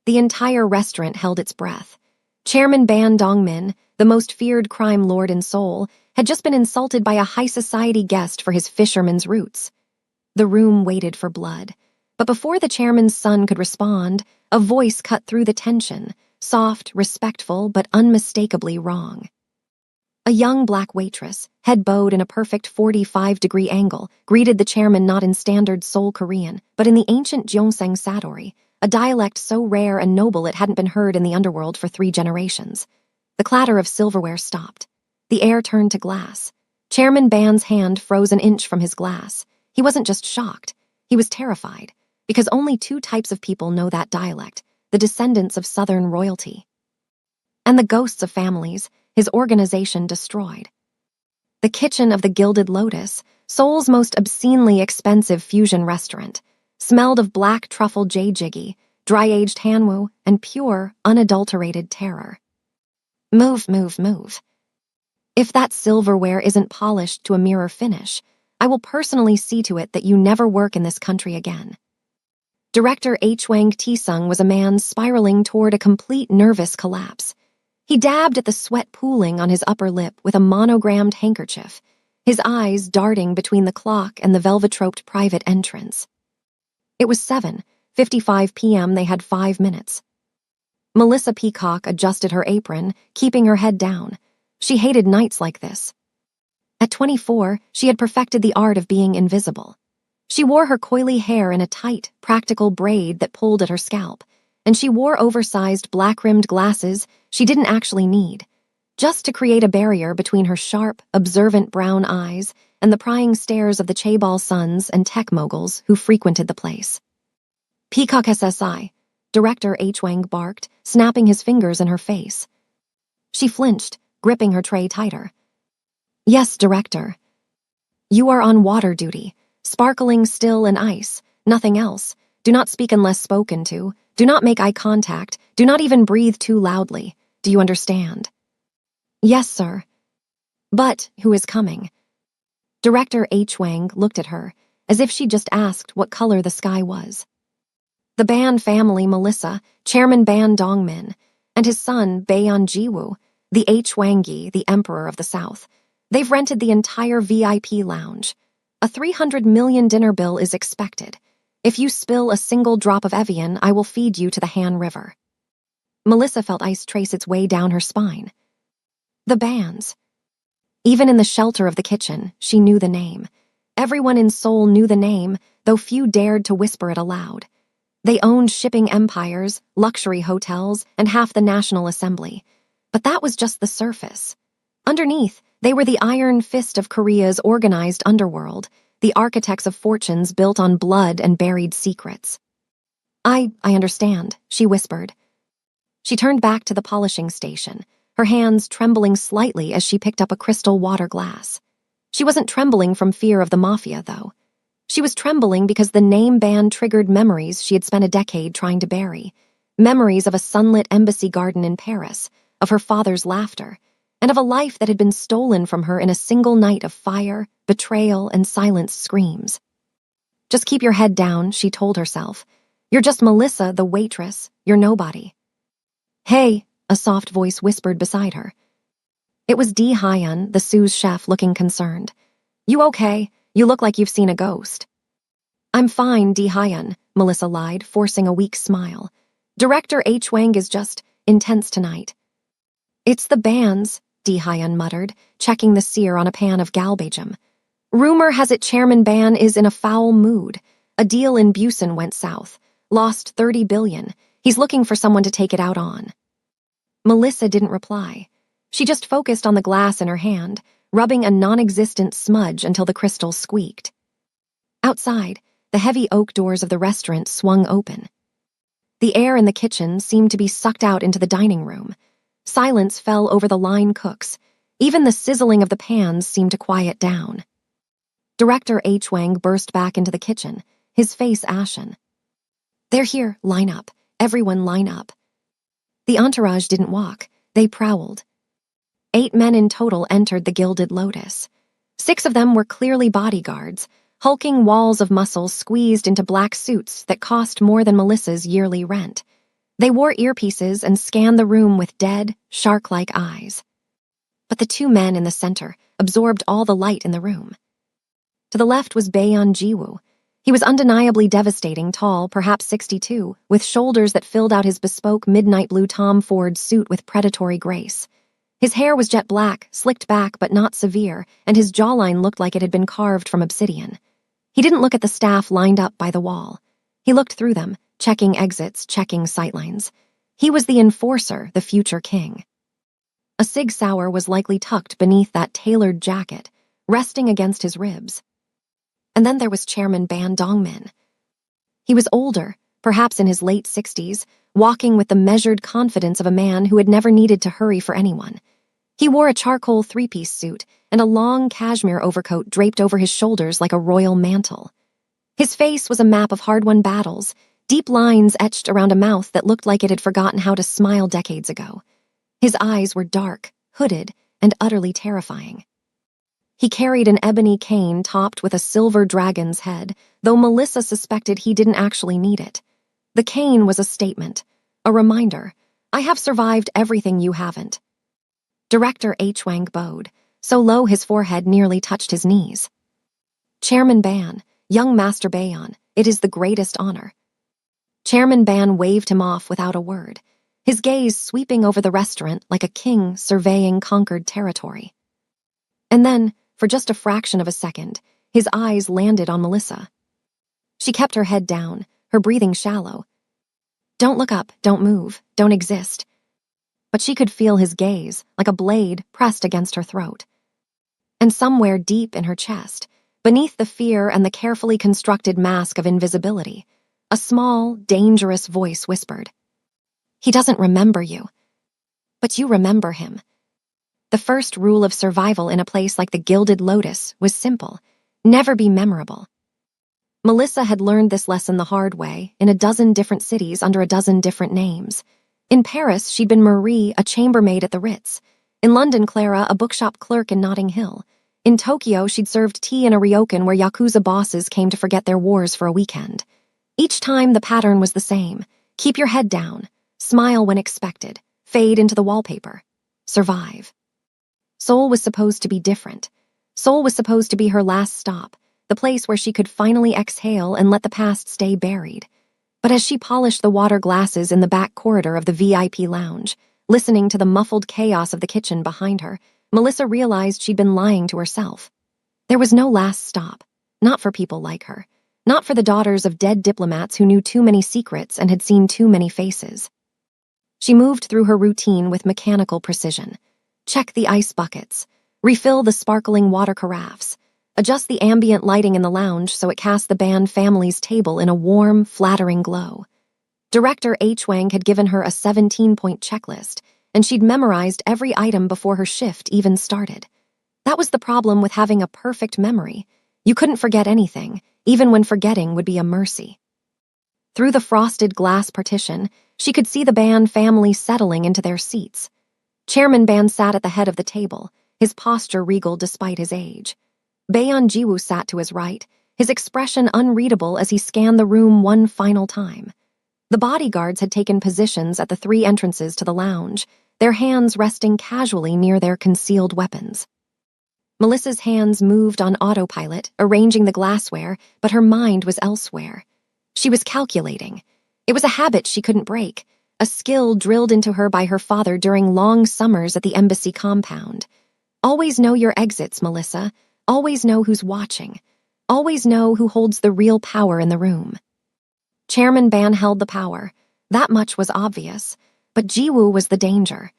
The entire restaurant held its breath. Chairman Ban Dongmin, the most feared crime lord in Seoul, had just been insulted by a high society guest for his fisherman's roots. The room waited for blood. But before the chairman's son could respond, a voice cut through the tension, soft, respectful, but unmistakably wrong. A young black waitress, head bowed in a perfect 45-degree angle, greeted the chairman not in standard Seoul Korean, but in the ancient Gyeongsang Sadori, a dialect so rare and noble it hadn't been heard in the underworld for 3 generations. The clatter of silverware stopped. The air turned to glass. Chairman Ban's hand froze an inch from his glass. He wasn't just shocked. He was terrified, because only 2 types of people know that dialect, the descendants of Southern royalty. And the ghosts of families his organization destroyed. The kitchen of the Gilded Lotus, Seoul's most obscenely expensive fusion restaurant, smelled of black truffle jjigae, dry-aged hanwoo, and pure, unadulterated terror. Move, move, move. If that silverware isn't polished to a mirror finish, I will personally see to it that you never work in this country again. Director Hwang Tae-sung was a man spiraling toward a complete nervous collapse. He dabbed at the sweat pooling on his upper lip with a monogrammed handkerchief, his eyes darting between the clock and the velvetroped private entrance. It was 7:55 p.m. They had 5 minutes. Melissa Peacock adjusted her apron, keeping her head down. She hated nights like this. At 24, she had perfected the art of being invisible. She wore her coily hair in a tight, practical braid that pulled at her scalp, and she wore oversized black-rimmed glasses she didn't actually need, just to create a barrier between her sharp, observant brown eyes and the prying stares of the chaebol sons and tech moguls who frequented the place. Peacock SSI, Director Hwang barked, snapping his fingers in her face. She flinched, gripping her tray tighter. Yes, Director. You are on water duty, sparkling still in ice, nothing else. Do not speak unless spoken to. Do not make eye contact. Do not even breathe too loudly. Do you understand? Yes, sir. But who is coming? Director Hwang looked at her, as if she just asked what color the sky was. The Ban family, Melissa, Chairman Ban Dongmin, and his son, Baeon Jiwoo, the Hwangi, the Emperor of the South. They've rented the entire VIP lounge. A 300 million dinner bill is expected. If you spill a single drop of Evian, I will feed you to the Han River. Melissa felt ice trace its way down her spine. The Bans. Even in the shelter of the kitchen, she knew the name. Everyone in Seoul knew the name, though few dared to whisper it aloud. They owned shipping empires, luxury hotels, and half the National Assembly. But that was just the surface. Underneath, they were the iron fist of Korea's organized underworld, the architects of fortunes built on blood and buried secrets. I understand, she whispered. She turned back to the polishing station, her hands trembling slightly as she picked up a crystal water glass. She wasn't trembling from fear of the Mafia, though. She was trembling because the name ban triggered memories she had spent a decade trying to bury. Memories of a sunlit embassy garden in Paris, of her father's laughter, and of a life that had been stolen from her in a single night of fire, betrayal, and silenced screams. Just keep your head down, she told herself. You're just Melissa, the waitress. You're nobody. Hey, a soft voice whispered beside her. It was Dee Hyun, the sous chef, looking concerned. You okay? You look like you've seen a ghost. I'm fine, Dee Hyun, Melissa lied, forcing a weak smile. Director Hwang is just intense tonight. It's the Bans, Dee Hyun muttered, checking the sear on a pan of galbajam. Rumor has it Chairman Ban is in a foul mood. A deal in Busan went south. Lost 30 billion. He's looking for someone to take it out on. Melissa didn't reply. She just focused on the glass in her hand, rubbing a non-existent smudge until the crystal squeaked. Outside, the heavy oak doors of the restaurant swung open. The air in the kitchen seemed to be sucked out into the dining room. Silence fell over the line cooks. Even the sizzling of the pans seemed to quiet down. Director Hwang burst back into the kitchen, his face ashen. They're here, line up. Everyone line up. The entourage didn't walk, they prowled. 8 men in total entered the Gilded Lotus. 6 of them were clearly bodyguards, hulking walls of muscle squeezed into black suits that cost more than Melissa's yearly rent. They wore earpieces and scanned the room with dead, shark-like eyes. But the two men in the center absorbed all the light in the room. To the left was Baeon Jiwoo. He was undeniably devastating, tall, perhaps 62, with shoulders that filled out his bespoke midnight blue Tom Ford suit with predatory grace. His hair was jet black, slicked back but not severe, and his jawline looked like it had been carved from obsidian. He didn't look at the staff lined up by the wall. He looked through them, checking exits, checking sightlines. He was the enforcer, the future king. A Sig Sauer was likely tucked beneath that tailored jacket, resting against his ribs. And then there was Chairman Ban Dongmin. He was older, perhaps in his late 60s, walking with the measured confidence of a man who had never needed to hurry for anyone. He wore a charcoal three-piece suit and a long cashmere overcoat draped over his shoulders like a royal mantle. His face was a map of hard-won battles, deep lines etched around a mouth that looked like it had forgotten how to smile decades ago. His eyes were dark, hooded, and utterly terrifying. He carried an ebony cane topped with a silver dragon's head, though Melissa suspected he didn't actually need it. The cane was a statement, a reminder. I have survived everything you haven't. Director H. Wang bowed, so low his forehead nearly touched his knees. Chairman Ban, young Master Baeon, it is the greatest honor. Chairman Ban waved him off without a word, his gaze sweeping over the restaurant like a king surveying conquered territory. And then, for just a fraction of a second, his eyes landed on Melissa. She kept her head down, her breathing shallow. Don't look up, don't move, don't exist. But she could feel his gaze, like a blade pressed against her throat. And somewhere deep in her chest, beneath the fear and the carefully constructed mask of invisibility, a small, dangerous voice whispered, "He doesn't remember you. But you remember him." The first rule of survival in a place like the Gilded Lotus was simple: never be memorable. Melissa had learned this lesson the hard way, in a dozen different cities under a dozen different names. In Paris, she'd been Marie, a chambermaid at the Ritz. In London, Clara, a bookshop clerk in Notting Hill. In Tokyo, she'd served tea in a ryokan where Yakuza bosses came to forget their wars for a weekend. Each time, the pattern was the same. Keep your head down. Smile when expected. Fade into the wallpaper. Survive. Seoul was supposed to be different. Seoul was supposed to be her last stop, the place where she could finally exhale and let the past stay buried. But as she polished the water glasses in the back corridor of the VIP lounge, listening to the muffled chaos of the kitchen behind her, Melissa realized she'd been lying to herself. There was no last stop, not for people like her, not for the daughters of dead diplomats who knew too many secrets and had seen too many faces. She moved through her routine with mechanical precision. Check the ice buckets, refill the sparkling water carafes, adjust the ambient lighting in the lounge so it cast the Ban family's table in a warm, flattering glow. Director H. Wang had given her a 17-point checklist, and she'd memorized every item before her shift even started. That was the problem with having a perfect memory. You couldn't forget anything, even when forgetting would be a mercy. Through the frosted glass partition, she could see the Ban family settling into their seats. Chairman Ban sat at the head of the table, his posture regal despite his age. Baeon Jiwoo sat to his right, his expression unreadable as he scanned the room one final time. The bodyguards had taken positions at the three entrances to the lounge, their hands resting casually near their concealed weapons. Melissa's hands moved on autopilot, arranging the glassware, but her mind was elsewhere. She was calculating. It was a habit she couldn't break, a skill drilled into her by her father during long summers at the embassy compound. Always know your exits, Melissa. Always know who's watching. Always know who holds the real power in the room. Chairman Ban held the power. That much was obvious. But Jiwoo was the danger.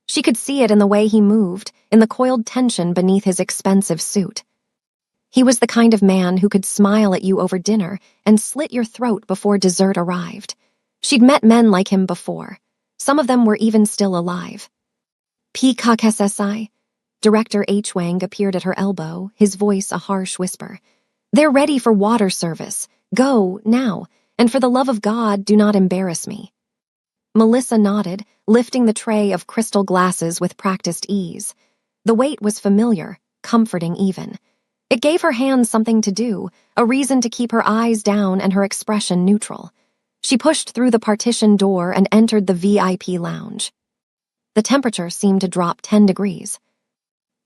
She could see it in the way he moved, in the coiled tension beneath his expensive suit. He was the kind of man who could smile at you over dinner and slit your throat before dessert arrived. She'd met men like him before. Some of them were even still alive. Peacock SSI. Director H. Wang appeared at her elbow, his voice a harsh whisper. They're ready for water service. Go, now, and for the love of God, do not embarrass me. Melissa nodded, lifting the tray of crystal glasses with practiced ease. The weight was familiar, comforting even. It gave her hands something to do, a reason to keep her eyes down and her expression neutral. She pushed through the partition door and entered the VIP lounge. The temperature seemed to drop 10 degrees.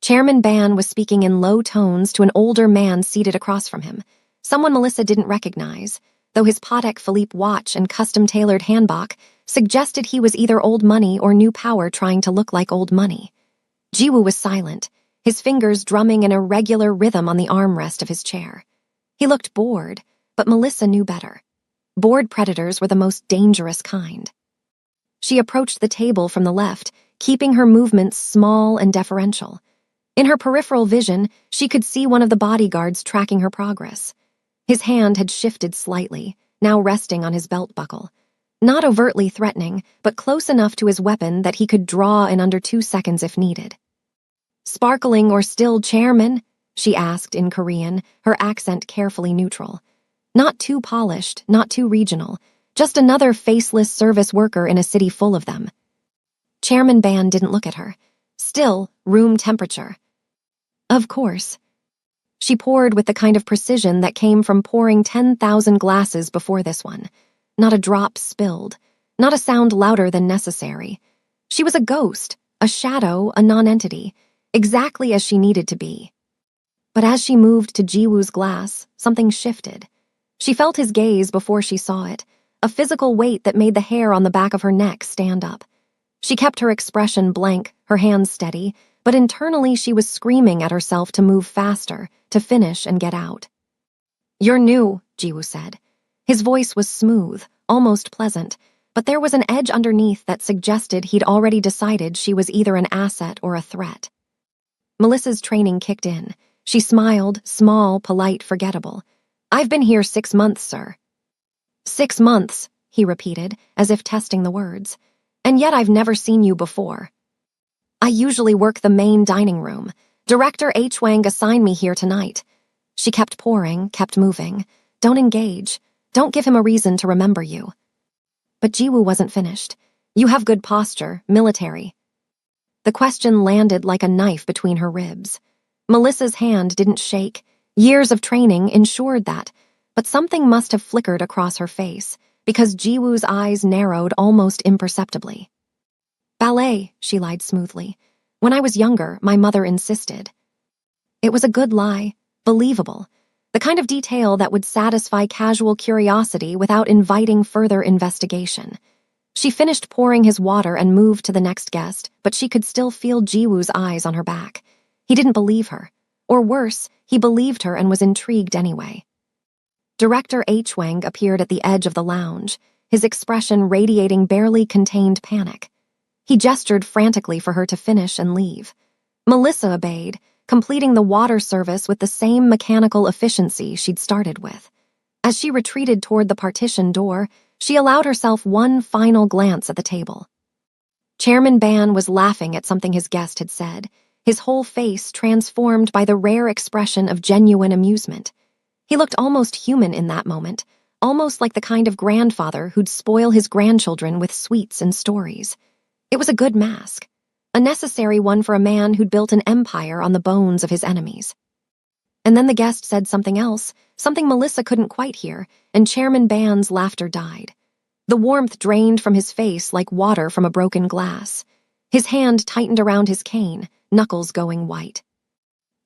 Chairman Ban was speaking in low tones to an older man seated across from him, someone Melissa didn't recognize, though his Patek Philippe watch and custom-tailored handbag suggested he was either old money or new power trying to look like old money. Jiwoo was silent, his fingers drumming an irregular rhythm on the armrest of his chair. He looked bored, but Melissa knew better. Bored predators were the most dangerous kind. She approached the table from the left, keeping her movements small and deferential. In her peripheral vision, she could see one of the bodyguards tracking her progress. His hand had shifted slightly, now resting on his belt buckle. Not overtly threatening, but close enough to his weapon that he could draw in under 2 seconds if needed. "Sparkling or still, Chairman?" she asked in Korean, her accent carefully neutral. Not too polished, not too regional, just another faceless service worker in a city full of them. Chairman Ban didn't look at her. Still, room temperature. Of course. She poured with the kind of precision that came from pouring 10,000 glasses before this one. Not a drop spilled, not a sound louder than necessary. She was a ghost, a shadow, a non-entity, exactly as she needed to be. But as she moved to Jiwoo's glass, something shifted. She felt his gaze before she saw it, a physical weight that made the hair on the back of her neck stand up. She kept her expression blank, her hands steady, but internally she was screaming at herself to move faster, to finish and get out. "You're new," Jiwoo said. His voice was smooth, almost pleasant, but there was an edge underneath that suggested he'd already decided she was either an asset or a threat. Melissa's training kicked in. She smiled, small, polite, forgettable. "I've been here 6 months, sir." 6 months, he repeated, as if testing the words. "And yet I've never seen you before." "I usually work the main dining room. Director H. Wang assigned me here tonight." She kept pouring, kept moving. "Don't engage. Don't give him a reason to remember you." But Jiwoo wasn't finished. "You have good posture, military." The question landed like a knife between her ribs. Melissa's hand didn't shake. Years of training ensured that, but something must have flickered across her face, because Jiwoo's eyes narrowed almost imperceptibly. "Ballet," she lied smoothly. "When I was younger, my mother insisted." It was a good lie, believable, the kind of detail that would satisfy casual curiosity without inviting further investigation. She finished pouring his water and moved to the next guest, but she could still feel Jiwoo's eyes on her back. He didn't believe her. Or worse, he believed her and was intrigued anyway. Director H. Wang appeared at the edge of the lounge, his expression radiating barely contained panic. He gestured frantically for her to finish and leave. Melissa obeyed, completing the water service with the same mechanical efficiency she'd started with. As she retreated toward the partition door, she allowed herself one final glance at the table. Chairman Ban was laughing at something his guest had said, his whole face transformed by the rare expression of genuine amusement. He looked almost human in that moment, almost like the kind of grandfather who'd spoil his grandchildren with sweets and stories. It was a good mask, a necessary one for a man who'd built an empire on the bones of his enemies. And then the guest said something else, something Melissa couldn't quite hear, and Chairman Ban's laughter died. The warmth drained from his face like water from a broken glass. His hand tightened around his cane, knuckles going white.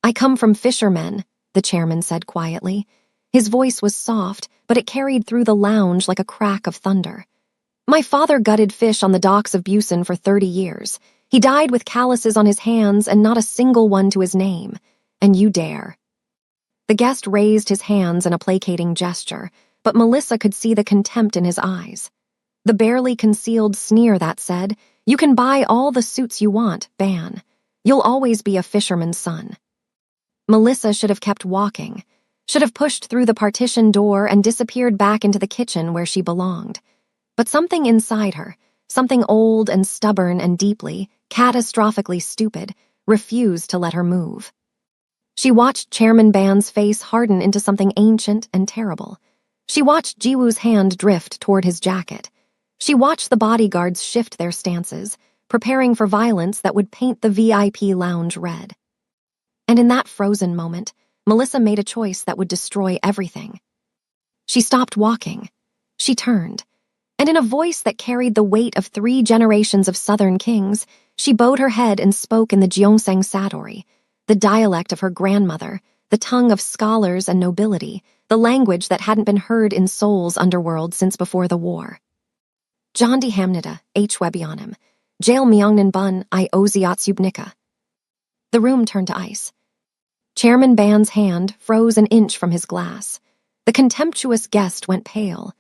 "I come from fishermen," the chairman said quietly. His voice was soft, but it carried through the lounge like a crack of thunder. "My father gutted fish on the docks of Busan for 30 years. He died with calluses on his hands and not a single one to his name. And you dare." The guest raised his hands in a placating gesture, but Melissa could see the contempt in his eyes. The barely concealed sneer that said, "You can buy all the suits you want, Ban. You'll always be a fisherman's son." Melissa should have kept walking, should have pushed through the partition door and disappeared back into the kitchen where she belonged. But something inside her, something old and stubborn and deeply, catastrophically stupid, refused to let her move. She watched Chairman Ban's face harden into something ancient and terrible. She watched Jiwoo's hand drift toward his jacket. She watched the bodyguards shift their stances, preparing for violence that would paint the VIP lounge red. And in that frozen moment, Melissa made a choice that would destroy everything. She stopped walking. She turned. And in a voice that carried the weight of 3 generations of southern kings, she bowed her head and spoke in the Gyeongsang Sadori, the dialect of her grandmother, the tongue of scholars and nobility, the language that hadn't been heard in Seoul's underworld since before the war. Jondi Hamnida, H. Webionim, Jail Myeongnan Bun, I Oziatsubnika. The room turned to ice. Chairman Ban's hand froze an inch from his glass. The contemptuous guest went pale.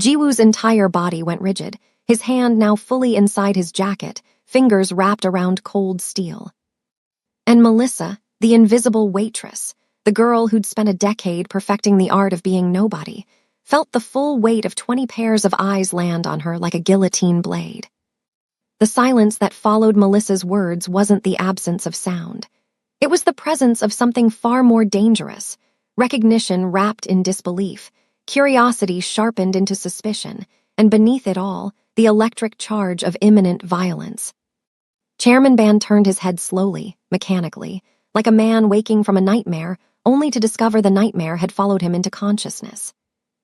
Jiwoo's entire body went rigid, his hand now fully inside his jacket, fingers wrapped around cold steel. And Melissa, the invisible waitress, the girl who'd spent a decade perfecting the art of being nobody, felt the full weight of 20 pairs of eyes land on her like a guillotine blade. The silence that followed Melissa's words wasn't the absence of sound. It was the presence of something far more dangerous, recognition wrapped in disbelief, curiosity sharpened into suspicion, and beneath it all, the electric charge of imminent violence. Chairman Ban turned his head slowly, mechanically, like a man waking from a nightmare, only to discover the nightmare had followed him into consciousness.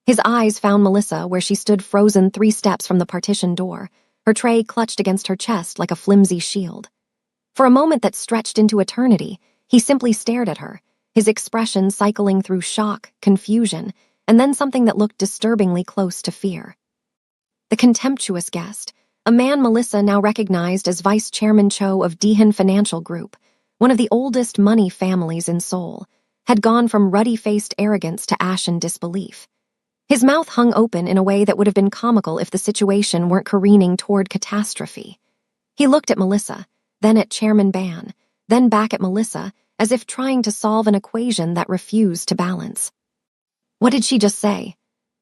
His eyes found Melissa where she stood frozen 3 steps from the partition door, her tray clutched against her chest like a flimsy shield. For a moment that stretched into eternity, he simply stared at her, his expression cycling through shock, confusion, and then something that looked disturbingly close to fear. The contemptuous guest, a man Melissa now recognized as Vice Chairman Cho of Daehan Financial Group, one of the oldest money families in Seoul, had gone from ruddy-faced arrogance to ashen disbelief. His mouth hung open in a way that would have been comical if the situation weren't careening toward catastrophe. He looked at Melissa, then at Chairman Ban, then back at Melissa, as if trying to solve an equation that refused to balance. "What did she just say?"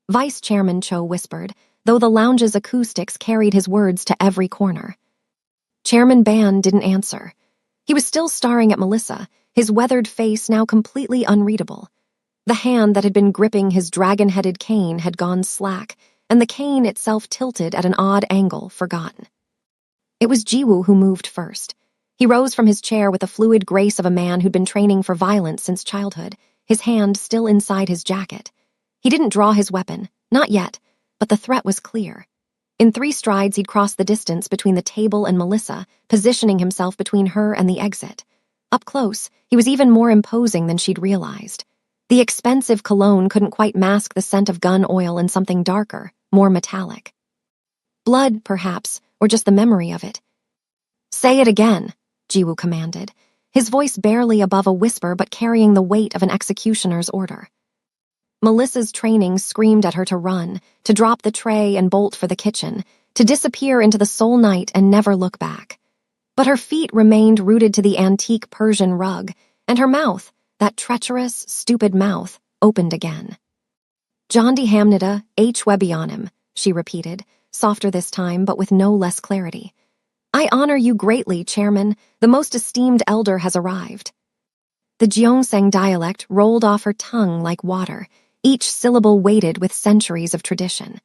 Vice Chairman Cho whispered, though the lounge's acoustics carried his words to every corner. Chairman Ban didn't answer. He was still staring at Melissa, his weathered face now completely unreadable. The hand that had been gripping his dragon-headed cane had gone slack, and the cane itself tilted at an odd angle, forgotten. It was Jiwoo who moved first. He rose from his chair with the fluid grace of a man who'd been training for violence since childhood, his hand still inside his jacket. He didn't draw his weapon, not yet, but the threat was clear. In 3 strides, he'd crossed the distance between the table and Melissa, positioning himself between her and the exit. Up close, he was even more imposing than she'd realized. The expensive cologne couldn't quite mask the scent of gun oil and something darker, more metallic. Blood, perhaps, or just the memory of it. "Say it again," Jiwoo commanded, his voice barely above a whisper but carrying the weight of an executioner's order. Melissa's training screamed at her to run, to drop the tray and bolt for the kitchen, to disappear into the Seoul night and never look back. But her feet remained rooted to the antique Persian rug, and her mouth, that treacherous, stupid mouth, opened again. "Jondi Hamnida, H. Webionim," she repeated, softer this time but with no less clarity. "I honor you greatly, Chairman. The most esteemed elder has arrived." The Gyeongsang dialect rolled off her tongue like water, each syllable weighted with centuries of tradition.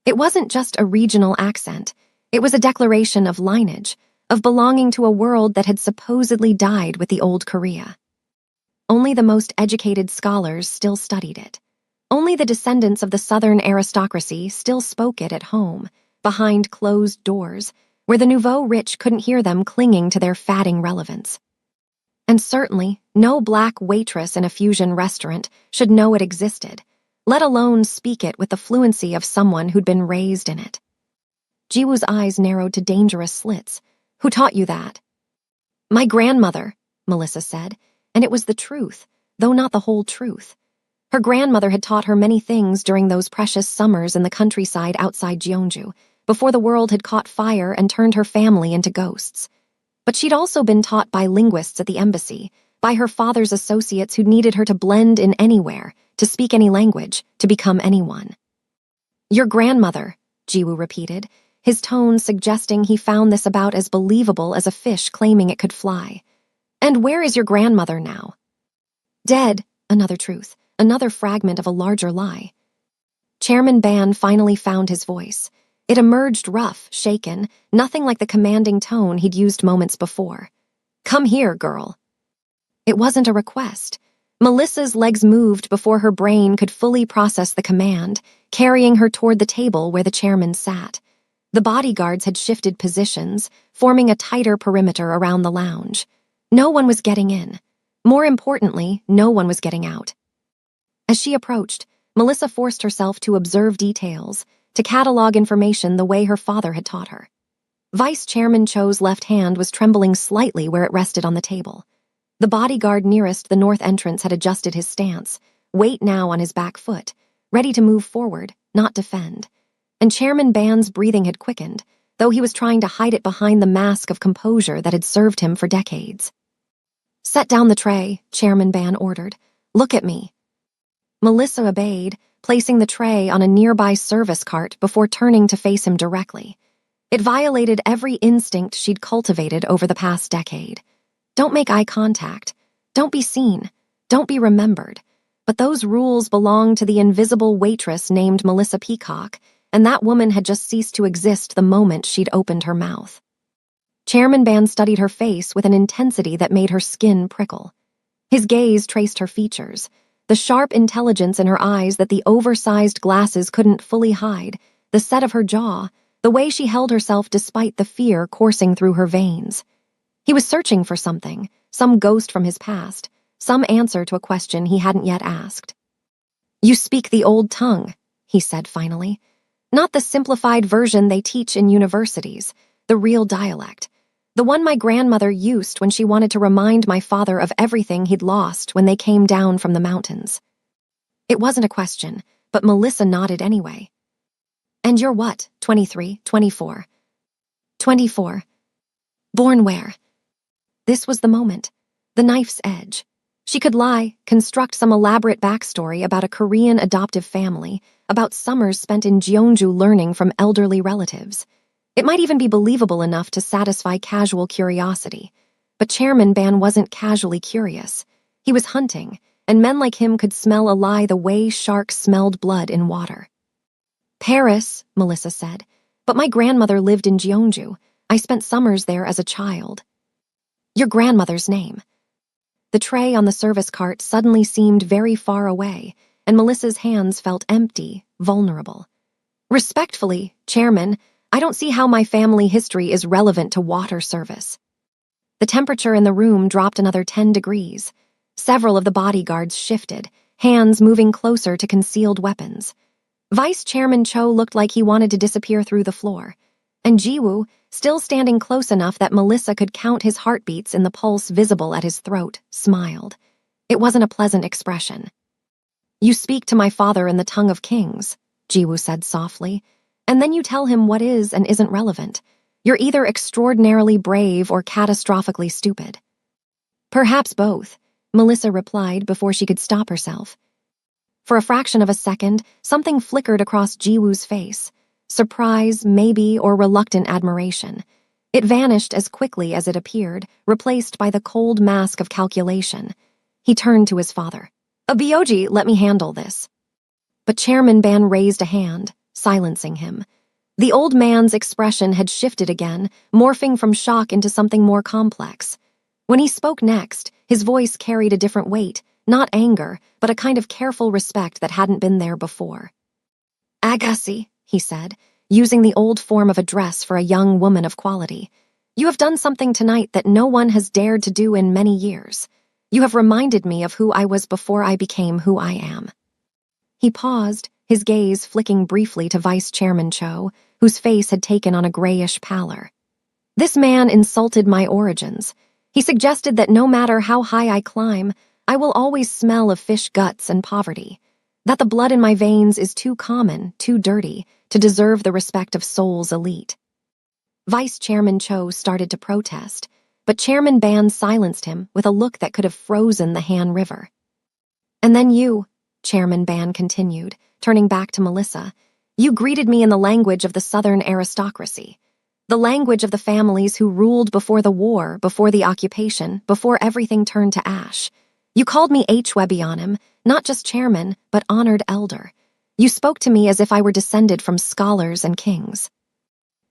It wasn't just a regional accent. It was a declaration of lineage, of belonging to a world that had supposedly died with the old Korea. Only the most educated scholars still studied it. Only the descendants of the southern aristocracy still spoke it at home, behind closed doors, where the nouveau rich couldn't hear them clinging to their fatting relevance. And certainly, no black waitress in a fusion restaurant should know it existed, let alone speak it with the fluency of someone who'd been raised in it. Jiwoo's eyes narrowed to dangerous slits. "Who taught you that?" "My grandmother," Melissa said, and it was the truth, though not the whole truth. Her grandmother had taught her many things during those precious summers in the countryside outside Jeonju, before the world had caught fire and turned her family into ghosts. But she'd also been taught by linguists at the embassy, by her father's associates who needed her to blend in anywhere, to speak any language, to become anyone. "Your grandmother," Jiwoo repeated, his tone suggesting he found this about as believable as a fish claiming it could fly. "And where is your grandmother now?" "Dead," another truth, another fragment of a larger lie. Chairman Ban finally found his voice. It emerged rough, shaken, nothing like the commanding tone he'd used moments before. "Come here, girl." It wasn't a request. Melissa's legs moved before her brain could fully process the command, carrying her toward the table where the chairman sat. The bodyguards had shifted positions, forming a tighter perimeter around the lounge. No one was getting in. More importantly, no one was getting out. As she approached, Melissa forced herself to observe details, to catalog information the way her father had taught her. Vice Chairman Cho's left hand was trembling slightly where it rested on the table. The bodyguard nearest the north entrance had adjusted his stance, weight now on his back foot, ready to move forward, not defend. And Chairman Ban's breathing had quickened, though he was trying to hide it behind the mask of composure that had served him for decades. "Set down the tray," Chairman Ban ordered. "Look at me." Melissa obeyed, placing the tray on a nearby service cart before turning to face him directly. It violated every instinct she'd cultivated over the past decade. Don't make eye contact. Don't be seen. Don't be remembered. But those rules belonged to the invisible waitress named Melissa Peacock, and that woman had just ceased to exist the moment she'd opened her mouth. Chairman Ban studied her face with an intensity that made her skin prickle. His gaze traced her features, the sharp intelligence in her eyes that the oversized glasses couldn't fully hide, the set of her jaw, the way she held herself despite the fear coursing through her veins. He was searching for something, some ghost from his past, some answer to a question he hadn't yet asked. "You speak the old tongue," he said finally. "Not the simplified version they teach in universities, the real dialect. The one my grandmother used when she wanted to remind my father of everything he'd lost when they came down from the mountains." It wasn't a question, but Melissa nodded anyway. "And you're what, 23, 24? 24. Born where?" This was the moment. The knife's edge. She could lie, construct some elaborate backstory about a Korean adoptive family, about summers spent in Jeonju learning from elderly relatives. It might even be believable enough to satisfy casual curiosity. But Chairman Ban wasn't casually curious. He was hunting, and men like him could smell a lie the way sharks smelled blood in water. "Paris," Melissa said. "But my grandmother lived in Jeonju. I spent summers there as a child." "Your grandmother's name." The tray on the service cart suddenly seemed very far away, and Melissa's hands felt empty, vulnerable. "Respectfully, Chairman, I don't see how my family history is relevant to water service." The temperature in the room dropped another 10 degrees. Several of the bodyguards shifted, hands moving closer to concealed weapons. Vice Chairman Cho looked like he wanted to disappear through the floor, and Jiwoo, still standing close enough that Melissa could count his heartbeats in the pulse visible at his throat, smiled. It wasn't a pleasant expression. "You speak to my father in the tongue of kings," Jiwoo said softly, "and then you tell him what is and isn't relevant. You're either extraordinarily brave or catastrophically stupid." "Perhaps both," Melissa replied before she could stop herself. For a fraction of a second, something flickered across Jiwoo's face. Surprise, maybe, or reluctant admiration. It vanished as quickly as it appeared, replaced by the cold mask of calculation. He turned to his father. "Abiyoji, let me handle this." But Chairman Ban raised a hand, silencing him. The old man's expression had shifted again, morphing from shock into something more complex. When he spoke next, his voice carried a different weight, not anger, but a kind of careful respect that hadn't been there before. "Agassi," he said, using the old form of address for a young woman of quality. "You have done something tonight that no one has dared to do in many years. You have reminded me of who I was before I became who I am." He paused, his gaze flicking briefly to Vice Chairman Cho, whose face had taken on a grayish pallor. "This man insulted my origins. He suggested that no matter how high I climb, I will always smell of fish guts and poverty. That the blood in my veins is too common, too dirty, to deserve the respect of Seoul's elite." Vice Chairman Cho started to protest, but Chairman Ban silenced him with a look that could have frozen the Han River. "And then you," Chairman Ban continued, turning back to Melissa, "you greeted me in the language of the Southern aristocracy. The language of the families who ruled before the war, before the occupation, before everything turned to ash. You called me Hwebionim, not just chairman, but honored elder. You spoke to me as if I were descended from scholars and kings."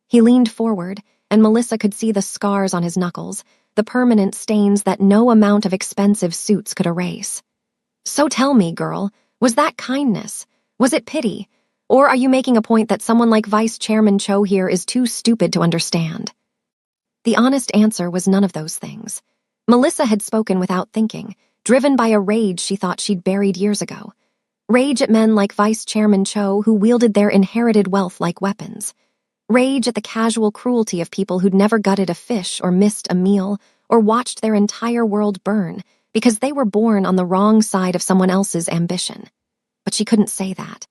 He leaned forward, and Melissa could see the scars on his knuckles, the permanent stains that no amount of expensive suits could erase. So tell me, girl, was that kindness? Was it pity? Or are you making a point that someone like Vice Chairman Cho here is too stupid to understand? The honest answer was none of those things. Melissa had spoken without thinking, driven by a rage she thought she'd buried years ago. Rage at men like Vice Chairman Cho who wielded their inherited wealth like weapons. Rage at the casual cruelty of people who'd never gutted a fish or missed a meal or watched their entire world burn because they were born on the wrong side of someone else's ambition. But she couldn't say that.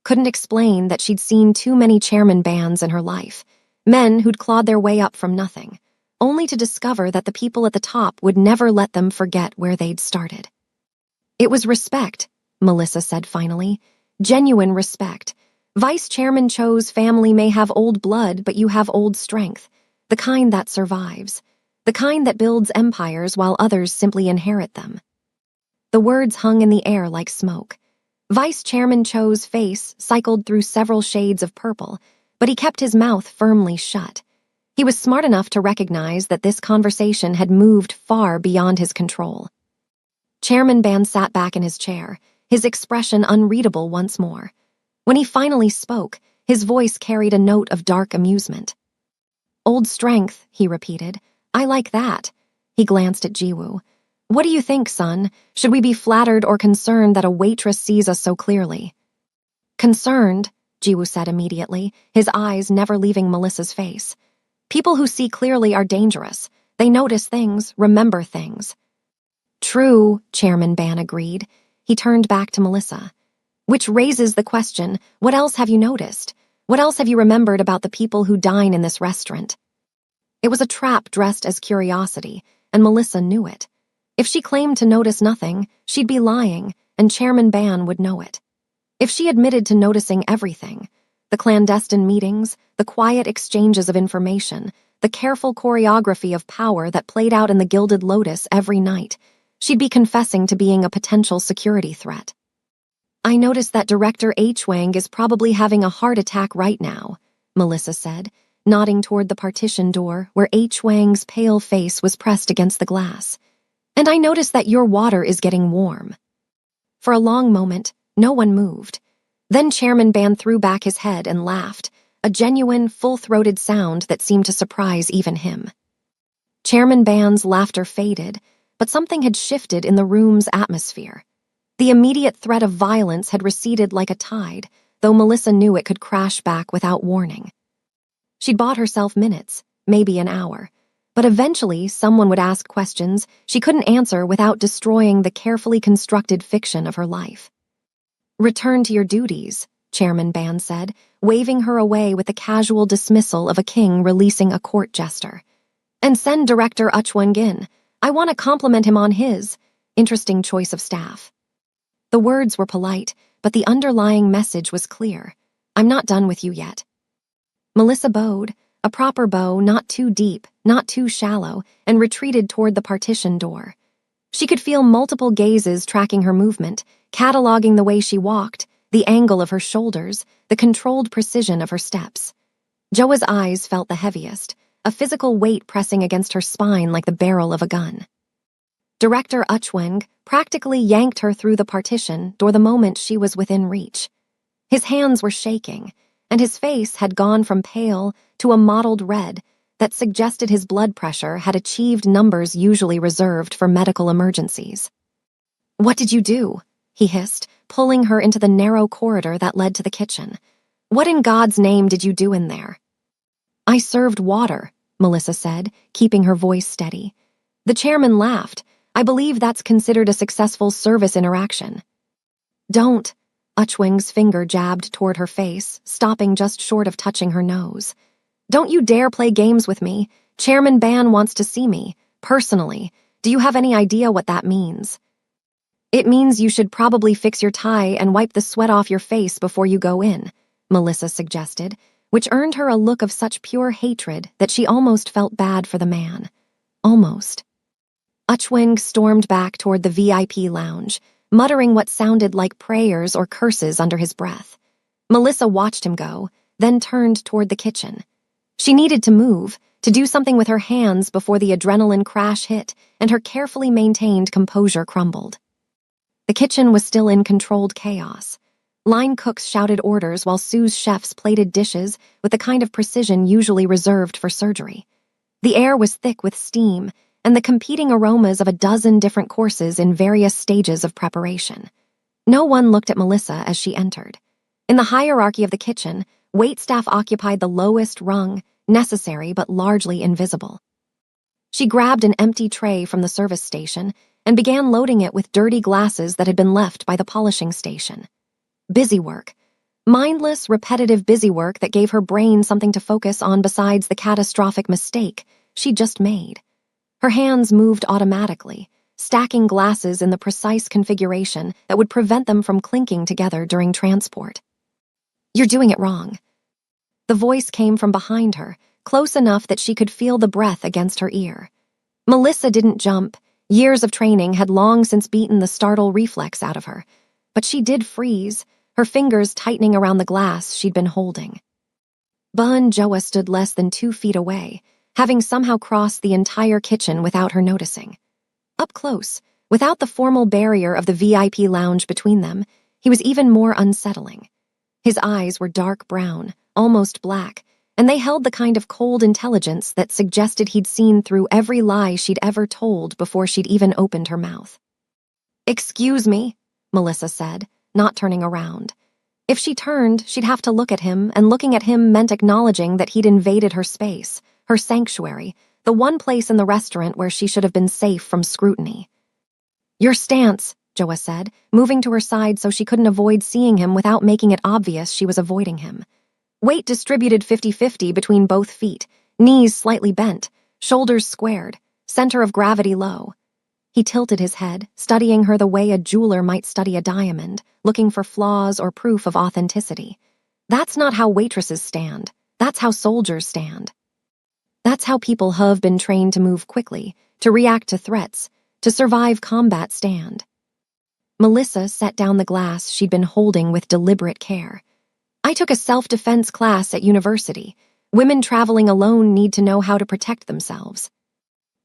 Couldn't explain that she'd seen too many chairman bans in her life, men who'd clawed their way up from nothing, only to discover that the people at the top would never let them forget where they'd started. It was respect, Melissa said finally. Genuine respect. Vice Chairman Cho's family may have old blood, but you have old strength, the kind that survives, the kind that builds empires while others simply inherit them. The words hung in the air like smoke. Vice Chairman Cho's face cycled through several shades of purple, but he kept his mouth firmly shut. He was smart enough to recognize that this conversation had moved far beyond his control. Chairman Ban sat back in his chair, his expression unreadable once more. When he finally spoke, his voice carried a note of dark amusement. Old strength, he repeated. I like that. He glanced at Jiwoo. What do you think, son? Should we be flattered or concerned that a waitress sees us so clearly? Concerned, Jiwoo said immediately, his eyes never leaving Melissa's face. People who see clearly are dangerous. They notice things, remember things. True, Chairman Ban agreed. He turned back to Melissa. Which raises the question, what else have you noticed? What else have you remembered about the people who dine in this restaurant? It was a trap dressed as curiosity, and Melissa knew it. If she claimed to notice nothing, she'd be lying, and Chairman Ban would know it. If she admitted to noticing everything, the clandestine meetings, the quiet exchanges of information, the careful choreography of power that played out in the Gilded Lotus every night, she'd be confessing to being a potential security threat. I noticed that Director H. Wang is probably having a heart attack right now, Melissa said, nodding toward the partition door where H. Wang's pale face was pressed against the glass. And I noticed that your water is getting warm. For a long moment, no one moved. Then Chairman Ban threw back his head and laughed, a genuine, full-throated sound that seemed to surprise even him. Chairman Ban's laughter faded, but something had shifted in the room's atmosphere. The immediate threat of violence had receded like a tide, though Melissa knew it could crash back without warning. She'd bought herself minutes, maybe an hour, but eventually someone would ask questions she couldn't answer without destroying the carefully constructed fiction of her life. Return to your duties, Chairman Ban said, waving her away with the casual dismissal of a king releasing a court jester. And send Director Uchwang in. I want to compliment him on his interesting choice of staff. The words were polite, but the underlying message was clear. I'm not done with you yet. Melissa bowed, a proper bow, not too deep, not too shallow, and retreated toward the partition door. She could feel multiple gazes tracking her movement, cataloging the way she walked, the angle of her shoulders, the controlled precision of her steps. Joa's eyes felt the heaviest, a physical weight pressing against her spine like the barrel of a gun. Director Uchwang practically yanked her through the partition door the moment she was within reach. His hands were shaking, and his face had gone from pale to a mottled red that suggested his blood pressure had achieved numbers usually reserved for medical emergencies. What did you do? He hissed, pulling her into the narrow corridor that led to the kitchen. What in God's name did you do in there? I served water, Melissa said, keeping her voice steady. The chairman laughed. I believe that's considered a successful service interaction. Don't. Uchwang's finger jabbed toward her face, stopping just short of touching her nose. Don't you dare play games with me. Chairman Ban wants to see me, personally. Do you have any idea what that means? It means you should probably fix your tie and wipe the sweat off your face before you go in, Melissa suggested, which earned her a look of such pure hatred that she almost felt bad for the man. Almost. Uchwang stormed back toward the VIP lounge, muttering what sounded like prayers or curses under his breath. Melissa watched him go, then turned toward the kitchen. She needed to move, to do something with her hands before the adrenaline crash hit and her carefully maintained composure crumbled. The kitchen was still in controlled chaos. Line cooks shouted orders while Sue's chefs plated dishes with the kind of precision usually reserved for surgery. The air was thick with steam and the competing aromas of a dozen different courses in various stages of preparation. No one looked at Melissa as she entered. In the hierarchy of the kitchen, waitstaff occupied the lowest rung, necessary but largely invisible. She grabbed an empty tray from the service station and began loading it with dirty glasses that had been left by the polishing station. Busy work. Mindless, repetitive busy work that gave her brain something to focus on besides the catastrophic mistake she'd just made. Her hands moved automatically, stacking glasses in the precise configuration that would prevent them from clinking together during transport. "You're doing it wrong." The voice came from behind her, close enough that she could feel the breath against her ear. Melissa didn't jump. Years of training had long since beaten the startle reflex out of her. But she did freeze, her fingers tightening around the glass she'd been holding. Bun Joa stood less than 2 feet away, having somehow crossed the entire kitchen without her noticing. Up close, without the formal barrier of the VIP lounge between them, he was even more unsettling. His eyes were dark brown, almost black, and they held the kind of cold intelligence that suggested he'd seen through every lie she'd ever told before she'd even opened her mouth. "Excuse me," Melissa said, not turning around. If she turned, she'd have to look at him, and looking at him meant acknowledging that he'd invaded her space, her sanctuary, the one place in the restaurant where she should have been safe from scrutiny. "Your stance," Joa said, moving to her side so she couldn't avoid seeing him without making it obvious she was avoiding him. Weight distributed 50-50 between both feet, knees slightly bent, shoulders squared, center of gravity low. He tilted his head, studying her the way a jeweler might study a diamond, looking for flaws or proof of authenticity. That's not how waitresses stand. That's how soldiers stand. That's how people have been trained to move quickly, to react to threats, to survive combat stand. Melissa set down the glass she'd been holding with deliberate care. "I took a self-defense class at university. Women traveling alone need to know how to protect themselves."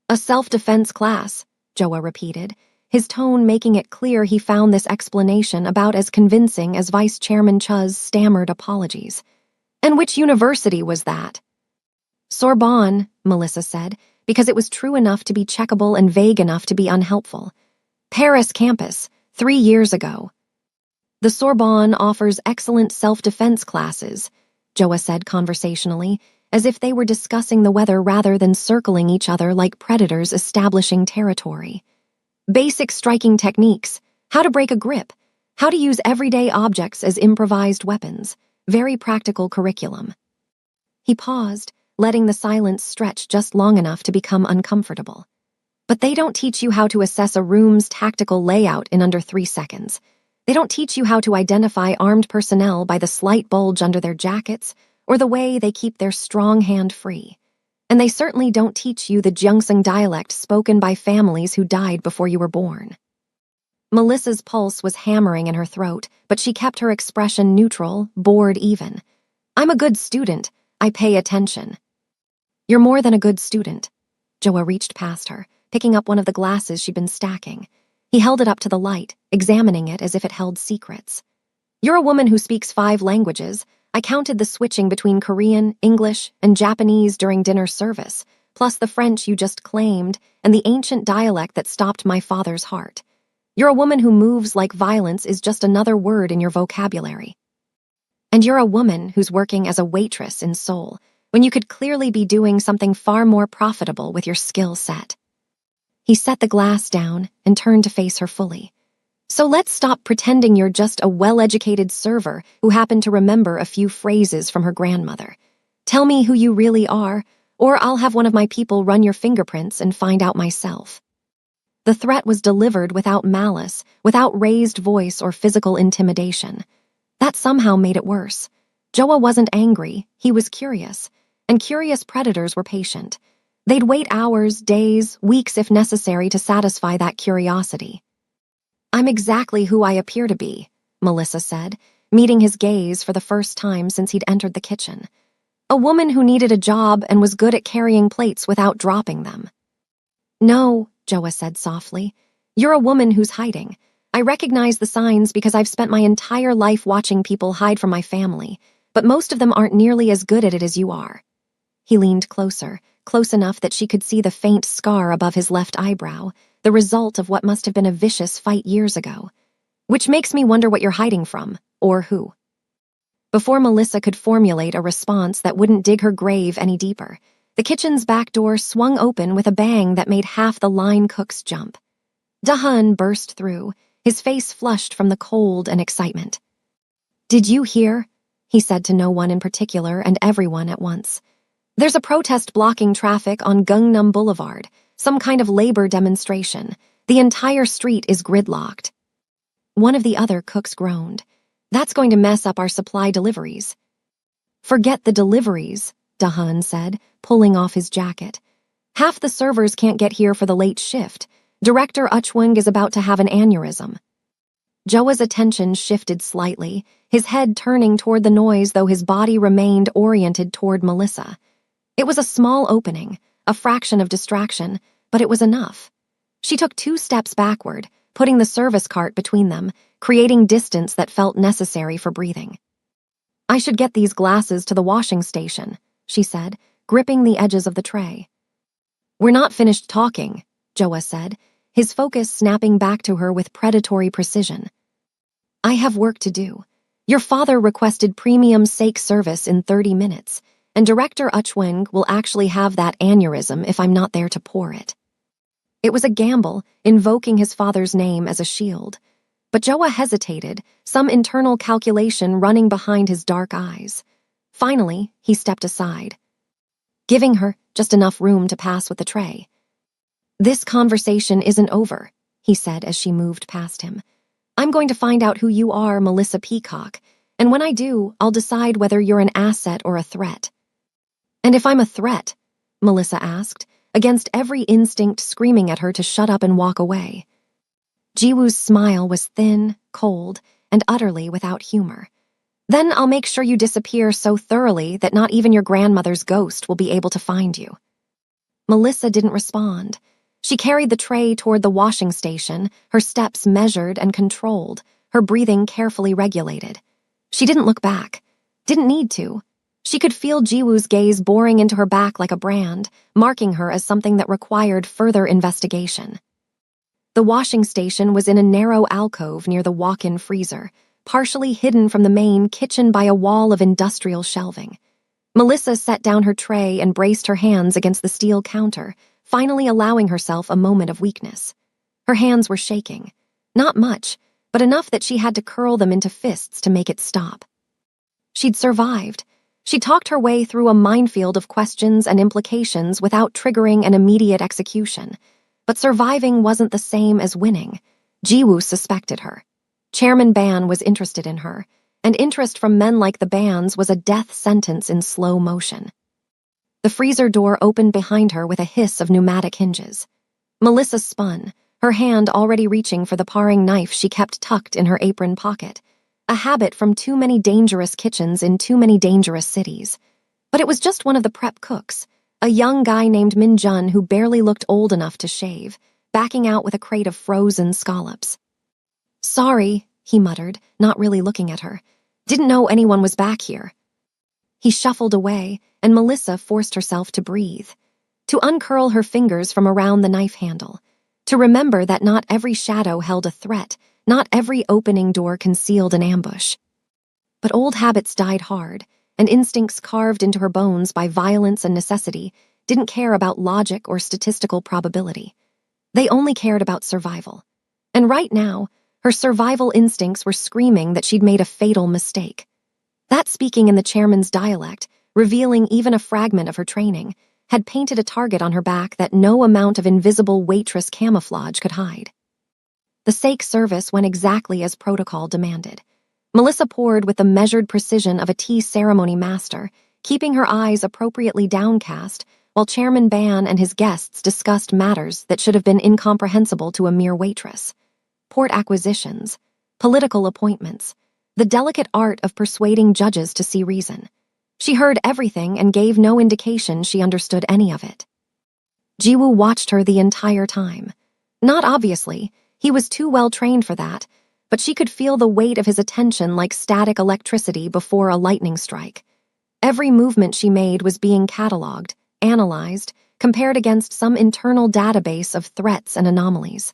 "A self-defense class," Joa repeated, his tone making it clear he found this explanation about as convincing as Vice Chairman Chuz's stammered apologies. "And which university was that?" "Sorbonne," Melissa said, because it was true enough to be checkable and vague enough to be unhelpful. "Paris campus, 3 years ago." "The Sorbonne offers excellent self-defense classes," Joa said conversationally, as if they were discussing the weather rather than circling each other like predators establishing territory. "Basic striking techniques, how to break a grip, how to use everyday objects as improvised weapons, very practical curriculum." He paused, letting the silence stretch just long enough to become uncomfortable. "But they don't teach you how to assess a room's tactical layout in under 3 seconds. They don't teach you how to identify armed personnel by the slight bulge under their jackets or the way they keep their strong hand free. And they certainly don't teach you the Gyeongsang dialect spoken by families who died before you were born." Melissa's pulse was hammering in her throat, but she kept her expression neutral, bored even. "I'm a good student. I pay attention." "You're more than a good student." Joa reached past her, picking up one of the glasses she'd been stacking. He held it up to the light, examining it as if it held secrets. "You're a woman who speaks 5 languages. I counted the switching between Korean, English, and Japanese during dinner service, plus the French you just claimed and the ancient dialect that stopped my father's heart. You're a woman who moves like violence is just another word in your vocabulary. And you're a woman who's working as a waitress in Seoul, when you could clearly be doing something far more profitable with your skill set." He set the glass down and turned to face her fully. "So let's stop pretending you're just a well-educated server who happened to remember a few phrases from her grandmother. Tell me who you really are, or I'll have one of my people run your fingerprints and find out myself." The threat was delivered without malice, without raised voice or physical intimidation. That somehow made it worse. Joa wasn't angry, he was curious, and curious predators were patient. They'd wait hours, days, weeks if necessary to satisfy that curiosity. "I'm exactly who I appear to be," Melissa said, meeting his gaze for the first time since he'd entered the kitchen. "A woman who needed a job and was good at carrying plates without dropping them." "No," Joa said softly. "You're a woman who's hiding. I recognize the signs because I've spent my entire life watching people hide from my family, but most of them aren't nearly as good at it as you are. He leaned closer, close enough that she could see the faint scar above his left eyebrow, the result of what must have been a vicious fight years ago. Which makes me wonder what you're hiding from, or who. Before Melissa could formulate a response that wouldn't dig her grave any deeper, the kitchen's back door swung open with a bang that made half the line cooks jump. Da-hun burst through, his face flushed from the cold and excitement. "Did you hear?" he said to no one in particular and everyone at once. "There's a protest blocking traffic on Gangnam Boulevard, some kind of labor demonstration. The entire street is gridlocked." One of the other cooks groaned. "That's going to mess up our supply deliveries." "Forget the deliveries," Da-hun said, pulling off his jacket. "Half the servers can't get here for the late shift. Director Uchwing is about to have an aneurysm." Joa's attention shifted slightly, his head turning toward the noise though his body remained oriented toward Melissa. It was a small opening, a fraction of distraction, but it was enough. She took 2 steps backward, putting the service cart between them, creating distance that felt necessary for breathing. "I should get these glasses to the washing station," she said, gripping the edges of the tray. "We're not finished talking," Joa said, his focus snapping back to her with predatory precision. "I have work to do. Your father requested premium sake service in 30 minutes, and Director Uchwing will actually have that aneurysm if I'm not there to pour it." It was a gamble, invoking his father's name as a shield. But Joa hesitated, some internal calculation running behind his dark eyes. Finally, he stepped aside, giving her just enough room to pass with the tray. "This conversation isn't over," he said as she moved past him. "I'm going to find out who you are, Melissa Peacock, and when I do, I'll decide whether you're an asset or a threat." "And if I'm a threat?" Melissa asked, against every instinct screaming at her to shut up and walk away. Jiwoo's smile was thin, cold, and utterly without humor. "Then I'll make sure you disappear so thoroughly that not even your grandmother's ghost will be able to find you." Melissa didn't respond. She carried the tray toward the washing station, her steps measured and controlled, her breathing carefully regulated. She didn't look back. Didn't need to. She could feel Jiwoo's gaze boring into her back like a brand, marking her as something that required further investigation. The washing station was in a narrow alcove near the walk-in freezer, partially hidden from the main kitchen by a wall of industrial shelving. Melissa set down her tray and braced her hands against the steel counter, finally allowing herself a moment of weakness. Her hands were shaking. Not much, but enough that she had to curl them into fists to make it stop. She'd survived. She talked her way through a minefield of questions and implications without triggering an immediate execution. But surviving wasn't the same as winning. Jiwoo suspected her. Chairman Ban was interested in her, and interest from men like the Bans was a death sentence in slow motion. The freezer door opened behind her with a hiss of pneumatic hinges. Melissa spun, her hand already reaching for the paring knife she kept tucked in her apron pocket, a habit from too many dangerous kitchens in too many dangerous cities. But it was just one of the prep cooks, a young guy named Min Jun who barely looked old enough to shave, backing out with a crate of frozen scallops. "Sorry," he muttered, not really looking at her. "Didn't know anyone was back here." He shuffled away, and Melissa forced herself to breathe, to uncurl her fingers from around the knife handle, to remember that not every shadow held a threat, not every opening door concealed an ambush. But old habits died hard, and instincts carved into her bones by violence and necessity didn't care about logic or statistical probability. They only cared about survival. And right now, her survival instincts were screaming that she'd made a fatal mistake. That speaking in the chairman's dialect, revealing even a fragment of her training, had painted a target on her back that no amount of invisible waitress camouflage could hide. The sake service went exactly as protocol demanded. Melissa poured with the measured precision of a tea ceremony master, keeping her eyes appropriately downcast while Chairman Ban and his guests discussed matters that should have been incomprehensible to a mere waitress. Port acquisitions, political appointments, the delicate art of persuading judges to see reason. She heard everything and gave no indication she understood any of it. Jiwoo watched her the entire time. Not obviously, He was too well trained for that, but she could feel the weight of his attention like static electricity before a lightning strike. Every movement she made was being catalogued, analyzed, compared against some internal database of threats and anomalies.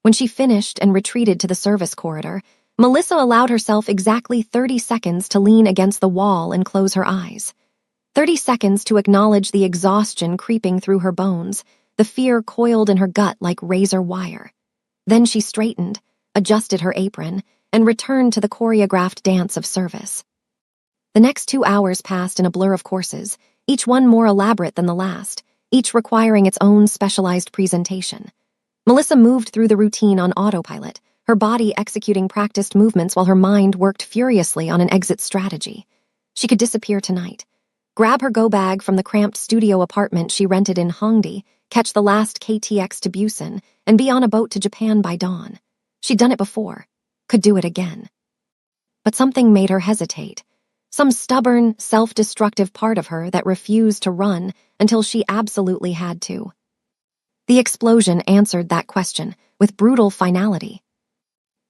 When she finished and retreated to the service corridor, Melissa allowed herself exactly 30 seconds to lean against the wall and close her eyes. 30 seconds to acknowledge the exhaustion creeping through her bones, the fear coiled in her gut like razor wire. Then she straightened, adjusted her apron, and returned to the choreographed dance of service. The next 2 hours passed in a blur of courses, each one more elaborate than the last, each requiring its own specialized presentation. Melissa moved through the routine on autopilot, her body executing practiced movements while her mind worked furiously on an exit strategy. She could disappear tonight, grab her go-bag from the cramped studio apartment she rented in Hongdae, catch the last KTX to Busan, and be on a boat to Japan by dawn. She'd done it before, could do it again. But something made her hesitate. Some stubborn, self-destructive part of her that refused to run until she absolutely had to. The explosion answered that question with brutal finality.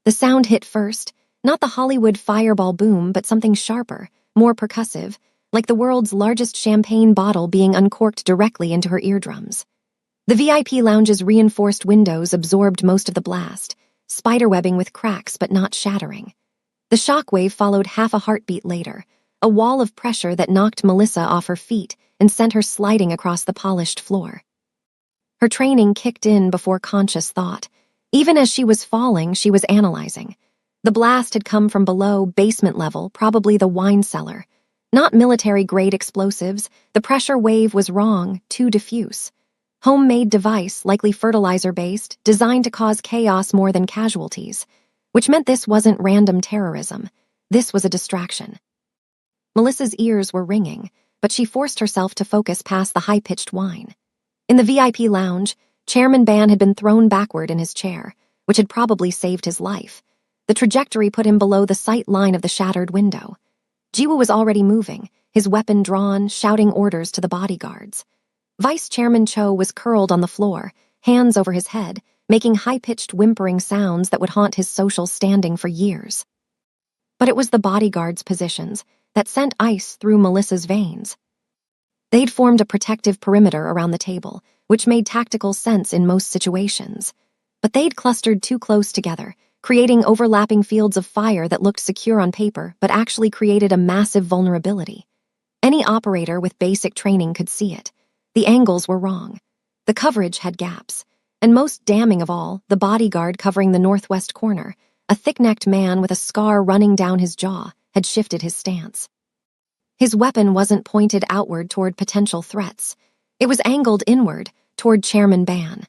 The sound hit first, not the Hollywood fireball boom, but something sharper, more percussive, like the world's largest champagne bottle being uncorked directly into her eardrums. The VIP lounge's reinforced windows absorbed most of the blast, spiderwebbing with cracks but not shattering. The shockwave followed half a heartbeat later, a wall of pressure that knocked Melissa off her feet and sent her sliding across the polished floor. Her training kicked in before conscious thought. Even as she was falling, she was analyzing. The blast had come from below, basement level, probably the wine cellar. Not military-grade explosives, the pressure wave was wrong, too diffuse. Homemade device, likely fertilizer-based, designed to cause chaos more than casualties. Which meant this wasn't random terrorism. This was a distraction. Melissa's ears were ringing, but she forced herself to focus past the high-pitched whine. In the VIP lounge, Chairman Ban had been thrown backward in his chair, which had probably saved his life. The trajectory put him below the sight line of the shattered window. Jiwoo was already moving, his weapon drawn, shouting orders to the bodyguards. Vice Chairman Cho was curled on the floor, hands over his head, making high-pitched whimpering sounds that would haunt his social standing for years. But it was the bodyguards' positions that sent ice through Melissa's veins. They'd formed a protective perimeter around the table, which made tactical sense in most situations. But they'd clustered too close together, creating overlapping fields of fire that looked secure on paper but actually created a massive vulnerability. Any operator with basic training could see it. The angles were wrong. The coverage had gaps. And most damning of all, the bodyguard covering the northwest corner, a thick-necked man with a scar running down his jaw, had shifted his stance. His weapon wasn't pointed outward toward potential threats. It was angled inward, toward Chairman Ban.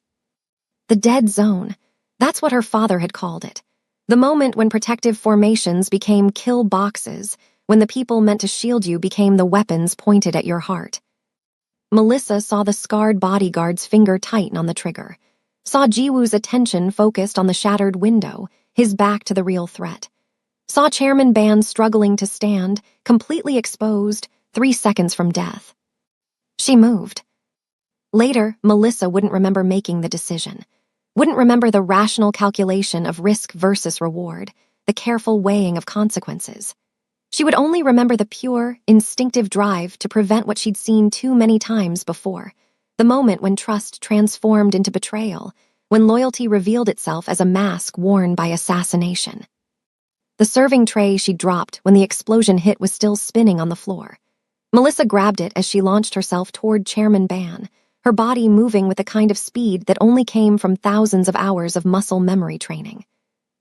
The dead zone. That's what her father had called it. The moment when protective formations became kill boxes, when the people meant to shield you became the weapons pointed at your heart. Melissa saw the scarred bodyguard's finger tighten on the trigger, saw Jiwoo's attention focused on the shattered window, his back to the real threat. Saw Chairman Ban struggling to stand, completely exposed, 3 seconds from death. She moved. Later, Melissa wouldn't remember making the decision. Wouldn't remember the rational calculation of risk versus reward, the careful weighing of consequences. She would only remember the pure, instinctive drive to prevent what she'd seen too many times before, the moment when trust transformed into betrayal, when loyalty revealed itself as a mask worn by assassination. The serving tray she dropped when the explosion hit was still spinning on the floor. Melissa grabbed it as she launched herself toward Chairman Ban, her body moving with a kind of speed that only came from thousands of hours of muscle memory training.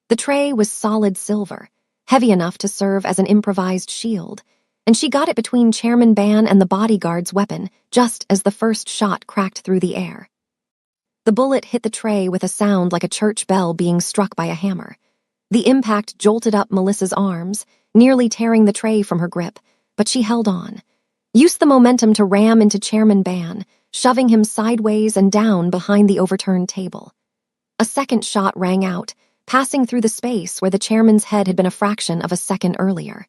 The tray was solid silver, heavy enough to serve as an improvised shield, and she got it between Chairman Ban and the bodyguard's weapon just as the first shot cracked through the air. The bullet hit the tray with a sound like a church bell being struck by a hammer. The impact jolted up Melissa's arms, nearly tearing the tray from her grip, but she held on. Used the momentum to ram into Chairman Ban, shoving him sideways and down behind the overturned table. A second shot rang out, passing through the space where the chairman's head had been a fraction of a second earlier.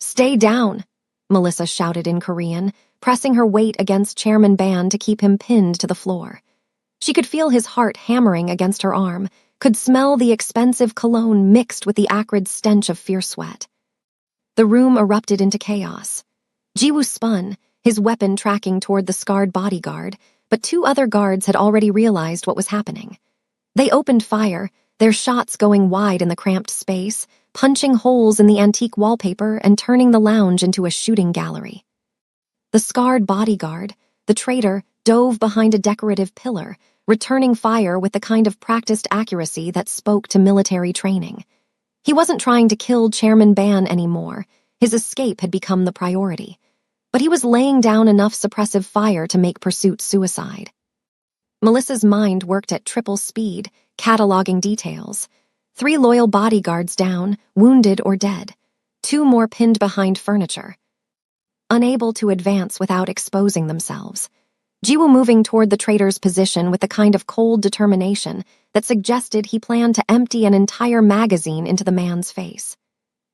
"Stay down," Melissa shouted in Korean, pressing her weight against Chairman Ban to keep him pinned to the floor. She could feel his heart hammering against her arm, could smell the expensive cologne mixed with the acrid stench of fierce sweat. The room erupted into chaos. Jiwoo spun, his weapon tracking toward the scarred bodyguard, but two other guards had already realized what was happening. They opened fire, their shots going wide in the cramped space, punching holes in the antique wallpaper and turning the lounge into a shooting gallery. The scarred bodyguard, the traitor, dove behind a decorative pillar, returning fire with the kind of practiced accuracy that spoke to military training. He wasn't trying to kill Chairman Ban anymore. His escape had become the priority. But he was laying down enough suppressive fire to make pursuit suicide. Melissa's mind worked at triple speed, cataloging details. 3 loyal bodyguards down, wounded or dead. 2 more pinned behind furniture. Unable to advance without exposing themselves. Jiwoo moving toward the traitor's position with the kind of cold determination that suggested he planned to empty an entire magazine into the man's face.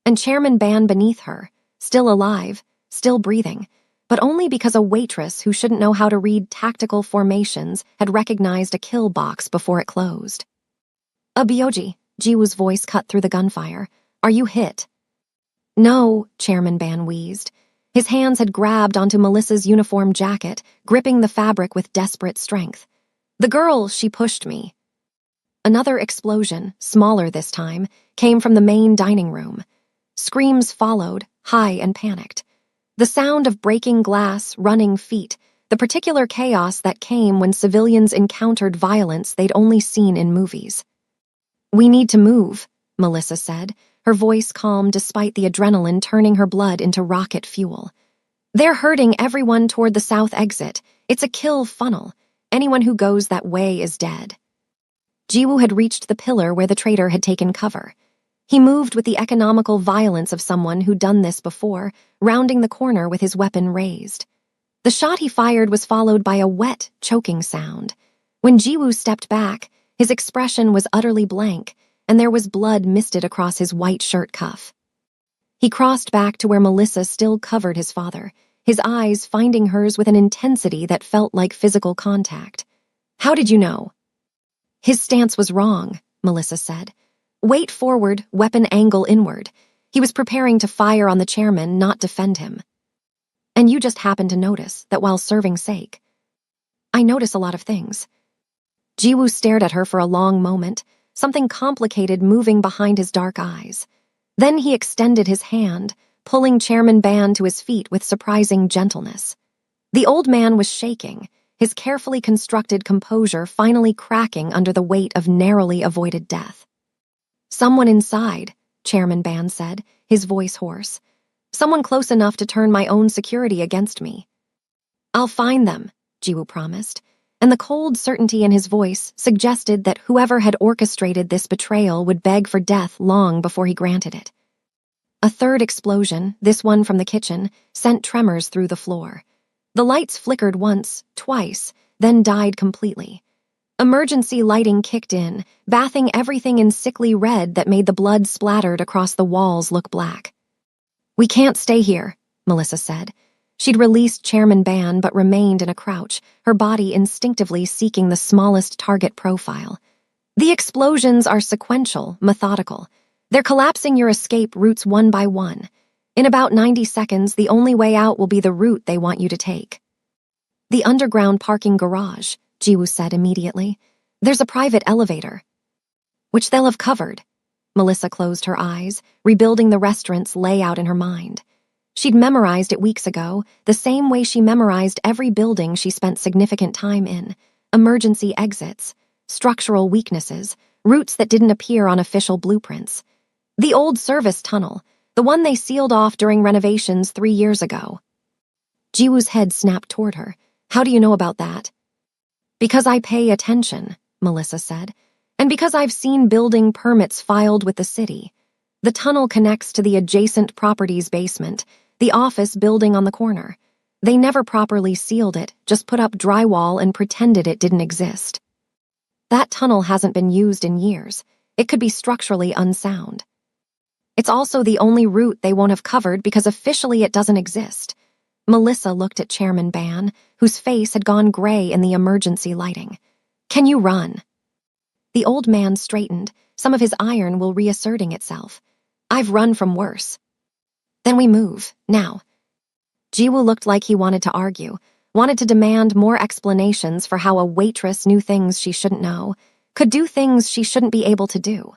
And Chairman Ban beneath her, still alive, still breathing, but only because a waitress who shouldn't know how to read tactical formations had recognized a kill box before it closed. Abioji, Jiwoo's voice cut through the gunfire. Are you hit? No, Chairman Ban wheezed. His hands had grabbed onto Melissa's uniform jacket, gripping the fabric with desperate strength. The girl, she pushed me. Another explosion, smaller this time, came from the main dining room. Screams followed, high and panicked. The sound of breaking glass, running feet, the particular chaos that came when civilians encountered violence they'd only seen in movies. We need to move, Melissa said, her voice calm despite the adrenaline turning her blood into rocket fuel. They're herding everyone toward the south exit. It's a kill funnel. Anyone who goes that way is dead. Jiwoo had reached the pillar where the traitor had taken cover. He moved with the economical violence of someone who'd done this before, rounding the corner with his weapon raised. The shot he fired was followed by a wet, choking sound. When Jiwoo stepped back, his expression was utterly blank, and there was blood misted across his white shirt cuff. He crossed back to where Melissa still covered his father, his eyes finding hers with an intensity that felt like physical contact. How did you know? His stance was wrong, Melissa said. Weight forward, weapon angle inward. He was preparing to fire on the chairman, not defend him. And you just happened to notice that while serving sake. I notice a lot of things. Jiwoo stared at her for a long moment, something complicated moving behind his dark eyes. Then he extended his hand, pulling Chairman Ban to his feet with surprising gentleness. The old man was shaking, his carefully constructed composure finally cracking under the weight of narrowly avoided death. Someone inside, Chairman Ban said, his voice hoarse. Someone close enough to turn my own security against me. I'll find them, Jiwoo promised, and the cold certainty in his voice suggested that whoever had orchestrated this betrayal would beg for death long before he granted it. A third explosion, this one from the kitchen, sent tremors through the floor. The lights flickered once, twice, then died completely. Emergency lighting kicked in, bathing everything in sickly red that made the blood splattered across the walls look black. We can't stay here, Melissa said. She'd released Chairman Ban but remained in a crouch, her body instinctively seeking the smallest target profile. The explosions are sequential, methodical. They're collapsing your escape routes one by one. In about 90 seconds, the only way out will be the route they want you to take. The underground parking garage, Jiwoo said immediately. There's a private elevator. Which they'll have covered. Melissa closed her eyes, rebuilding the restaurant's layout in her mind. She'd memorized it weeks ago, the same way she memorized every building she spent significant time in. Emergency exits, structural weaknesses, routes that didn't appear on official blueprints. The old service tunnel, the one they sealed off during renovations 3 years ago. Jiwoo's head snapped toward her. How do you know about that? Because I pay attention, Melissa said, and because I've seen building permits filed with the city. The tunnel connects to the adjacent property's basement, the office building on the corner. They never properly sealed it, just put up drywall and pretended it didn't exist. That tunnel hasn't been used in years. It could be structurally unsound. It's also the only route they won't have covered because officially it doesn't exist. Melissa looked at Chairman Ban, whose face had gone gray in the emergency lighting. Can you run? The old man straightened, some of his iron will reasserting itself. I've run from worse. Then we move, now. Jiwoo looked like he wanted to argue, wanted to demand more explanations for how a waitress knew things she shouldn't know, could do things she shouldn't be able to do.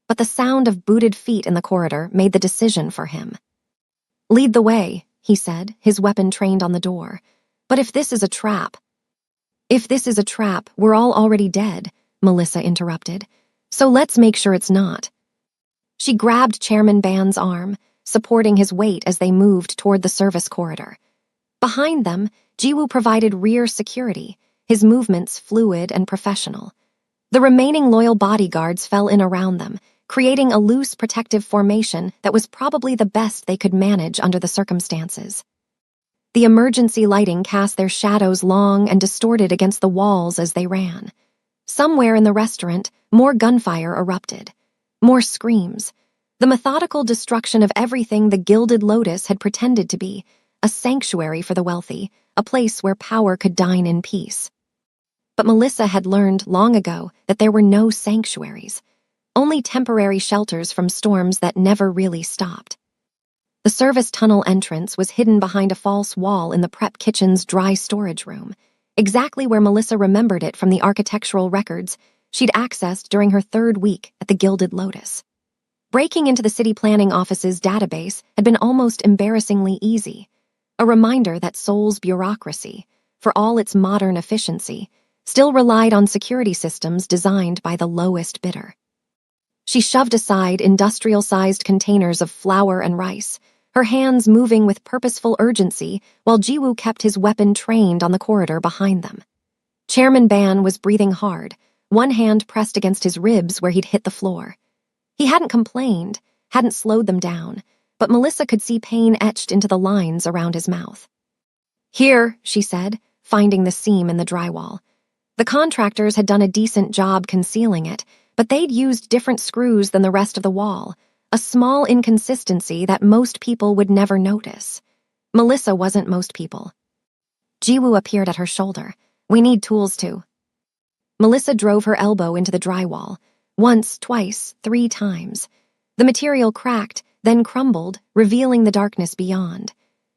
But the sound of booted feet in the corridor made the decision for him. Lead the way, he said, his weapon trained on the door. But if this is a trap... If this is a trap, we're all already dead, Melissa interrupted. So let's make sure it's not. She grabbed Chairman Ban's arm, supporting his weight as they moved toward the service corridor. Behind them, Jiwoo provided rear security, his movements fluid and professional. The remaining loyal bodyguards fell in around them, creating a loose protective formation that was probably the best they could manage under the circumstances. The emergency lighting cast their shadows long and distorted against the walls as they ran. Somewhere in the restaurant, more gunfire erupted. More screams. The methodical destruction of everything the Gilded Lotus had pretended to be, a sanctuary for the wealthy, a place where power could dine in peace. But Melissa had learned long ago that there were no sanctuaries, only temporary shelters from storms that never really stopped. The service tunnel entrance was hidden behind a false wall in the prep kitchen's dry storage room, exactly where Melissa remembered it from the architectural records she'd accessed during her 3rd week at the Gilded Lotus. Breaking into the city planning office's database had been almost embarrassingly easy, a reminder that Seoul's bureaucracy, for all its modern efficiency, still relied on security systems designed by the lowest bidder. She shoved aside industrial-sized containers of flour and rice, her hands moving with purposeful urgency while Jiwoo kept his weapon trained on the corridor behind them. Chairman Ban was breathing hard, one hand pressed against his ribs where he'd hit the floor. He hadn't complained, hadn't slowed them down, but Melissa could see pain etched into the lines around his mouth. Here, she said, finding the seam in the drywall. The contractors had done a decent job concealing it, but they'd used different screws than the rest of the wall, a small inconsistency that most people would never notice. Melissa wasn't most people. Jiwoo appeared at her shoulder. We need tools too. Melissa drove her elbow into the drywall. Once, twice, 3 times. The material cracked, then crumbled, revealing the darkness beyond.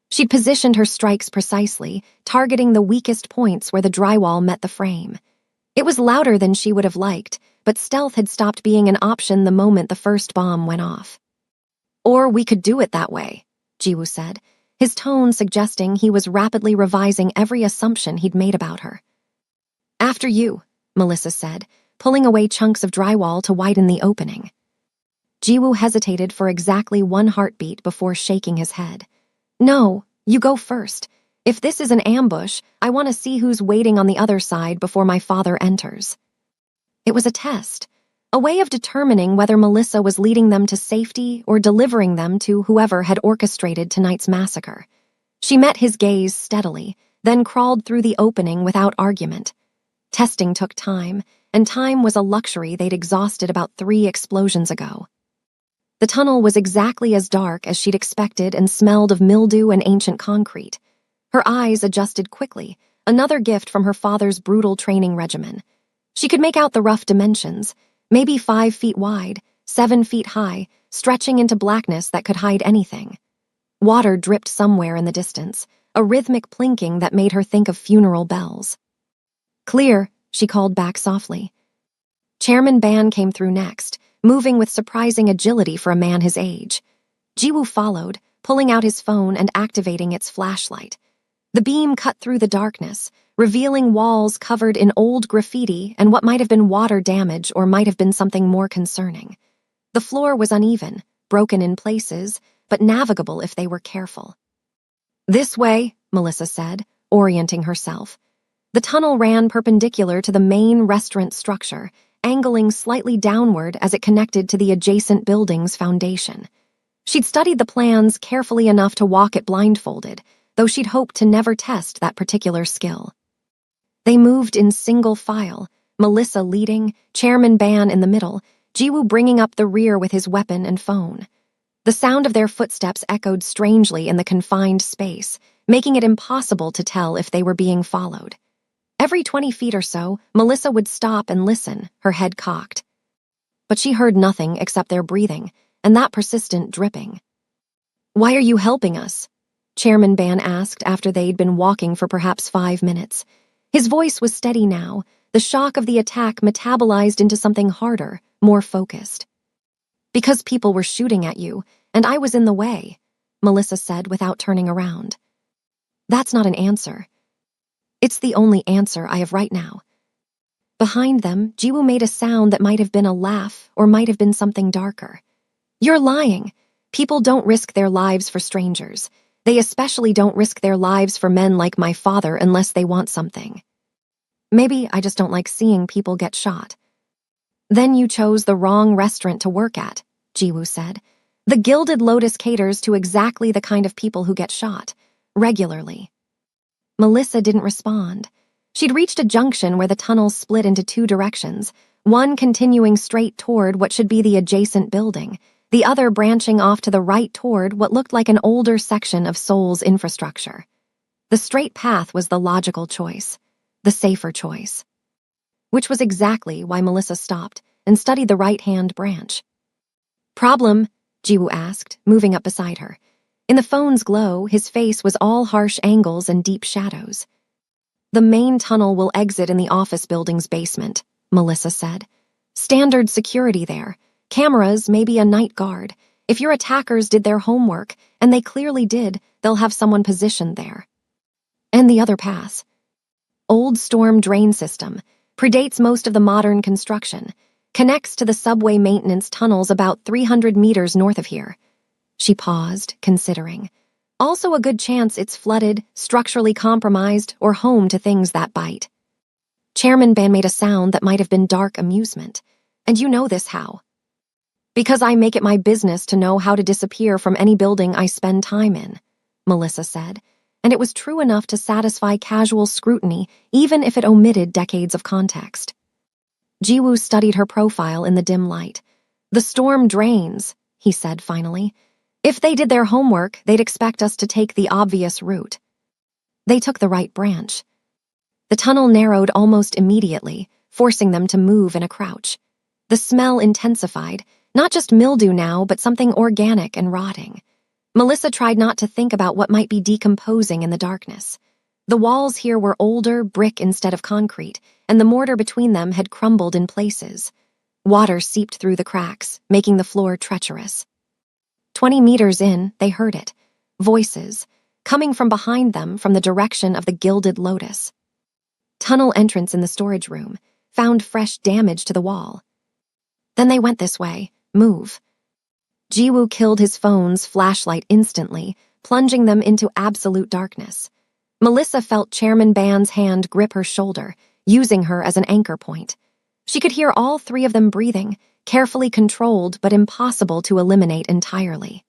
She'd positioned her strikes precisely, targeting the weakest points where the drywall met the frame. It was louder than she would have liked, but stealth had stopped being an option the moment the first bomb went off. Or we could do it that way, Jiwoo said, his tone suggesting he was rapidly revising every assumption he'd made about her. After you, Melissa said, pulling away chunks of drywall to widen the opening. Jiwoo hesitated for exactly 1 heartbeat before shaking his head. No, you go first. If this is an ambush, I want to see who's waiting on the other side before my father enters. It was a test, a way of determining whether Melissa was leading them to safety or delivering them to whoever had orchestrated tonight's massacre. She met his gaze steadily, then crawled through the opening without argument. Testing took time, and time was a luxury they'd exhausted about 3 explosions ago. The tunnel was exactly as dark as she'd expected and smelled of mildew and ancient concrete. Her eyes adjusted quickly, another gift from her father's brutal training regimen. She could make out the rough dimensions, maybe 5 feet wide, 7 feet high, stretching into blackness that could hide anything. Water dripped somewhere in the distance, a rhythmic plinking that made her think of funeral bells. Clear, she called back softly. Chairman Ban came through next, moving with surprising agility for a man his age. Jiwoo followed, pulling out his phone and activating its flashlight. The beam cut through the darkness, revealing walls covered in old graffiti and what might have been water damage or might have been something more concerning. The floor was uneven, broken in places, but navigable if they were careful. This way, Melissa said, orienting herself. The tunnel ran perpendicular to the main restaurant structure, angling slightly downward as it connected to the adjacent building's foundation. She'd studied the plans carefully enough to walk it blindfolded, though she'd hoped to never test that particular skill. They moved in single file, Melissa leading, Chairman Ban in the middle, Jiwoo bringing up the rear with his weapon and phone. The sound of their footsteps echoed strangely in the confined space, making it impossible to tell if they were being followed. Every 20 feet or so, Melissa would stop and listen, her head cocked. But she heard nothing except their breathing, and that persistent dripping. "Why are you helping us?" Chairman Ban asked after they'd been walking for perhaps 5 minutes. His voice was steady now, the shock of the attack metabolized into something harder, more focused. "Because people were shooting at you, and I was in the way," Melissa said without turning around. "That's not an answer. It's the only answer I have right now." Behind them, Jiwoo made a sound that might have been a laugh or might have been something darker. "You're lying. People don't risk their lives for strangers. They especially don't risk their lives for men like my father unless they want something. Maybe I just don't like seeing people get shot." "Then you chose the wrong restaurant to work at," Jiwoo said. "The Gilded Lotus caters to exactly the kind of people who get shot, regularly." Melissa didn't respond. She'd reached a junction where the tunnel split into 2 directions, one continuing straight toward what should be the adjacent building, the other branching off to the right toward what looked like an older section of Seoul's infrastructure. The straight path was the logical choice, the safer choice. Which was exactly why Melissa stopped and studied the right-hand branch. "Problem?" Jiwoo asked, moving up beside her. In the phone's glow, his face was all harsh angles and deep shadows. "The main tunnel will exit in the office building's basement," Melissa said. "Standard security there. Cameras, maybe a night guard. If your attackers did their homework, and they clearly did, they'll have someone positioned there." "And the other pass?" "Old storm drain system. Predates most of the modern construction. Connects to the subway maintenance tunnels about 300 meters north of here." She paused, considering. "Also a good chance it's flooded, structurally compromised, or home to things that bite." Chairman Ban made a sound that might have been dark amusement. "And you know this how?" "Because I make it my business to know how to disappear from any building I spend time in," Melissa said, and it was true enough to satisfy casual scrutiny even if it omitted decades of context. Jiwoo studied her profile in the dim light. "The storm drains," he said finally. "If they did their homework, they'd expect us to take the obvious route." They took the right branch. The tunnel narrowed almost immediately, forcing them to move in a crouch. The smell intensified, not just mildew now, but something organic and rotting. Melissa tried not to think about what might be decomposing in the darkness. The walls here were older, brick instead of concrete, and the mortar between them had crumbled in places. Water seeped through the cracks, making the floor treacherous. 20 meters in, they heard it. Voices, coming from behind them from the direction of the Gilded Lotus. Tunnel entrance in the storage room, found fresh damage to the wall. Then they went this way. Move. Jiwoo killed his phone's flashlight instantly, plunging them into absolute darkness. Melissa felt Chairman Ban's hand grip her shoulder, using her as an anchor point. She could hear all 3 of them breathing, carefully controlled but impossible to eliminate entirely.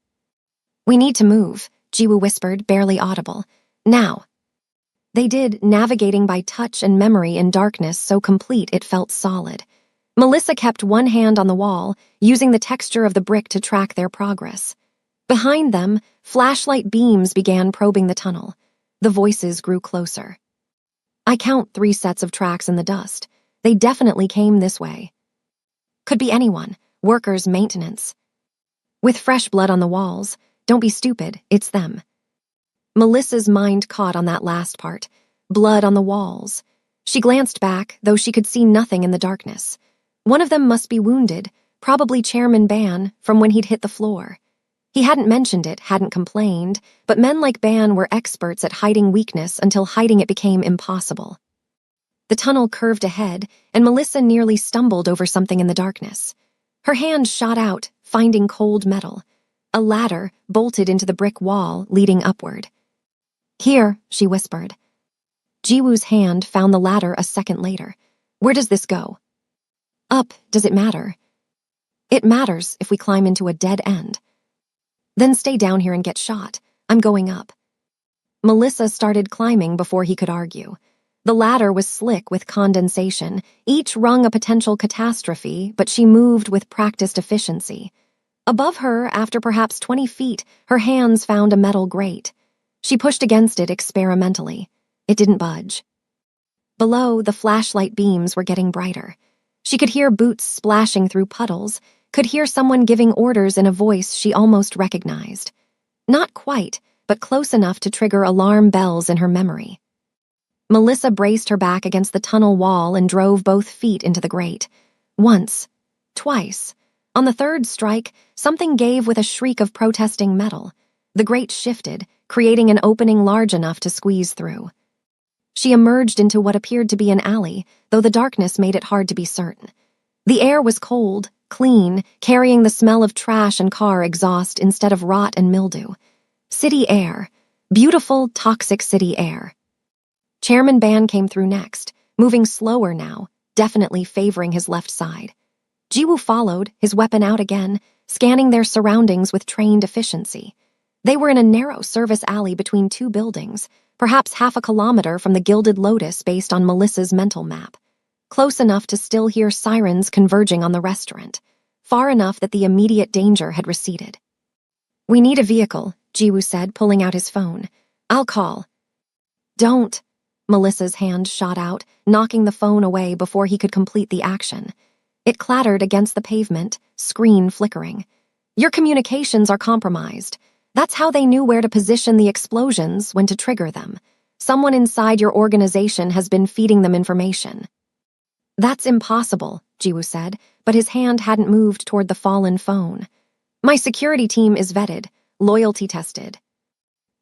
"We need to move," Jiwoo whispered, barely audible. "Now." They did, navigating by touch and memory in darkness so complete it felt solid. Melissa kept one hand on the wall, using the texture of the brick to track their progress. Behind them, flashlight beams began probing the tunnel. The voices grew closer. "I count 3 sets of tracks in the dust. They definitely came this way. Could be anyone, workers, maintenance. With fresh blood on the walls, don't be stupid, it's them." Melissa's mind caught on that last part. Blood on the walls. She glanced back, though she could see nothing in the darkness. One of them must be wounded, probably Chairman Ban, from when he'd hit the floor. He hadn't mentioned it, hadn't complained, but men like Ban were experts at hiding weakness until hiding it became impossible. The tunnel curved ahead, and Melissa nearly stumbled over something in the darkness. Her hand shot out, finding cold metal. A ladder bolted into the brick wall, leading upward. "Here," she whispered. Jiwoo's hand found the ladder a second later. "Where does this go?" "Up. Does it matter?" "It matters if we climb into a dead end." "Then stay down here and get shot. I'm going up." Melissa started climbing before he could argue. The ladder was slick with condensation, each rung a potential catastrophe, but she moved with practiced efficiency. Above her, after perhaps 20 feet, her hands found a metal grate. She pushed against it experimentally. It didn't budge. Below, the flashlight beams were getting brighter. She could hear boots splashing through puddles, could hear someone giving orders in a voice she almost recognized. Not quite, but close enough to trigger alarm bells in her memory. Melissa braced her back against the tunnel wall and drove both feet into the grate. Once. Twice. On the third strike, something gave with a shriek of protesting metal. The grate shifted, creating an opening large enough to squeeze through. She emerged into what appeared to be an alley, though the darkness made it hard to be certain. The air was cold, clean, carrying the smell of trash and car exhaust instead of rot and mildew. City air. Beautiful, toxic city air. Chairman Ban came through next, moving slower now, definitely favoring his left side. Jiwoo followed, his weapon out again, scanning their surroundings with trained efficiency. They were in a narrow service alley between two buildings, perhaps half a kilometer from the Gilded Lotus based on Melissa's mental map. Close enough to still hear sirens converging on the restaurant, far enough that the immediate danger had receded. "We need a vehicle," Jiwoo said, pulling out his phone. "I'll call." "Don't." Melissa's hand shot out, knocking the phone away before he could complete the action. It clattered against the pavement, screen flickering. "Your communications are compromised. That's how they knew where to position the explosions when to trigger them. Someone inside your organization has been feeding them information." "That's impossible," Jiwoo said, but his hand hadn't moved toward the fallen phone. "My security team is vetted, loyalty tested."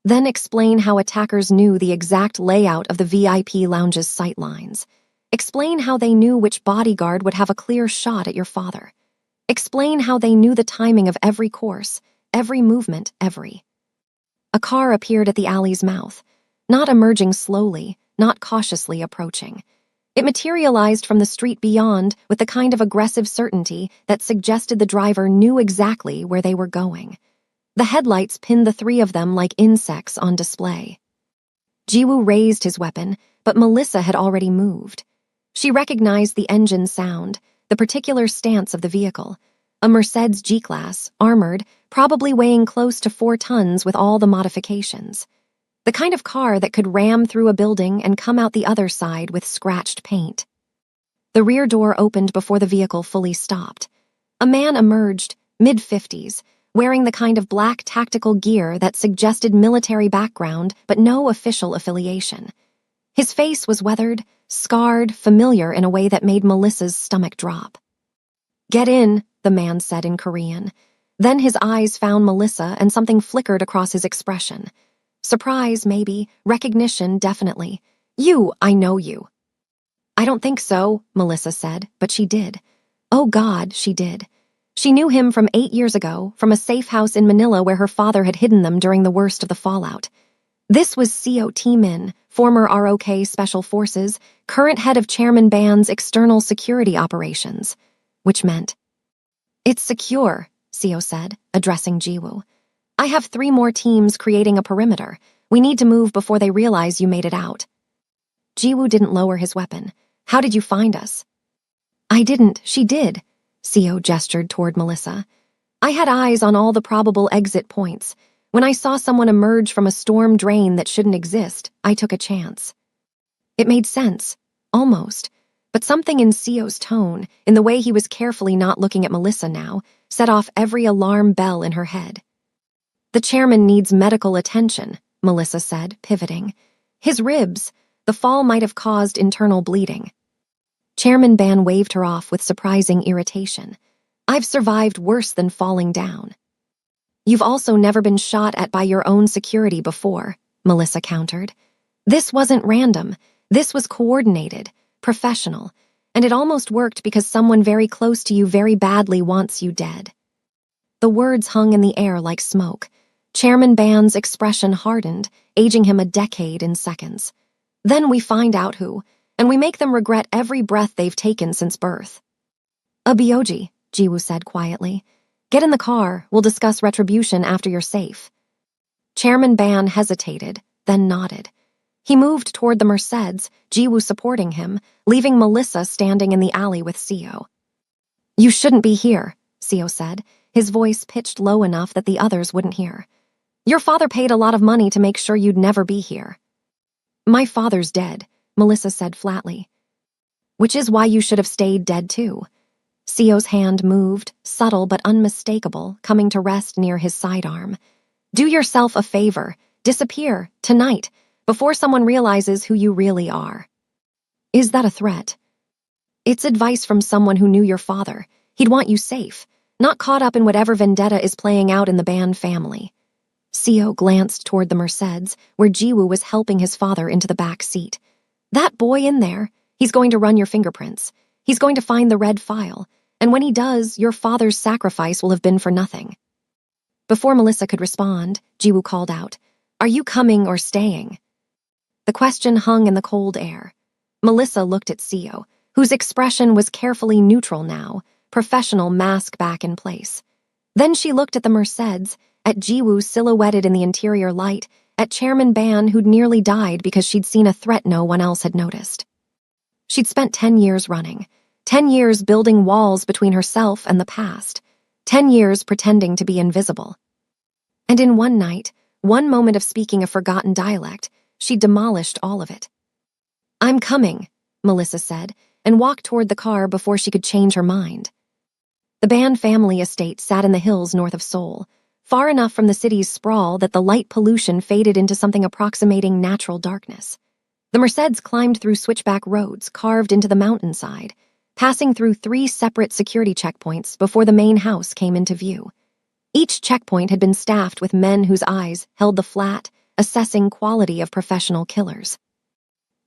"Then explain how attackers knew the exact layout of the VIP lounge's sightlines. Explain how they knew which bodyguard would have a clear shot at your father. Explain how they knew the timing of every course, every movement, every." A car appeared at the alley's mouth, not emerging slowly, not cautiously approaching. It materialized from the street beyond with the kind of aggressive certainty that suggested the driver knew exactly where they were going. The headlights pinned the three of them like insects on display. Jiwoo raised his weapon, but Melissa had already moved. She recognized the engine sound, the particular stance of the vehicle. A Mercedes G-Class, armored, probably weighing close to 4 tons with all the modifications. The kind of car that could ram through a building and come out the other side with scratched paint. The rear door opened before the vehicle fully stopped. A man emerged, mid-50s, wearing the kind of black tactical gear that suggested military background but no official affiliation. His face was weathered, scarred, familiar in a way that made Melissa's stomach drop. "Get in," the man said in Korean. Then his eyes found Melissa and something flickered across his expression. Surprise, maybe. Recognition, definitely. I know you." "I don't think so," Melissa said, but she did. Oh God, she did. She knew him from 8 years ago, from a safe house in Manila where her father had hidden them during the worst of the fallout. This was Seo T-Min, former ROK Special Forces, current head of Chairman Ban's external security operations. Which meant, "It's secure," Seo said, addressing Jiwoo. "I have 3 more teams creating a perimeter. We need to move before they realize you made it out." Jiwoo didn't lower his weapon. "How did you find us?" "I didn't, she did." Seo gestured toward Melissa. "I had eyes on all the probable exit points. When I saw someone emerge from a storm drain that shouldn't exist, I took a chance." It made sense, almost, but something in Seo's tone, in the way he was carefully not looking at Melissa now, set off every alarm bell in her head. "The chairman needs medical attention," Melissa said, pivoting. "His ribs. The fall might have caused internal bleeding." Chairman Ban waved her off with surprising irritation. "I've survived worse than falling down." "You've also never been shot at by your own security before," Melissa countered. "This wasn't random. This was coordinated, professional, and it almost worked because someone very close to you very badly wants you dead." The words hung in the air like smoke. Chairman Ban's expression hardened, aging him a decade in seconds. "Then we find out who, and we make them regret every breath they've taken since birth." "Abioji," Jiwoo said quietly. "Get in the car. We'll discuss retribution after you're safe." Chairman Ban hesitated, then nodded. He moved toward the Mercedes, Jiwoo supporting him, leaving Melissa standing in the alley with Seo. "You shouldn't be here," Seo said, his voice pitched low enough that the others wouldn't hear. "Your father paid a lot of money to make sure you'd never be here." "My father's dead," Melissa said flatly. Which is why you should have stayed dead too. Sio's hand moved, subtle but unmistakable, coming to rest near his sidearm. Do yourself a favor. Disappear, tonight, before someone realizes who you really are. Is that a threat? It's advice from someone who knew your father. He'd want you safe, not caught up in whatever vendetta is playing out in the Band family. Sio glanced toward the Mercedes, where Jiwoo was helping his father into the back seat. That boy in there, he's going to run your fingerprints. He's going to find the red file, and when he does, your father's sacrifice will have been for nothing. Before Melissa could respond, Jiwoo called out, Are you coming or staying? The question hung in the cold air. Melissa looked at Sio, whose expression was carefully neutral now, professional mask back in place. Then she looked at the Mercedes, at Jiwoo silhouetted in the interior light, at Chairman Ban who'd nearly died because she'd seen a threat no one else had noticed. She'd spent 10 years running, 10 years building walls between herself and the past, 10 years pretending to be invisible. And in one night, one moment of speaking a forgotten dialect, she demolished all of it. I'm coming, Melissa said, and walked toward the car before she could change her mind. The Ban family estate sat in the hills north of Seoul, far enough from the city's sprawl that the light pollution faded into something approximating natural darkness. The Mercedes climbed through switchback roads carved into the mountainside, passing through 3 separate security checkpoints before the main house came into view. Each checkpoint had been staffed with men whose eyes held the flat, assessing quality of professional killers.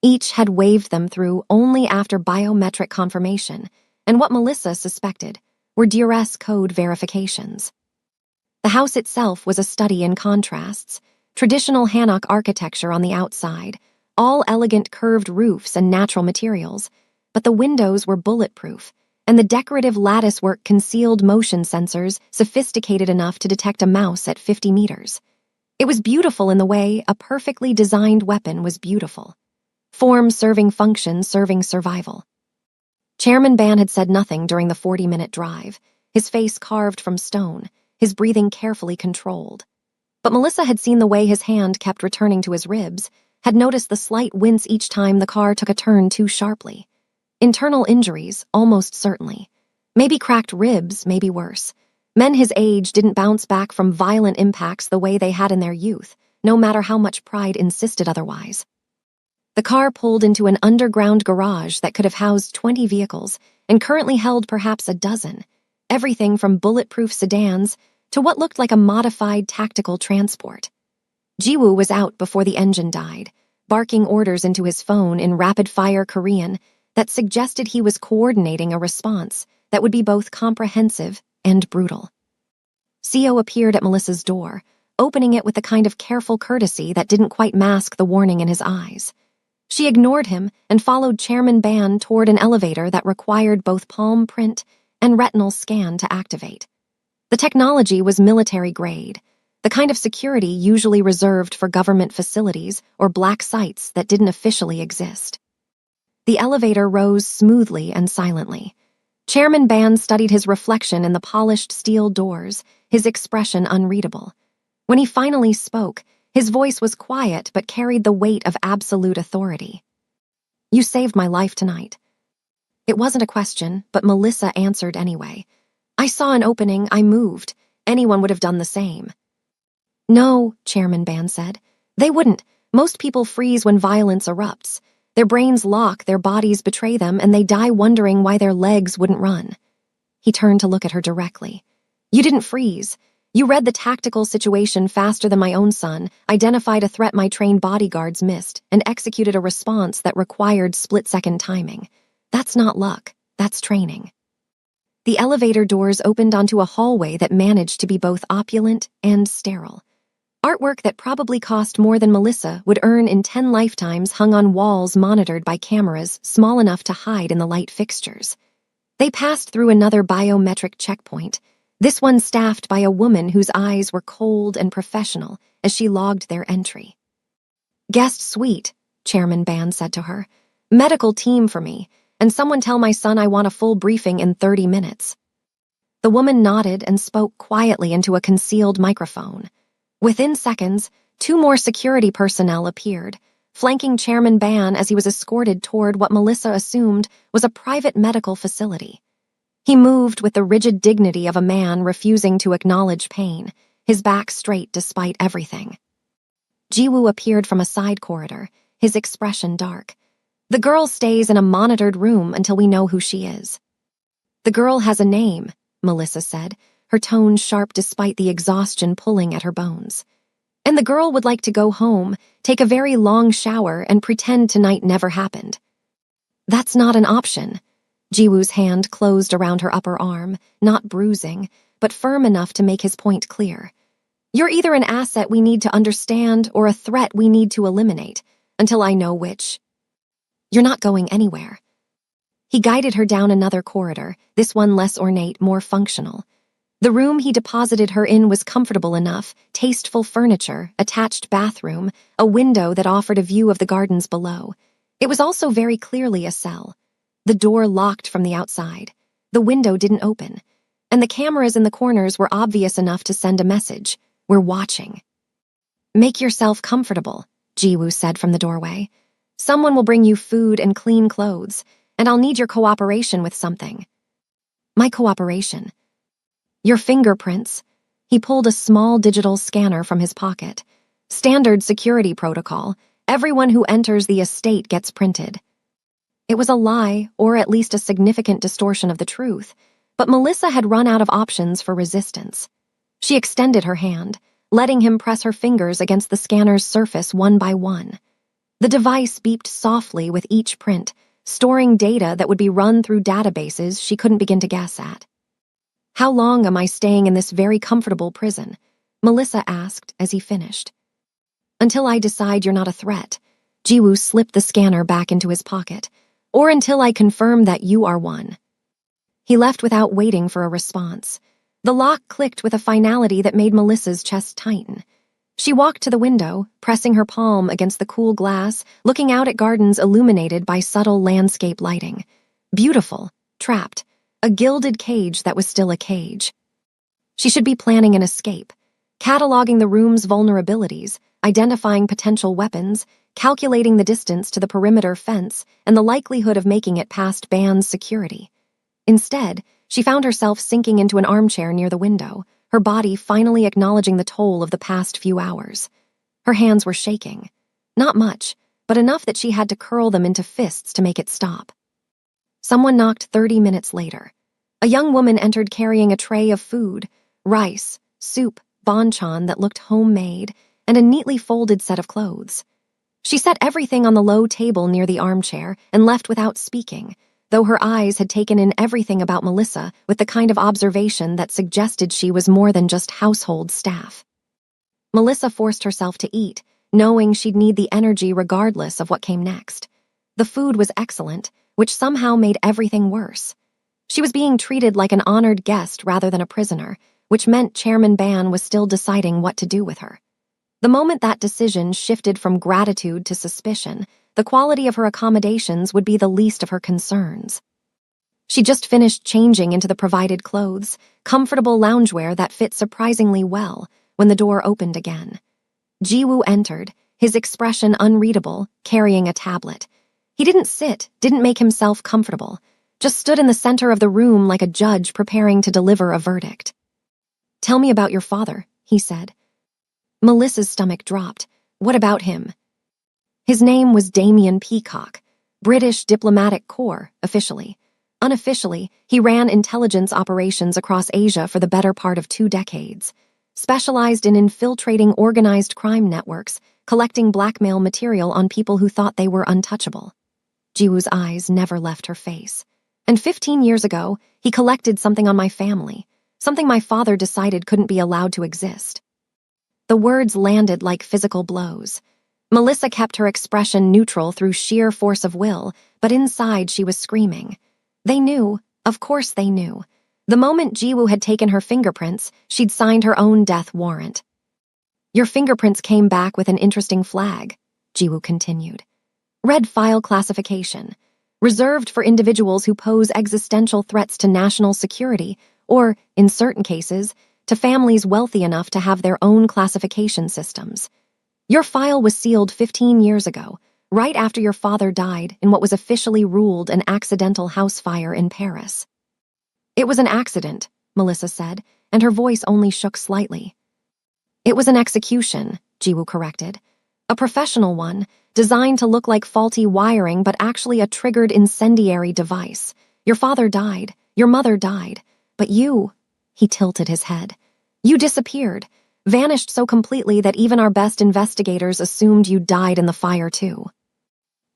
Each had waved them through only after biometric confirmation, and what Melissa suspected were duress code verifications. The house itself was a study in contrasts, traditional Hanok architecture on the outside, all elegant curved roofs and natural materials, but the windows were bulletproof, and the decorative lattice work concealed motion sensors sophisticated enough to detect a mouse at 50 meters. It was beautiful in the way a perfectly designed weapon was beautiful. Form serving function serving survival. Chairman Ban had said nothing during the 40-minute drive, his face carved from stone, his breathing carefully controlled. But Melissa had seen the way his hand kept returning to his ribs, had noticed the slight wince each time the car took a turn too sharply. Internal injuries, almost certainly. Maybe cracked ribs, maybe worse. Men his age didn't bounce back from violent impacts the way they had in their youth, no matter how much pride insisted otherwise. The car pulled into an underground garage that could have housed 20 vehicles and currently held perhaps a dozen, everything from bulletproof sedans to what looked like a modified tactical transport. Jiwoo was out before the engine died, barking orders into his phone in rapid-fire Korean that suggested he was coordinating a response that would be both comprehensive and brutal. Sio appeared at Melissa's door, opening it with a kind of careful courtesy that didn't quite mask the warning in his eyes. She ignored him and followed Chairman Ban toward an elevator that required both palm print and retinal scan to activate. The technology was military-grade, the kind of security usually reserved for government facilities or black sites that didn't officially exist. The elevator rose smoothly and silently. Chairman Ban studied his reflection in the polished steel doors, his expression unreadable. When he finally spoke, his voice was quiet but carried the weight of absolute authority. You saved my life tonight. It wasn't a question, but Melissa answered anyway. I saw an opening, I moved. Anyone would have done the same. No, Chairman Ban said. They wouldn't. Most people freeze when violence erupts. Their brains lock, their bodies betray them, and they die wondering why their legs wouldn't run. He turned to look at her directly. You didn't freeze. You read the tactical situation faster than my own son, identified a threat my trained bodyguards missed, and executed a response that required split-second timing. That's not luck. That's training. The elevator doors opened onto a hallway that managed to be both opulent and sterile. Artwork that probably cost more than Melissa would earn in 10 lifetimes hung on walls monitored by cameras small enough to hide in the light fixtures. They passed through another biometric checkpoint, this one staffed by a woman whose eyes were cold and professional as she logged their entry. Guest suite, Chairman Ban said to her. Medical team for me, and someone tell my son I want a full briefing in 30 minutes. The woman nodded and spoke quietly into a concealed microphone. Within seconds, 2 more security personnel appeared, flanking Chairman Ban as he was escorted toward what Melissa assumed was a private medical facility. He moved with the rigid dignity of a man refusing to acknowledge pain, his back straight despite everything. Jiwoo appeared from a side corridor, his expression dark. "The girl stays in a monitored room until we know who she is." "The girl has a name," Melissa said, her tone sharp despite the exhaustion pulling at her bones. "And the girl would like to go home, take a very long shower, and pretend tonight never happened." "That's not an option." Jiwoo's hand closed around her upper arm, not bruising, but firm enough to make his point clear. "You're either an asset we need to understand or a threat we need to eliminate, until I know which. You're not going anywhere." He guided her down another corridor, this one less ornate, more functional. The room he deposited her in was comfortable enough, tasteful furniture, attached bathroom, a window that offered a view of the gardens below. It was also very clearly a cell. The door locked from the outside. The window didn't open. And the cameras in the corners were obvious enough to send a message. "We're watching." "Make yourself comfortable," Jiwoo said from the doorway. "Someone will bring you food and clean clothes, and I'll need your cooperation with something." "My cooperation?" "Your fingerprints." He pulled a small digital scanner from his pocket. "Standard security protocol. Everyone who enters the estate gets printed." It was a lie, or at least a significant distortion of the truth, but Melissa had run out of options for resistance. She extended her hand, letting him press her fingers against the scanner's surface one by one. The device beeped softly with each print, storing data that would be run through databases she couldn't begin to guess at. "How long am I staying in this very comfortable prison?" Melissa asked as he finished. "Until I decide you're not a threat." Jiwoo slipped the scanner back into his pocket. "Or until I confirm that you are one." He left without waiting for a response. The lock clicked with a finality that made Melissa's chest tighten. She walked to the window, pressing her palm against the cool glass, looking out at gardens illuminated by subtle landscape lighting. Beautiful, trapped, a gilded cage that was still a cage. She should be planning an escape, cataloging the room's vulnerabilities, identifying potential weapons, calculating the distance to the perimeter fence and the likelihood of making it past Ban's security. Instead, she found herself sinking into an armchair near the window, her body finally acknowledging the toll of the past few hours. Her hands were shaking. Not much, but enough that she had to curl them into fists to make it stop. Someone knocked 30 minutes later. A young woman entered carrying a tray of food, rice, soup, banchan that looked homemade, and a neatly folded set of clothes. She set everything on the low table near the armchair and left without speaking, though her eyes had taken in everything about Melissa with the kind of observation that suggested she was more than just household staff. Melissa forced herself to eat, knowing she'd need the energy regardless of what came next. The food was excellent, which somehow made everything worse. She was being treated like an honored guest rather than a prisoner, which meant Chairman Ban was still deciding what to do with her. The moment that decision shifted from gratitude to suspicion, the quality of her accommodations would be the least of her concerns. She just finished changing into the provided clothes, comfortable loungewear that fit surprisingly well, when the door opened again. Jiwoo entered, his expression unreadable, carrying a tablet. He didn't sit, didn't make himself comfortable, just stood in the center of the room like a judge preparing to deliver a verdict. "Tell me about your father," he said. Melissa's stomach dropped. What about him? His name was Damien Peacock, British Diplomatic Corps, officially. Unofficially, he ran intelligence operations across Asia for the better part of 2 decades, specialized in infiltrating organized crime networks, collecting blackmail material on people who thought they were untouchable. Jiwoo's eyes never left her face. And 15 years ago, he collected something on my family, something my father decided couldn't be allowed to exist. The words landed like physical blows. Melissa kept her expression neutral through sheer force of will, but inside she was screaming. They knew, of course they knew. The moment Jiwoo had taken her fingerprints, she'd signed her own death warrant. "Your fingerprints came back with an interesting flag," Jiwoo continued. "Red file classification, reserved for individuals who pose existential threats to national security, or, in certain cases, to families wealthy enough to have their own classification systems. Your file was sealed 15 years ago, right after your father died in what was officially ruled an accidental house fire in Paris. It was an accident, Melissa said, and her voice only shook slightly. It was an execution, Jiwoo corrected. A professional one, designed to look like faulty wiring but actually a triggered incendiary device. Your father died, your mother died, but you, he tilted his head. You disappeared, vanished so completely that even our best investigators assumed you died in the fire too.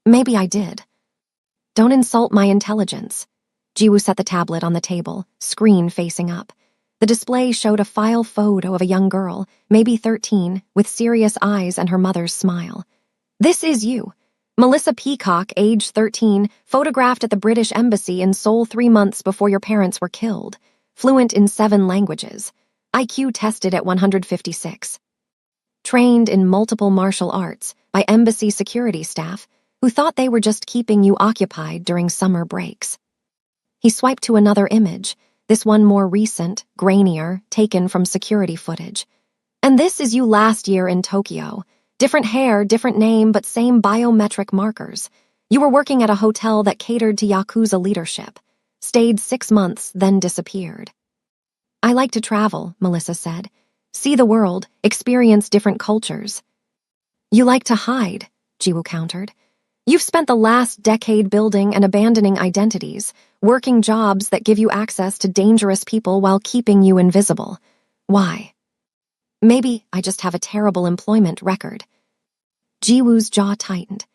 Maybe I did. Don't insult my intelligence. Jiwoo set the tablet on the table, screen facing up. The display showed a file photo of a young girl, maybe 13, with serious eyes and her mother's smile. This is you. Melissa Peacock, age 13, photographed at the British Embassy in Seoul 3 months before your parents were killed. Fluent in 7 languages. IQ tested at 156. Trained in multiple martial arts by embassy security staff who thought they were just keeping you occupied during summer breaks. He swiped to another image, this one more recent, grainier, taken from security footage. And this is you last year in Tokyo. Different hair, different name, but same biometric markers. You were working at a hotel that catered to Yakuza leadership. Stayed 6 months, then disappeared. I like to travel, Melissa said. See the world, experience different cultures. You like to hide, Jiwoo countered. You've spent the last decade building and abandoning identities, working jobs that give you access to dangerous people while keeping you invisible. Why? Maybe I just have a terrible employment record. Jiwoo's jaw tightened.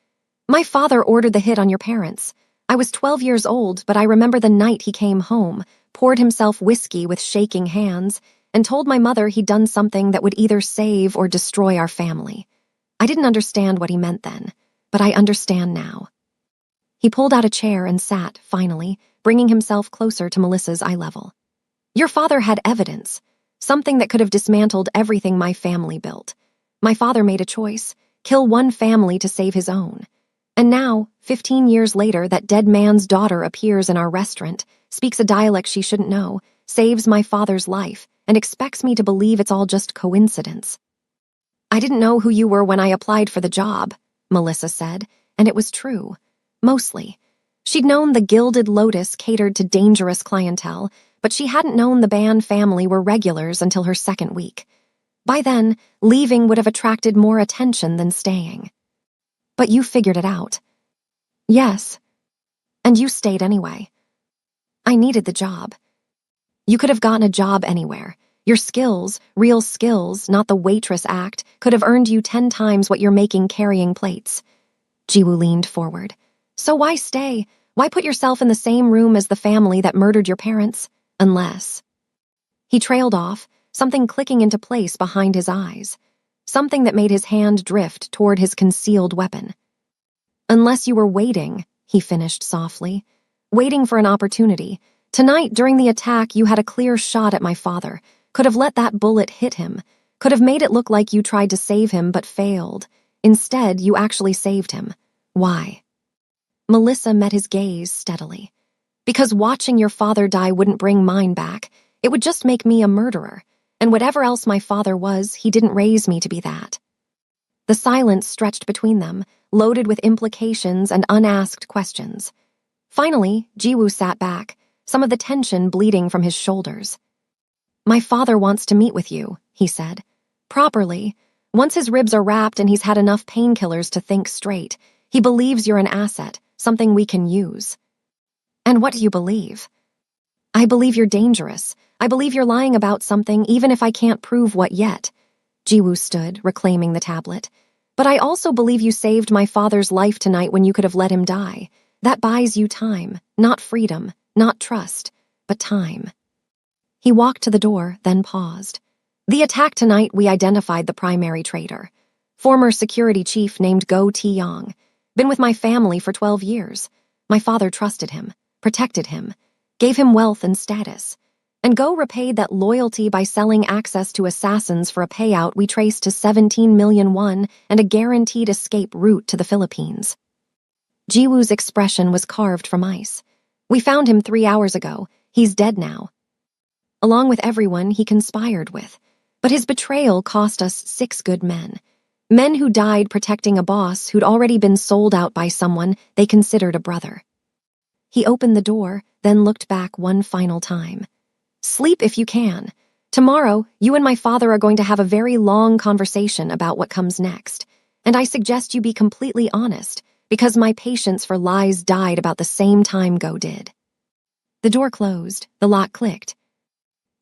My father ordered the hit on your parents. I was 12 years old, but I remember the night he came home, poured himself whiskey with shaking hands, and told my mother he'd done something that would either save or destroy our family. I didn't understand what he meant then, but I understand now. He pulled out a chair and sat, finally, bringing himself closer to Melissa's eye level. Your father had evidence, something that could have dismantled everything my family built. My father made a choice, kill one family to save his own. And now, 15 years later, that dead man's daughter appears in our restaurant, speaks a dialect she shouldn't know, saves my father's life, and expects me to believe it's all just coincidence. I didn't know who you were when I applied for the job, Melissa said, and it was true. Mostly. She'd known the Gilded Lotus catered to dangerous clientele, but she hadn't known the Ban family were regulars until her second week. By then, leaving would have attracted more attention than staying. But you figured it out. Yes. And you stayed anyway. I needed the job. You could have gotten a job anywhere. Your skills, real skills, not the Waitress act, could have earned you 10 times what you're making carrying plates. Jiwoo leaned forward. So why stay? Why put yourself in the same room as the family that murdered your parents? Unless. He trailed off, something clicking into place behind his eyes. Something that made his hand drift toward his concealed weapon. Unless you were waiting, he finished softly. Waiting for an opportunity. Tonight, during the attack, you had a clear shot at my father. Could have let that bullet hit him. Could have made it look like you tried to save him but failed. Instead, you actually saved him. Why? Melissa met his gaze steadily. Because watching your father die wouldn't bring mine back. It would just make me a murderer. And whatever else my father was, he didn't raise me to be that. The silence stretched between them, loaded with implications and unasked questions. Finally, Jiwoo sat back, some of the tension bleeding from his shoulders. My father wants to meet with you, he said. Properly. Once his ribs are wrapped and he's had enough painkillers to think straight, he believes you're an asset, something we can use. And what do you believe? I believe you're dangerous. I believe you're lying about something, even if I can't prove what yet. Jiwoo stood, reclaiming the tablet. But I also believe you saved my father's life tonight when you could have let him die. That buys you time, not freedom, not trust, but time. He walked to the door, then paused. The attack tonight, we identified the primary traitor. Former security chief named Go Taeyong. Been with my family for 12 years. My father trusted him, protected him, gave him wealth and status. And Go repaid that loyalty by selling access to assassins for a payout we traced to 17 million won and a guaranteed escape route to the Philippines. Jiwoo's expression was carved from ice. We found him 3 hours ago. He's dead now. Along with everyone he conspired with. But his betrayal cost us 6 good men. Men who died protecting a boss who'd already been sold out by someone they considered a brother. He opened the door, then looked back one final time. Sleep if you can. Tomorrow, you and my father are going to have a very long conversation about what comes next, and I suggest you be completely honest, because my patience for lies died about the same time Go did. The door closed, the lock clicked,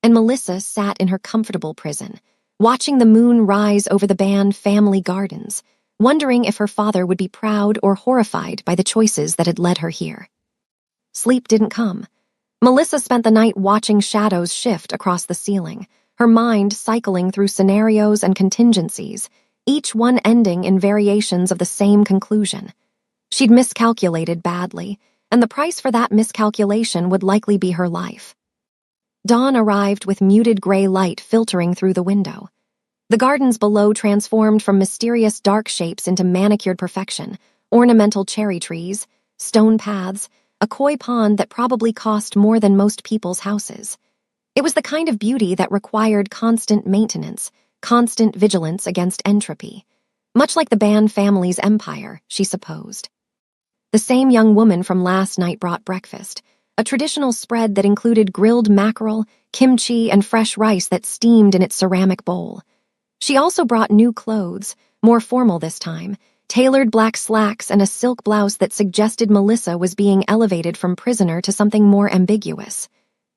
and Melissa sat in her comfortable prison, watching the moon rise over the Band family gardens, wondering if her father would be proud or horrified by the choices that had led her here. Sleep didn't come. Melissa spent the night watching shadows shift across the ceiling, her mind cycling through scenarios and contingencies, each one ending in variations of the same conclusion. She'd miscalculated badly, and the price for that miscalculation would likely be her life. Dawn arrived with muted gray light filtering through the window. The gardens below transformed from mysterious dark shapes into manicured perfection, ornamental cherry trees, stone paths, a koi pond that probably cost more than most people's houses. It was the kind of beauty that required constant maintenance, constant vigilance against entropy. Much like the Band family's empire, she supposed. The same young woman from last night brought breakfast, a traditional spread that included grilled mackerel, kimchi, and fresh rice that steamed in its ceramic bowl. She also brought new clothes, more formal this time, tailored black slacks and a silk blouse that suggested Melissa was being elevated from prisoner to something more ambiguous.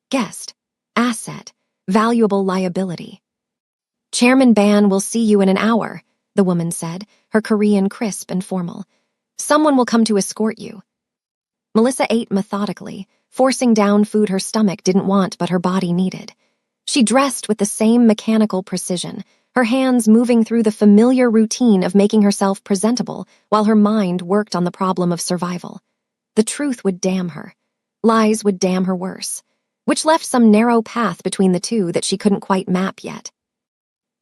Guest, asset, valuable liability. Chairman Ban will see you in an hour, the woman said, her Korean crisp and formal. Someone will come to escort you. Melissa ate methodically, forcing down food her stomach didn't want but her body needed. She dressed with the same mechanical precision, her hands moving through the familiar routine of making herself presentable while her mind worked on the problem of survival. The truth would damn her. Lies would damn her worse, which left some narrow path between the two that she couldn't quite map yet.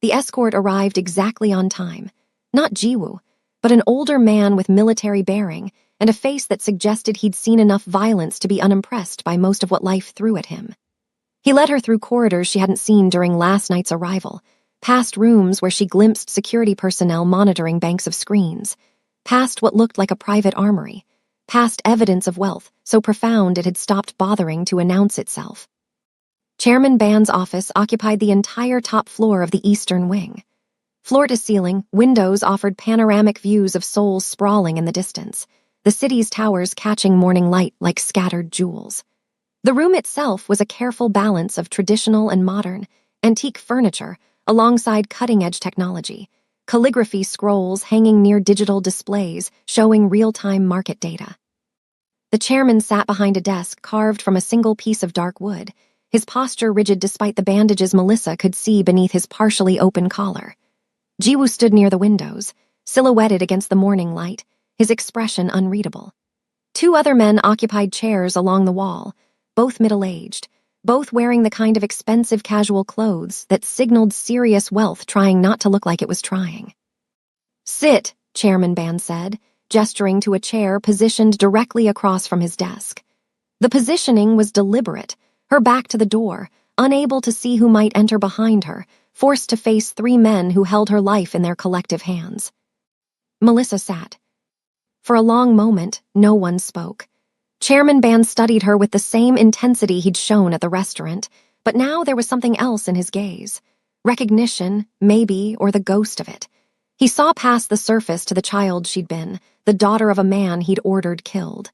The escort arrived exactly on time. Not Jiwoo, but an older man with military bearing and a face that suggested he'd seen enough violence to be unimpressed by most of what life threw at him. He led her through corridors she hadn't seen during last night's arrival, past rooms where she glimpsed security personnel monitoring banks of screens, past what looked like a private armory, past evidence of wealth so profound it had stopped bothering to announce itself. Chairman Ban's office occupied the entire top floor of the eastern wing. Floor to ceiling, windows offered panoramic views of Seoul sprawling in the distance, the city's towers catching morning light like scattered jewels. The room itself was a careful balance of traditional and modern, antique furniture alongside cutting-edge technology, calligraphy scrolls hanging near digital displays showing real-time market data. The chairman sat behind a desk carved from a single piece of dark wood, his posture rigid despite the bandages Melissa could see beneath his partially open collar. Jiwoo stood near the windows, silhouetted against the morning light, his expression unreadable. Two other men occupied chairs along the wall, both middle-aged, both wearing the kind of expensive casual clothes that signaled serious wealth trying not to look like it was trying. Sit, Chairman Ban said, gesturing to a chair positioned directly across from his desk. The positioning was deliberate, her back to the door, unable to see who might enter behind her, forced to face three men who held her life in their collective hands. Melissa sat. For a long moment, no one spoke. Chairman Ban studied her with the same intensity he'd shown at the restaurant, but now there was something else in his gaze. Recognition, maybe, or the ghost of it. He saw past the surface to the child she'd been, the daughter of a man he'd ordered killed.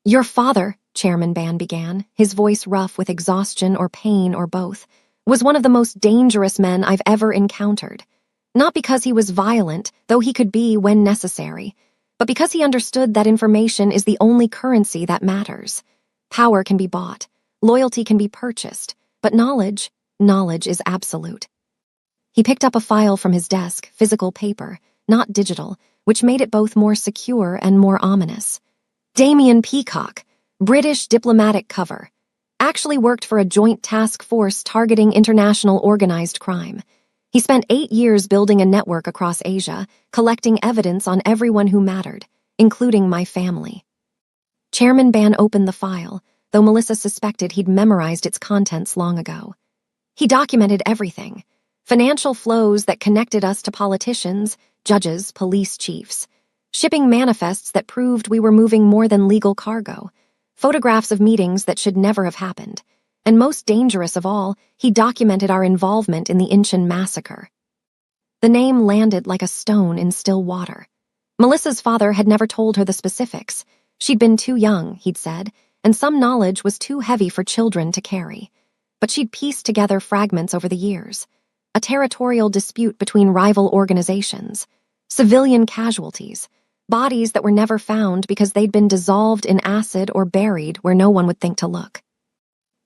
Your father, Chairman Ban began, his voice rough with exhaustion or pain or both, was one of the most dangerous men I've ever encountered. Not because he was violent, though he could be when necessary, but because he understood that information is the only currency that matters. Power can be bought, loyalty can be purchased, but knowledge is absolute. He picked up a file from his desk, physical paper, not digital, which made it both more secure and more ominous. Damien Peacock, British diplomatic cover, actually worked for a joint task force targeting international organized crime. He spent 8 years building a network across Asia, collecting evidence on everyone who mattered, including my family. Chairman Ban opened the file, though Melissa suspected he'd memorized its contents long ago. He documented everything. Financial flows that connected us to politicians, judges, police chiefs. Shipping manifests that proved we were moving more than legal cargo. Photographs of meetings that should never have happened. And most dangerous of all, he documented our involvement in the Incheon massacre. The name landed like a stone in still water. Melissa's father had never told her the specifics. She'd been too young, he'd said, and some knowledge was too heavy for children to carry. But she'd pieced together fragments over the years. A territorial dispute between rival organizations. Civilian casualties. Bodies that were never found because they'd been dissolved in acid or buried where no one would think to look.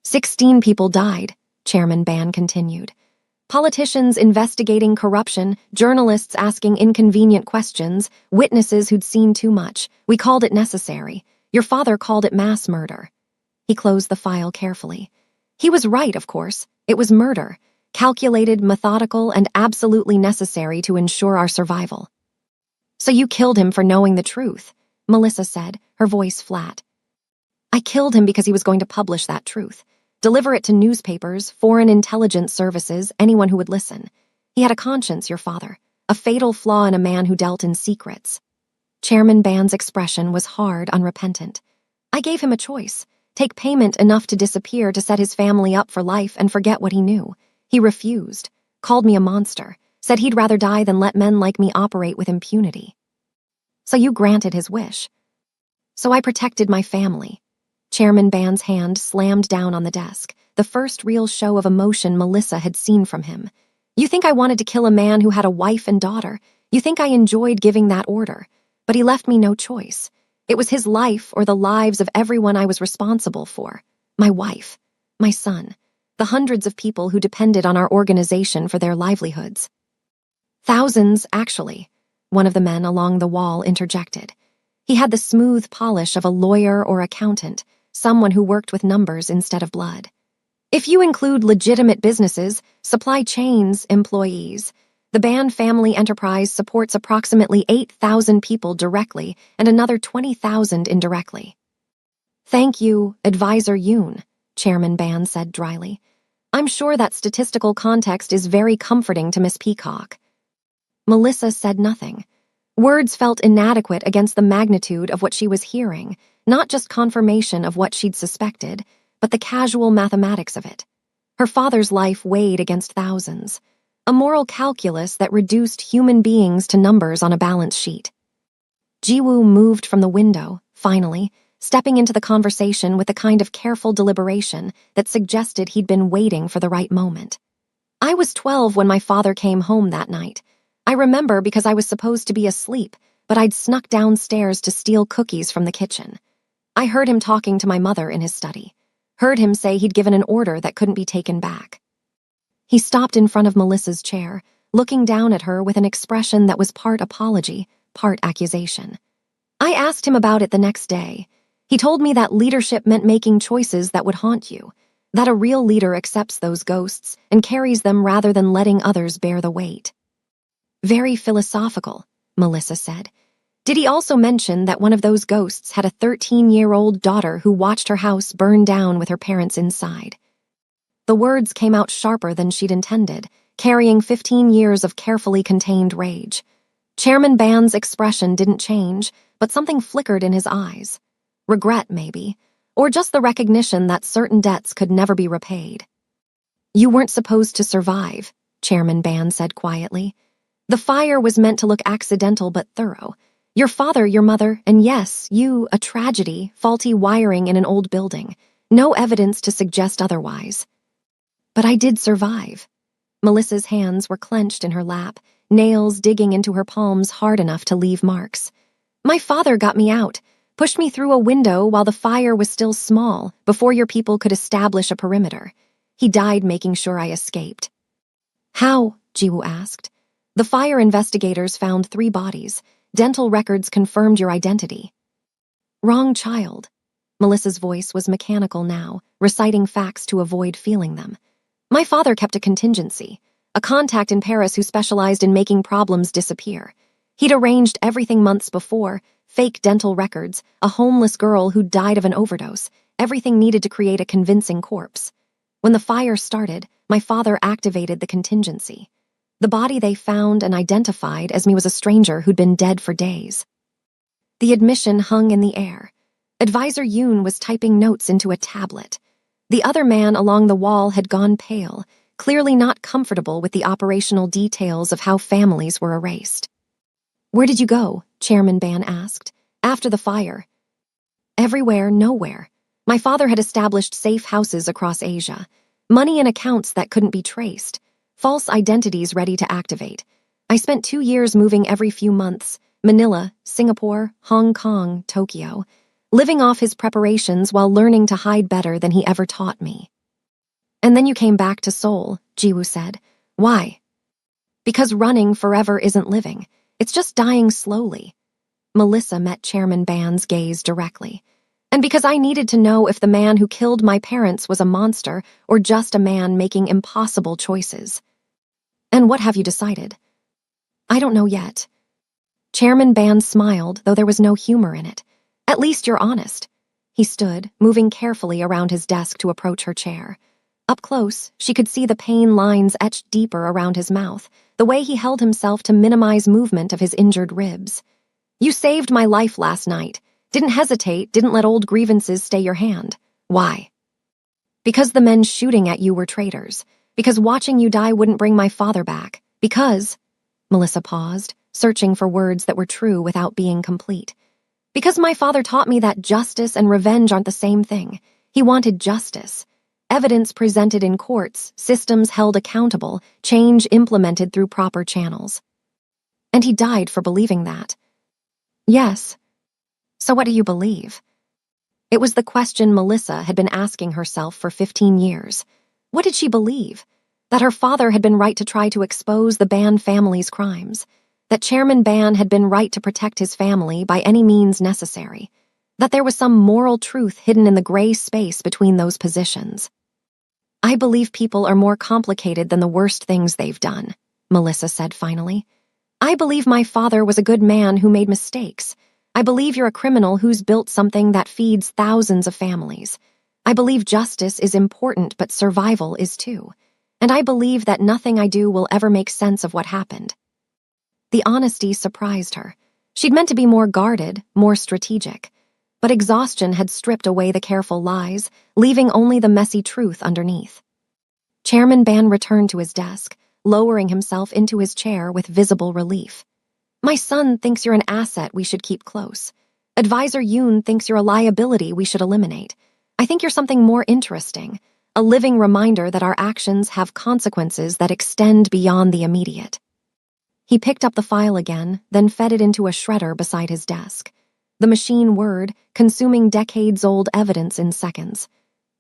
16 people died, Chairman Ban continued. Politicians investigating corruption, journalists asking inconvenient questions, witnesses who'd seen too much. We called it necessary. Your father called it mass murder. He closed the file carefully. He was right, of course. It was murder, calculated, methodical, and absolutely necessary to ensure our survival. So you killed him for knowing the truth, Melissa said, her voice flat. I killed him because he was going to publish that truth. Deliver it to newspapers, foreign intelligence services, anyone who would listen. He had a conscience, your father, a fatal flaw in a man who dealt in secrets. Chairman Ban's expression was hard, unrepentant. I gave him a choice. Take payment enough to disappear to set his family up for life and forget what he knew. He refused, called me a monster, said he'd rather die than let men like me operate with impunity. So you granted his wish. So I protected my family. Chairman Ban's hand slammed down on the desk, the first real show of emotion Melissa had seen from him. You think I wanted to kill a man who had a wife and daughter? You think I enjoyed giving that order? But he left me no choice. It was his life or the lives of everyone I was responsible for. My wife, my son, the hundreds of people who depended on our organization for their livelihoods. Thousands, actually, one of the men along the wall interjected. He had the smooth polish of a lawyer or accountant, someone who worked with numbers instead of blood. If you include legitimate businesses, supply chains, employees, the Ban family enterprise supports approximately 8,000 people directly and another 20,000 indirectly. Thank you, Advisor Yoon, Chairman Ban said dryly. I'm sure that statistical context is very comforting to Miss Peacock. Melissa said nothing. Words felt inadequate against the magnitude of what she was hearing, not just confirmation of what she'd suspected, but the casual mathematics of it. Her father's life weighed against thousands, a moral calculus that reduced human beings to numbers on a balance sheet. Jiwoo moved from the window, finally, stepping into the conversation with the kind of careful deliberation that suggested he'd been waiting for the right moment. I was 12 when my father came home that night. I remember because I was supposed to be asleep, but I'd snuck downstairs to steal cookies from the kitchen. I heard him talking to my mother in his study. Heard him say he'd given an order that couldn't be taken back. He stopped in front of Melissa's chair, looking down at her with an expression that was part apology, part accusation. I asked him about it the next day. He told me that leadership meant making choices that would haunt you, that a real leader accepts those ghosts and carries them rather than letting others bear the weight. Very philosophical, Melissa said. Did he also mention that one of those ghosts had a 13-year-old daughter who watched her house burn down with her parents inside? The words came out sharper than she'd intended, carrying 15 years of carefully contained rage. Chairman Ban's expression didn't change, but something flickered in his eyes. Regret, maybe, or just the recognition that certain debts could never be repaid. You weren't supposed to survive, Chairman Ban said quietly. The fire was meant to look accidental but thorough. Your father, your mother, and yes, you, a tragedy, faulty wiring in an old building. No evidence to suggest otherwise. But I did survive. Melissa's hands were clenched in her lap, nails digging into her palms hard enough to leave marks. My father got me out, pushed me through a window while the fire was still small, before your people could establish a perimeter. He died making sure I escaped. How? Jiwoo asked. The fire investigators found 3 bodies. Dental records confirmed your identity. Wrong child. Melissa's voice was mechanical now, reciting facts to avoid feeling them. My father kept a contingency, a contact in Paris who specialized in making problems disappear. He'd arranged everything months before, fake dental records, a homeless girl who died of an overdose, everything needed to create a convincing corpse. When the fire started, my father activated the contingency. The body they found and identified as me was a stranger who'd been dead for days. The admission hung in the air. Advisor Yoon was typing notes into a tablet. The other man along the wall had gone pale, clearly not comfortable with the operational details of how families were erased. "Where did you go?" Chairman Ban asked. "After the fire." "Everywhere, nowhere. My father had established safe houses across Asia. Money in accounts that couldn't be traced. False identities ready to activate. I spent 2 years moving every few months. Manila, Singapore, Hong Kong, Tokyo. Living off his preparations while learning to hide better than he ever taught me." "And then you came back to Seoul," Jiwoo said. "Why?" "Because running forever isn't living. It's just dying slowly." Melissa met Chairman Ban's gaze directly. "And because I needed to know if the man who killed my parents was a monster or just a man making impossible choices." "And what have you decided?" "I don't know yet." Chairman Ban smiled, though there was no humor in it. "At least you're honest." He stood, moving carefully around his desk to approach her chair. Up close, she could see the pain lines etched deeper around his mouth, the way he held himself to minimize movement of his injured ribs. "You saved my life last night. Didn't hesitate, didn't let old grievances stay your hand. Why?" "Because the men shooting at you were traitors. Because watching you die wouldn't bring my father back. Because—" Melissa paused, searching for words that were true without being complete. "Because my father taught me that justice and revenge aren't the same thing. He wanted justice. Evidence presented in courts, systems held accountable, change implemented through proper channels. And he died for believing that." "Yes." "So what do you believe?" It was the question Melissa had been asking herself for 15 years. What did she believe? That her father had been right to try to expose the Ban family's crimes. That Chairman Ban had been right to protect his family by any means necessary. That there was some moral truth hidden in the gray space between those positions. "I believe people are more complicated than the worst things they've done," Melissa said finally. "I believe my father was a good man who made mistakes. I believe you're a criminal who's built something that feeds thousands of families. I believe justice is important, but survival is too. And I believe that nothing I do will ever make sense of what happened." The honesty surprised her. She'd meant to be more guarded, more strategic. But exhaustion had stripped away the careful lies, leaving only the messy truth underneath. Chairman Ban returned to his desk, lowering himself into his chair with visible relief. "My son thinks you're an asset we should keep close. Advisor Yoon thinks you're a liability we should eliminate. I think you're something more interesting, a living reminder that our actions have consequences that extend beyond the immediate." He picked up the file again, then fed it into a shredder beside his desk. The machine whirred, consuming decades-old evidence in seconds.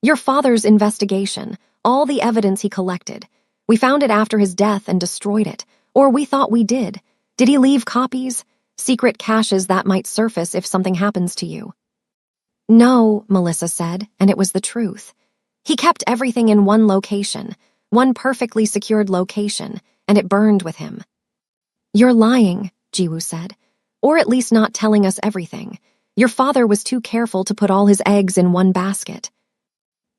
"Your father's investigation, all the evidence he collected. We found it after his death and destroyed it, or we thought we did. Did he leave copies? Secret caches that might surface if something happens to you?" "No," Melissa said, and it was the truth. "He kept everything in one location, one perfectly secured location, and it burned with him." "You're lying," Jiwoo said. "Or at least not telling us everything. Your father was too careful to put all his eggs in one basket."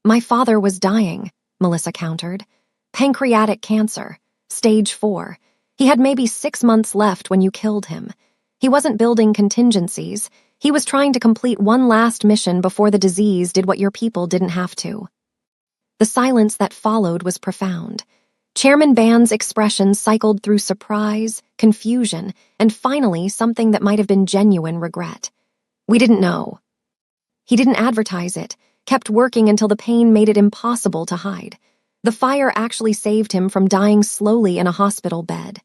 "My father was dying," Melissa countered. "Pancreatic cancer, stage 4. He had maybe 6 months left when you killed him. He wasn't building contingencies. He was trying to complete one last mission before the disease did what your people didn't have to." The silence that followed was profound. Chairman Ban's expression cycled through surprise, confusion, and finally something that might have been genuine regret. "We didn't know." He didn't advertise it, kept working until the pain made it impossible to hide. The fire actually saved him from dying slowly in a hospital bed.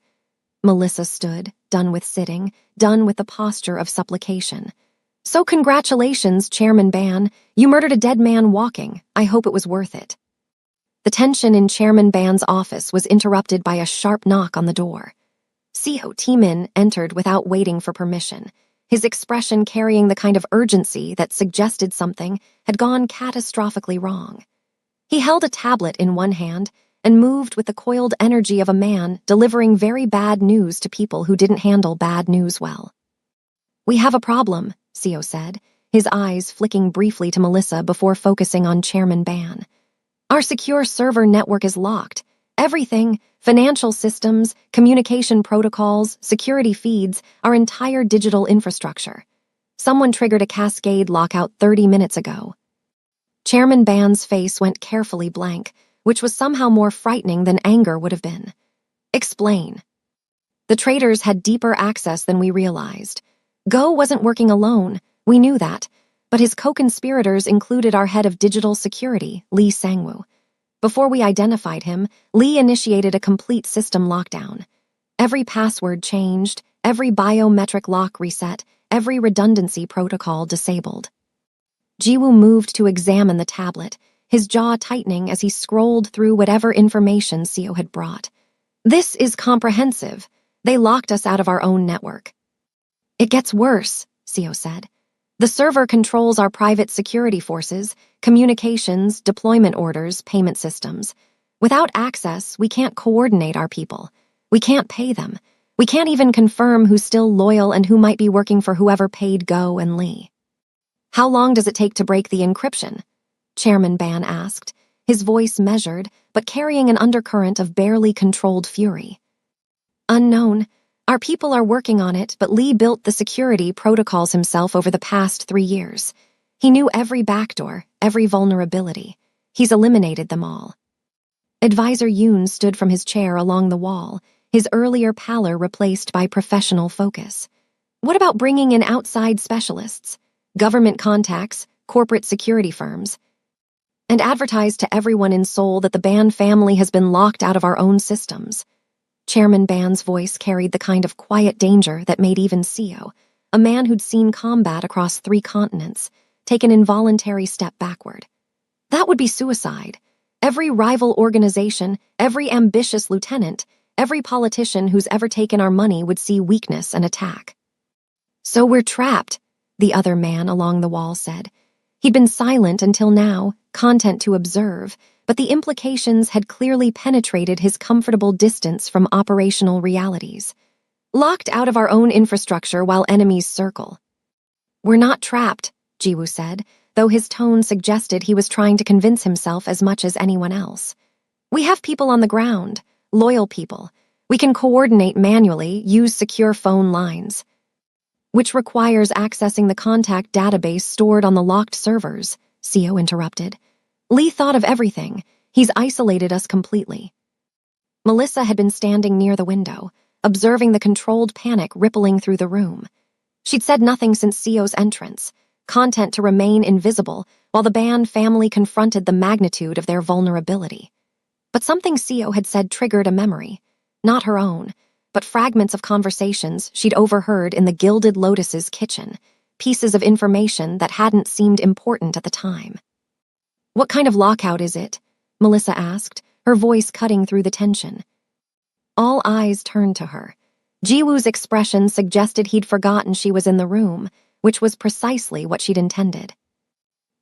Melissa stood, done with sitting, done with the posture of supplication. "So congratulations, Chairman Ban. You murdered a dead man walking. I hope it was worth it." The tension in Chairman Ban's office was interrupted by a sharp knock on the door. Seo Taemin entered without waiting for permission, his expression carrying the kind of urgency that suggested something had gone catastrophically wrong. He held a tablet in one hand and moved with the coiled energy of a man delivering very bad news to people who didn't handle bad news well. "We have a problem," Seo said, his eyes flicking briefly to Melissa before focusing on Chairman Ban. Our secure server network is locked. Everything, financial systems, communication protocols, security feeds, our entire digital infrastructure. Someone triggered a cascade lockout 30 minutes ago. Chairman Ban's face went carefully blank, which was somehow more frightening than anger would have been. Explain. The traitors had deeper access than we realized. Go wasn't working alone, we knew that, but his co-conspirators included our head of digital security, Lee Sangwoo. Before we identified him, Lee initiated a complete system lockdown. Every password changed, every biometric lock reset, every redundancy protocol disabled. Jiwoo moved to examine the tablet, his jaw tightening as he scrolled through whatever information Seo had brought. This is comprehensive. They locked us out of our own network. It gets worse, Seo said. The server controls our private security forces, communications, deployment orders, payment systems. Without access, we can't coordinate our people. We can't pay them. We can't even confirm who's still loyal and who might be working for whoever paid Go and Lee. How long does it take to break the encryption? Chairman Ban asked, his voice measured, but carrying an undercurrent of barely controlled fury. Unknown. Our people are working on it, but Lee built the security protocols himself over the past 3 years. He knew every backdoor, every vulnerability. He's eliminated them all. Advisor Yoon stood from his chair along the wall, his earlier pallor replaced by professional focus. What about bringing in outside specialists, government contacts, corporate security firms, and advertise to everyone in Seoul that the Ban family has been locked out of our own systems? Chairman Ban's voice carried the kind of quiet danger that made even Seo, a man who'd seen combat across 3 continents, take an involuntary step backward. That would be suicide. Every rival organization, every ambitious lieutenant, every politician who's ever taken our money would see weakness and attack. So we're trapped, the other man along the wall said. He'd been silent until now, content to observe, but the implications had clearly penetrated his comfortable distance from operational realities. Locked out of our own infrastructure while enemies circle. We're not trapped, Jiwoo said, though his tone suggested he was trying to convince himself as much as anyone else. We have people on the ground, loyal people. We can coordinate manually, use secure phone lines, which requires accessing the contact database stored on the locked servers, Seo interrupted. Lee thought of everything. He's isolated us completely. Melissa had been standing near the window, observing the controlled panic rippling through the room. She'd said nothing since Seo's entrance, content to remain invisible while the Ban family confronted the magnitude of their vulnerability. But something Seo had said triggered a memory, not her own, but fragments of conversations she'd overheard in the Gilded Lotus's kitchen, pieces of information that hadn't seemed important at the time. What kind of lockout is it? Melissa asked, her voice cutting through the tension. All eyes turned to her. Jiwoo's expression suggested he'd forgotten she was in the room, which was precisely what she'd intended.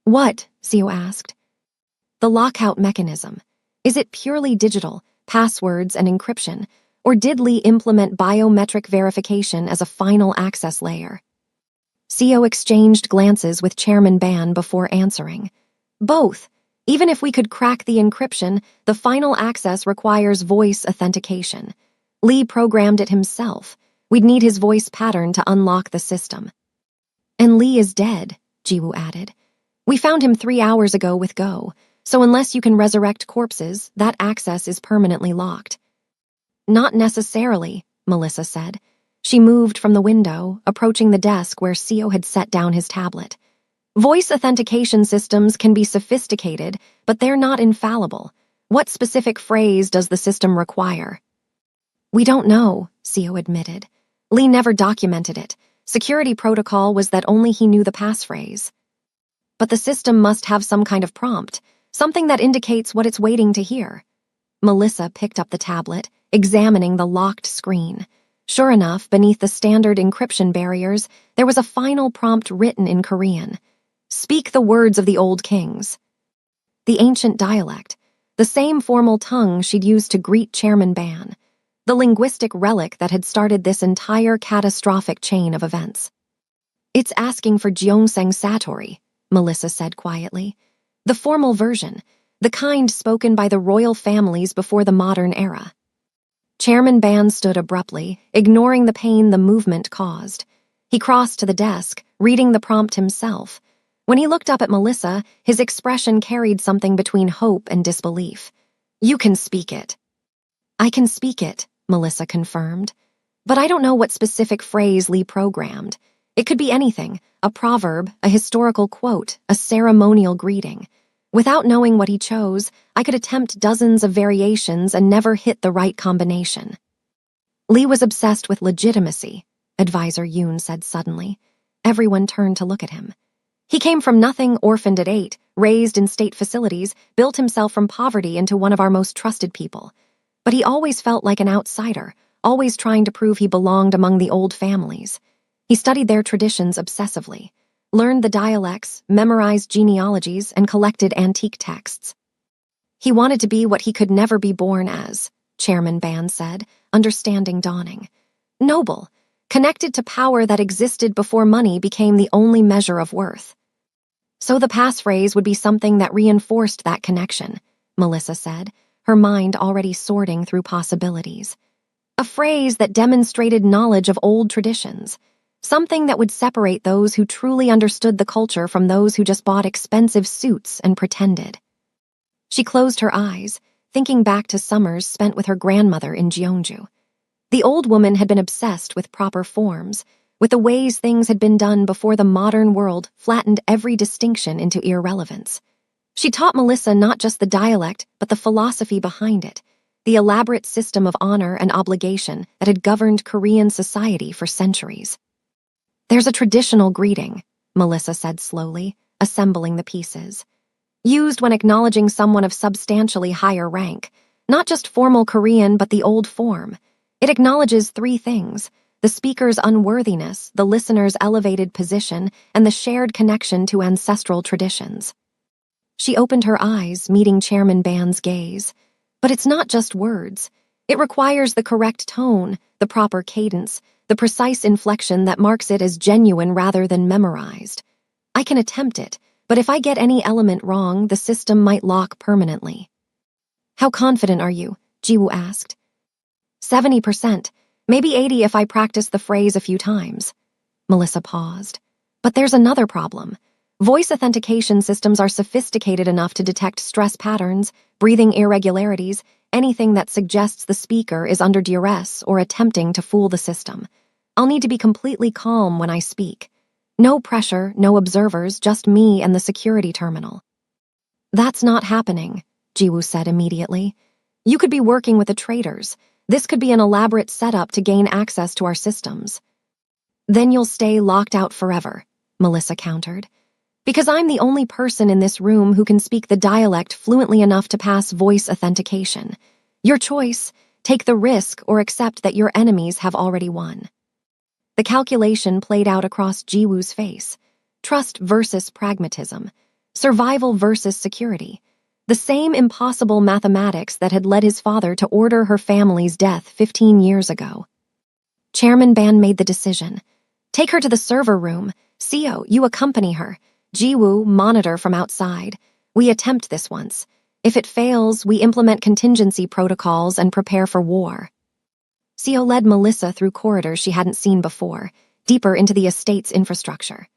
What? Seo asked. The lockout mechanism. Is it purely digital, passwords and encryption, or did Lee implement biometric verification as a final access layer? Seo exchanged glances with Chairman Ban before answering. Both. Even if we could crack the encryption, the final access requires voice authentication. Lee programmed it himself. We'd need his voice pattern to unlock the system. And Lee is dead, Jiwoo added. We found him 3 hours ago with Go, so unless you can resurrect corpses, that access is permanently locked. Not necessarily, Melissa said. She moved from the window, approaching the desk where Seo had set down his tablet. Voice authentication systems can be sophisticated, but they're not infallible. What specific phrase does the system require? We don't know, Seo admitted. Lee never documented it. Security protocol was that only he knew the passphrase. But the system must have some kind of prompt, something that indicates what it's waiting to hear. Melissa picked up the tablet, examining the locked screen. Sure enough, beneath the standard encryption barriers, there was a final prompt written in Korean. Speak the words of the old kings. The ancient dialect, the same formal tongue she'd used to greet Chairman Ban, the linguistic relic that had started this entire catastrophic chain of events. It's asking for Gyeongsang Satori, Melissa said quietly. The formal version, the kind spoken by the royal families before the modern era. Chairman Ban stood abruptly, ignoring the pain the movement caused. He crossed to the desk, reading the prompt himself. When he looked up at Melissa, his expression carried something between hope and disbelief. "You can speak it." "I can speak it," Melissa confirmed. "But I don't know what specific phrase Lee programmed. It could be anything, a proverb, a historical quote, a ceremonial greeting. Without knowing what he chose, I could attempt dozens of variations and never hit the right combination." "Lee was obsessed with legitimacy," Advisor Yoon said suddenly. Everyone turned to look at him. "He came from nothing, orphaned at 8, raised in state facilities, built himself from poverty into one of our most trusted people. But he always felt like an outsider, always trying to prove he belonged among the old families. He studied their traditions obsessively, learned the dialects, memorized genealogies, and collected antique texts. He wanted to be what he could never be born as," Chairman Ban said, understanding dawning. "Noble, connected to power that existed before money became the only measure of worth." "So the passphrase would be something that reinforced that connection," Melissa said, her mind already sorting through possibilities. "A phrase that demonstrated knowledge of old traditions. Something that would separate those who truly understood the culture from those who just bought expensive suits and pretended." She closed her eyes, thinking back to summers spent with her grandmother in Jeonju. The old woman had been obsessed with proper forms, with the ways things had been done before the modern world flattened every distinction into irrelevance. She taught Melissa not just the dialect, but the philosophy behind it, the elaborate system of honor and obligation that had governed Korean society for centuries. "There's a traditional greeting," Melissa said slowly, assembling the pieces. "Used when acknowledging someone of substantially higher rank, not just formal Korean but the old form. It acknowledges 3 things: the speaker's unworthiness, the listener's elevated position, and the shared connection to ancestral traditions." She opened her eyes, meeting Chairman Ban's gaze. "But it's not just words. It requires the correct tone, the proper cadence, the precise inflection that marks it as genuine rather than memorized. I can attempt it, but if I get any element wrong, the system might lock permanently." "How confident are you?" Jiwoo asked. 70%, maybe 80 if I practice the phrase a few times." Melissa paused. "But there's another problem. Voice authentication systems are sophisticated enough to detect stress patterns, breathing irregularities, anything that suggests the speaker is under duress or attempting to fool the system. I'll need to be completely calm when I speak. No pressure, no observers, just me and the security terminal." "That's not happening," Jiwoo said immediately. "You could be working with the traitors. This could be an elaborate setup to gain access to our systems." "Then you'll stay locked out forever," Melissa countered. "Because I'm the only person in this room who can speak the dialect fluently enough to pass voice authentication. Your choice: take the risk or accept that your enemies have already won." The calculation played out across Jiwoo's face. Trust versus pragmatism. Survival versus security. The same impossible mathematics that had led his father to order her family's death 15 years ago. Chairman Ban made the decision. "Take her to the server room. Seo, you accompany her. Jiwoo, monitor from outside. We attempt this once. If it fails, we implement contingency protocols and prepare for war." Seo led Melissa through corridors she hadn't seen before, deeper into the estate's infrastructure.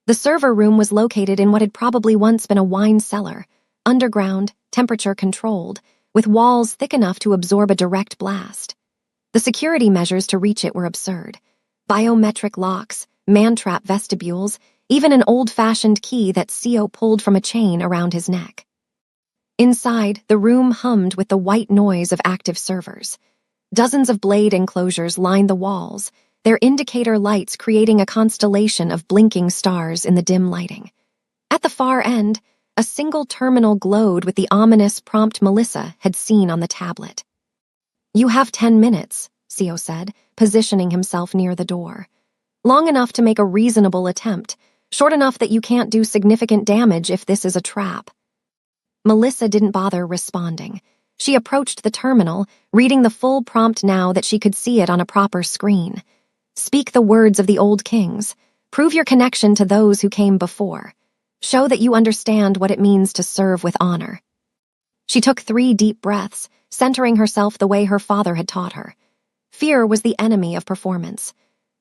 The server room was located in what had probably once been a wine cellar, underground, temperature-controlled, with walls thick enough to absorb a direct blast. The security measures to reach it were absurd. Biometric locks, man-trap vestibules, even an old-fashioned key that Seo pulled from a chain around his neck. Inside, the room hummed with the white noise of active servers. Dozens of blade enclosures lined the walls, their indicator lights creating a constellation of blinking stars in the dim lighting. At the far end, a single terminal glowed with the ominous prompt Melissa had seen on the tablet. "You have 10 minutes, Seo said, positioning himself near the door. "Long enough to make a reasonable attempt, short enough that you can't do significant damage if this is a trap." Melissa didn't bother responding. She approached the terminal, reading the full prompt now that she could see it on a proper screen. "Speak the words of the old kings. Prove your connection to those who came before. Show that you understand what it means to serve with honor." She took 3 deep breaths, centering herself the way her father had taught her. Fear was the enemy of performance.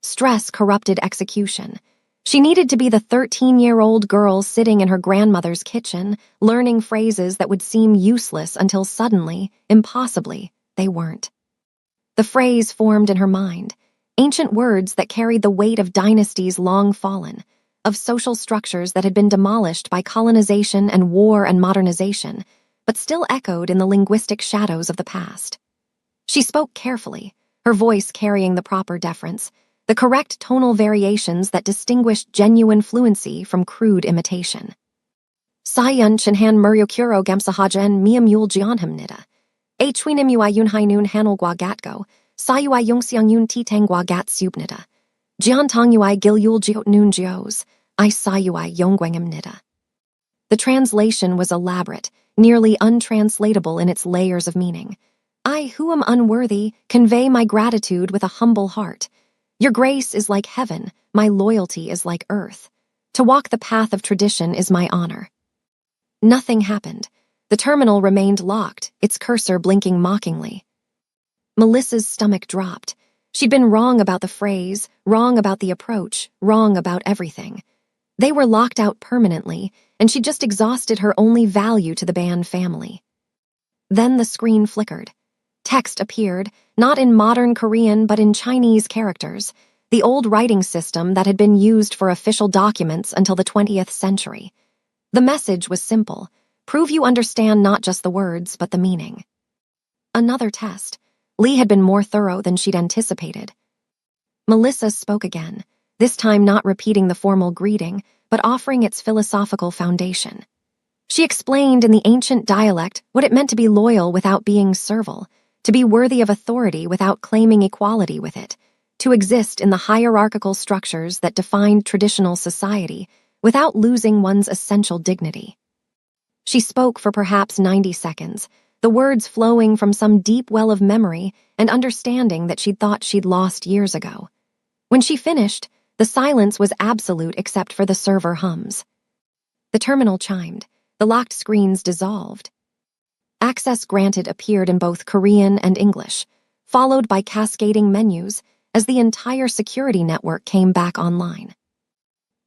Stress corrupted execution. She needed to be the 13-year-old girl sitting in her grandmother's kitchen, learning phrases that would seem useless until suddenly, impossibly, they weren't. The phrase formed in her mind, ancient words that carried the weight of dynasties long fallen, of social structures that had been demolished by colonization and war and modernization, but still echoed in the linguistic shadows of the past. She spoke carefully, her voice carrying the proper deference, the correct tonal variations that distinguished genuine fluency from crude imitation. Sayun chinhan muryokuro gamsahajan miamul jianhamnida. Achwinimui yunhainun hanulgwa gatgo, sayui yungseongyun titangwa gat subnida. Jiantongui gilyul jiotnun jios, I sayui yongwangam. The translation was elaborate, nearly untranslatable in its layers of meaning. I, who am unworthy, convey my gratitude with a humble heart. Your grace is like heaven, my loyalty is like earth. To walk the path of tradition is my honor. Nothing happened. The terminal remained locked, its cursor blinking mockingly. Melissa's stomach dropped. She'd been wrong about the phrase, wrong about the approach, wrong about everything. They were locked out permanently, and she'd just exhausted her only value to the Ban family. Then the screen flickered. Text appeared, not in modern Korean but in Chinese characters, the old writing system that had been used for official documents until the 20th century. The message was simple: prove you understand not just the words but the meaning. Another test. Lee had been more thorough than she'd anticipated. Melissa spoke again, this time not repeating the formal greeting, but offering its philosophical foundation. She explained in the ancient dialect what it meant to be loyal without being servile, to be worthy of authority without claiming equality with it, to exist in the hierarchical structures that defined traditional society without losing one's essential dignity. She spoke for perhaps 90 seconds, the words flowing from some deep well of memory and understanding that she'd thought she'd lost years ago. When she finished, the silence was absolute except for the server hums. The terminal chimed. The locked screens dissolved. Access granted appeared in both Korean and English, followed by cascading menus as the entire security network came back online.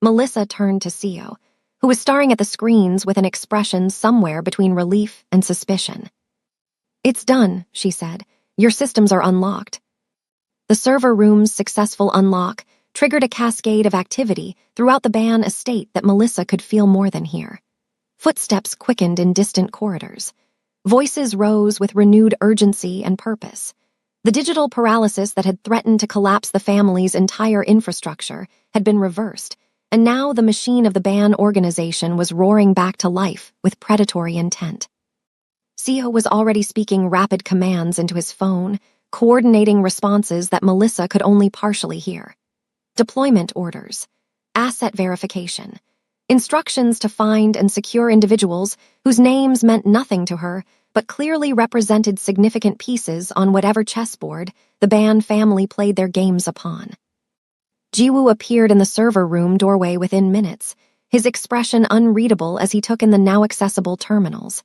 Melissa turned to Seo, who was staring at the screens with an expression somewhere between relief and suspicion. It's done, she said. Your systems are unlocked. The server room's successful unlock triggered a cascade of activity throughout the Ban estate that Melissa could feel more than hear. Footsteps quickened in distant corridors. Voices rose with renewed urgency and purpose. The digital paralysis that had threatened to collapse the family's entire infrastructure had been reversed, and now the machine of the Ban organization was roaring back to life with predatory intent. Seo was already speaking rapid commands into his phone, coordinating responses that Melissa could only partially hear. Deployment orders, asset verification, instructions to find and secure individuals whose names meant nothing to her but clearly represented significant pieces on whatever chessboard the Ban family played their games upon. Jiwoo appeared in the server room doorway within minutes, his expression unreadable as he took in the now-accessible terminals.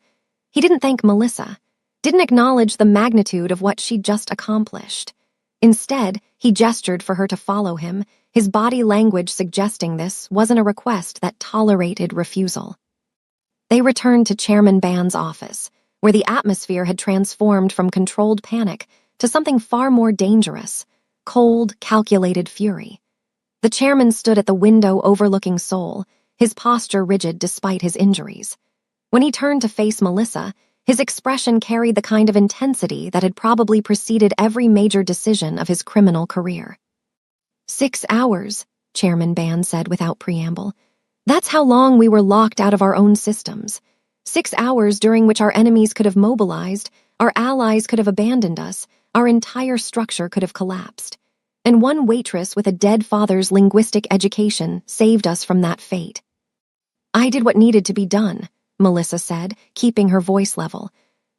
He didn't thank Melissa, didn't acknowledge the magnitude of what she'd just accomplished. Instead, he gestured for her to follow him, his body language suggesting this wasn't a request that tolerated refusal. They returned to Chairman Ban's office, where the atmosphere had transformed from controlled panic to something far more dangerous, cold, calculated fury. The chairman stood at the window overlooking Seoul, his posture rigid despite his injuries. When he turned to face Melissa, his expression carried the kind of intensity that had probably preceded every major decision of his criminal career. 6 hours, Chairman Ban said without preamble. That's how long we were locked out of our own systems. 6 hours during which our enemies could have mobilized, our allies could have abandoned us, our entire structure could have collapsed. And one waitress with a dead father's linguistic education saved us from that fate. I did what needed to be done, Melissa said, keeping her voice level.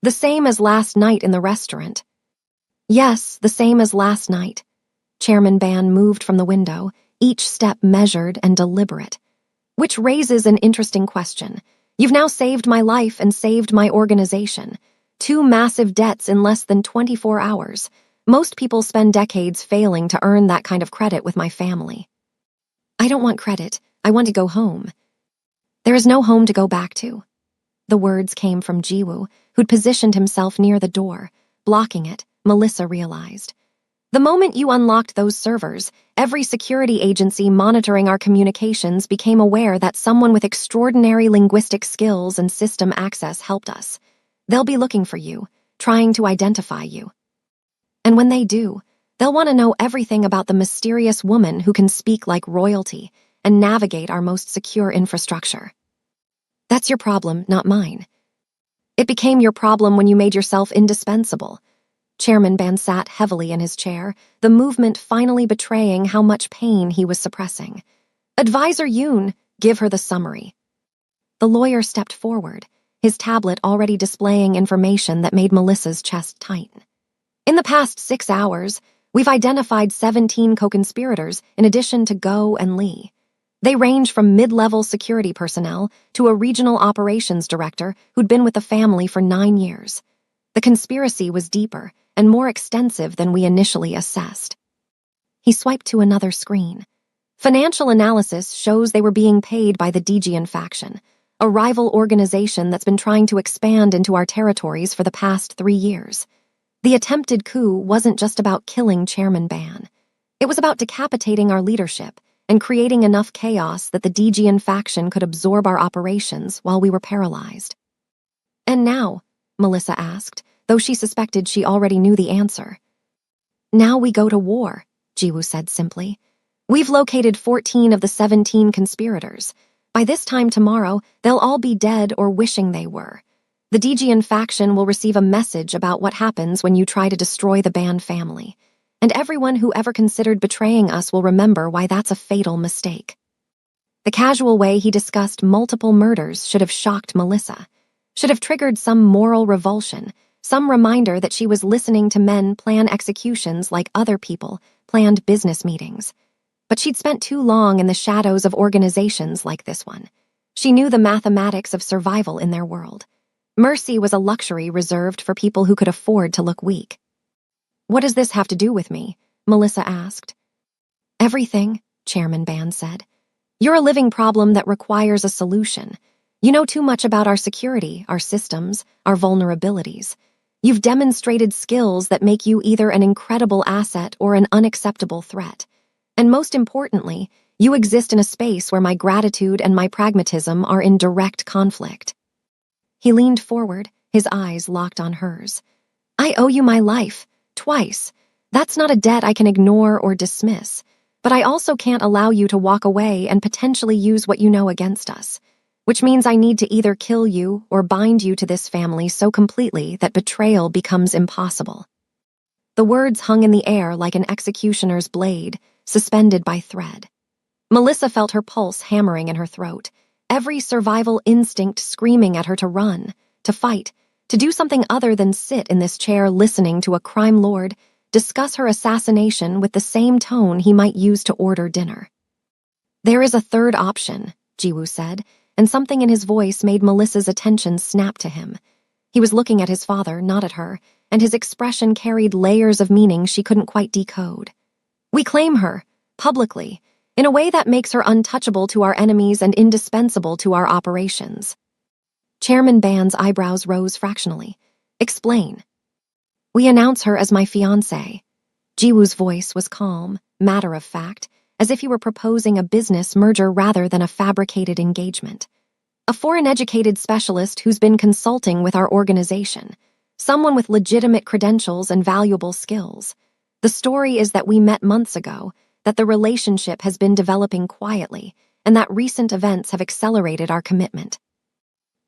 The same as last night in the restaurant. Yes, the same as last night. Chairman Ban moved from the window, each step measured and deliberate. Which raises an interesting question. You've now saved my life and saved my organization. 2 massive debts in less than 24 hours. Most people spend decades failing to earn that kind of credit with my family. I don't want credit. I want to go home. There is no home to go back to. The words came from Jiwoo, who'd positioned himself near the door. Blocking it, Melissa realized. The moment you unlocked those servers, every security agency monitoring our communications became aware that someone with extraordinary linguistic skills and system access helped us. They'll be looking for you, trying to identify you. And when they do, they'll want to know everything about the mysterious woman who can speak like royalty and navigate our most secure infrastructure. That's your problem, not mine. It became your problem when you made yourself indispensable. Chairman Ban sat heavily in his chair, the movement finally betraying how much pain he was suppressing. Advisor Yoon, give her the summary. The lawyer stepped forward, his tablet already displaying information that made Melissa's chest tighten. In the past 6 hours, we've identified 17 co-conspirators in addition to Go and Lee. They range from mid-level security personnel to a regional operations director who'd been with the family for 9 years. The conspiracy was deeper and more extensive than we initially assessed. He swiped to another screen. Financial analysis shows they were being paid by the Dijian faction, a rival organization that's been trying to expand into our territories for the past 3 years. The attempted coup wasn't just about killing Chairman Ban. It was about decapitating our leadership and creating enough chaos that the Dijian faction could absorb our operations while we were paralyzed. And now, Melissa asked, though she suspected she already knew the answer. Now we go to war, Jiwoo said simply. We've located 14 of the 17 conspirators. By this time tomorrow, they'll all be dead or wishing they were. The Dijian faction will receive a message about what happens when you try to destroy the Ban family. And everyone who ever considered betraying us will remember why that's a fatal mistake. The casual way he discussed multiple murders should have shocked Melissa, should have triggered some moral revulsion, some reminder that she was listening to men plan executions like other people planned business meetings. But she'd spent too long in the shadows of organizations like this one. She knew the mathematics of survival in their world. Mercy was a luxury reserved for people who could afford to look weak. What does this have to do with me? Melissa asked. Everything, Chairman Ban said. You're a living problem that requires a solution. You know too much about our security, our systems, our vulnerabilities. You've demonstrated skills that make you either an incredible asset or an unacceptable threat. And most importantly, you exist in a space where my gratitude and my pragmatism are in direct conflict. He leaned forward, his eyes locked on hers. I owe you my life, twice. That's not a debt I can ignore or dismiss. But I also can't allow you to walk away and potentially use what you know against us. Which means I need to either kill you or bind you to this family so completely that betrayal becomes impossible. The words hung in the air like an executioner's blade, suspended by thread. Melissa felt her pulse hammering in her throat, every survival instinct screaming at her to run, to fight, to do something other than sit in this chair listening to a crime lord discuss her assassination with the same tone he might use to order dinner. There is a third option, Jiwoo said, and something in his voice made Melissa's attention snap to him. He was looking at his father, not at her, and his expression carried layers of meaning she couldn't quite decode. We claim her, publicly, in a way that makes her untouchable to our enemies and indispensable to our operations. Chairman Ban's eyebrows rose fractionally. Explain. We announce her as my fiancée. Jiwoo's voice was calm, matter-of-fact, as if he were proposing a business merger rather than a fabricated engagement. A foreign-educated specialist who's been consulting with our organization, someone with legitimate credentials and valuable skills. The story is that we met months ago, that the relationship has been developing quietly, and that recent events have accelerated our commitment.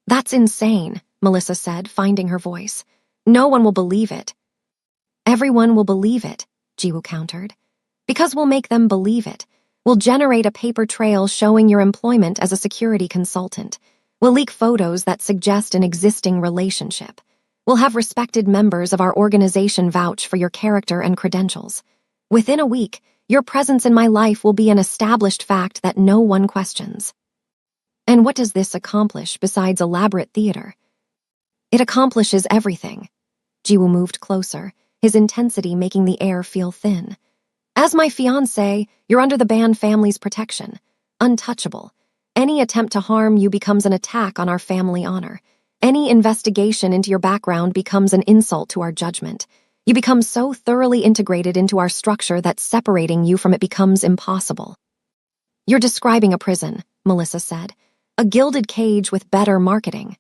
That's insane, Melissa said, finding her voice. No one will believe it. Everyone will believe it, Jiwoo countered. Because we'll make them believe it. We'll generate a paper trail showing your employment as a security consultant. We'll leak photos that suggest an existing relationship. We'll have respected members of our organization vouch for your character and credentials. Within a week, your presence in my life will be an established fact that no one questions. And what does this accomplish besides elaborate theater? It accomplishes everything. Jiwoo moved closer, his intensity making the air feel thin. As my fiancé, you're under the Ban family's protection. Untouchable. Any attempt to harm you becomes an attack on our family honor. Any investigation into your background becomes an insult to our judgment. You become so thoroughly integrated into our structure that separating you from it becomes impossible. You're describing a prison, Melissa said. A gilded cage with better marketing.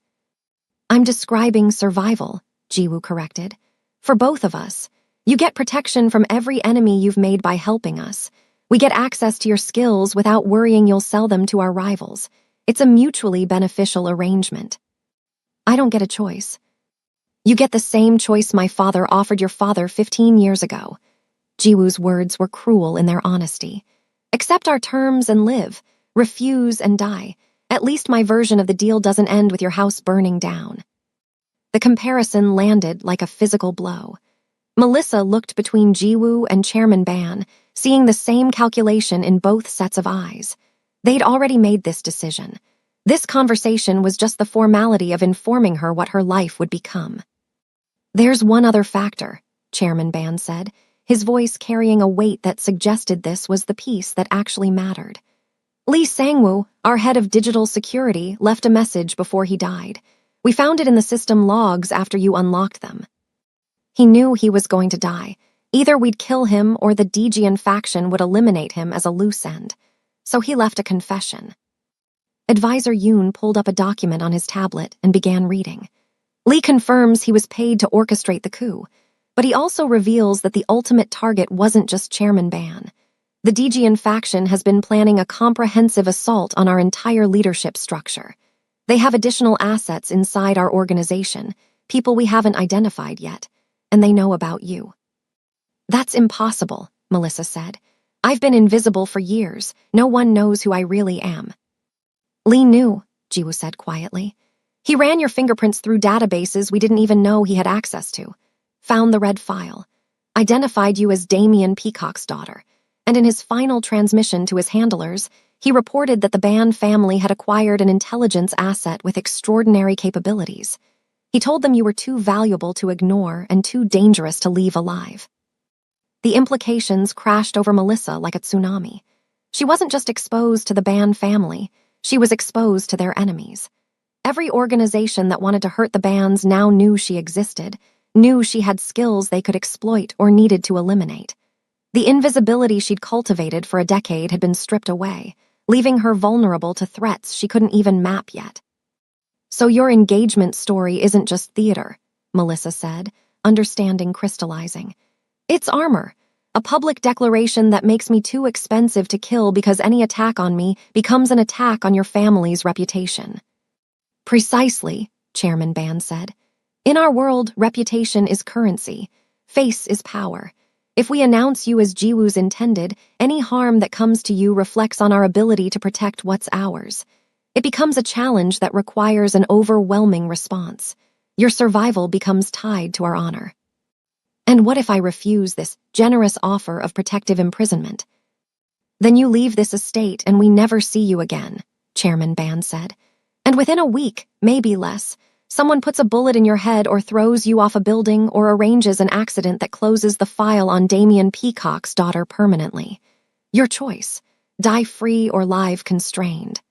I'm describing survival, Jiwoo corrected. For both of us. You get protection from every enemy you've made by helping us. We get access to your skills without worrying you'll sell them to our rivals. It's a mutually beneficial arrangement. I don't get a choice. You get the same choice my father offered your father 15 years ago. Jiwoo's words were cruel in their honesty. Accept our terms and live. Refuse and die. At least my version of the deal doesn't end with your house burning down. The comparison landed like a physical blow. Melissa looked between Jiwoo and Chairman Ban, seeing the same calculation in both sets of eyes. They'd already made this decision. This conversation was just the formality of informing her what her life would become. There's one other factor, Chairman Ban said, his voice carrying a weight that suggested this was the piece that actually mattered. Lee Sangwoo, our head of digital security, left a message before he died. We found it in the system logs after you unlocked them. He knew he was going to die. Either we'd kill him or the Dejian faction would eliminate him as a loose end. So he left a confession. Advisor Yoon pulled up a document on his tablet and began reading. Lee confirms he was paid to orchestrate the coup, but he also reveals that the ultimate target wasn't just Chairman Ban. The Dejian faction has been planning a comprehensive assault on our entire leadership structure. They have additional assets inside our organization, people we haven't identified yet, and they know about you. That's impossible, Melissa said. I've been invisible for years. No one knows who I really am. Lee knew, Jiwoo said quietly. He ran your fingerprints through databases we didn't even know he had access to. Found the red file. Identified you as Damien Peacock's daughter. And in his final transmission to his handlers, he reported that the Ban family had acquired an intelligence asset with extraordinary capabilities. He told them you were too valuable to ignore and too dangerous to leave alive. The implications crashed over Melissa like a tsunami. She wasn't just exposed to the Ban family, she was exposed to their enemies. Every organization that wanted to hurt the Bans now knew she existed, knew she had skills they could exploit or needed to eliminate. The invisibility she'd cultivated for a decade had been stripped away, leaving her vulnerable to threats she couldn't even map yet. So your engagement story isn't just theater, Melissa said, understanding crystallizing. It's armor, a public declaration that makes me too expensive to kill because any attack on me becomes an attack on your family's reputation. Precisely, Chairman Ban said. In our world, reputation is currency. Face is power. If we announce you as Jiwoo's intended, any harm that comes to you reflects on our ability to protect what's ours. It becomes a challenge that requires an overwhelming response. Your survival becomes tied to our honor. And what if I refuse this generous offer of protective imprisonment? Then you leave this estate and we never see you again, Chairman Ban said. And within a week, maybe less, someone puts a bullet in your head or throws you off a building or arranges an accident that closes the file on Damien Peacock's daughter permanently. Your choice, die free or live constrained.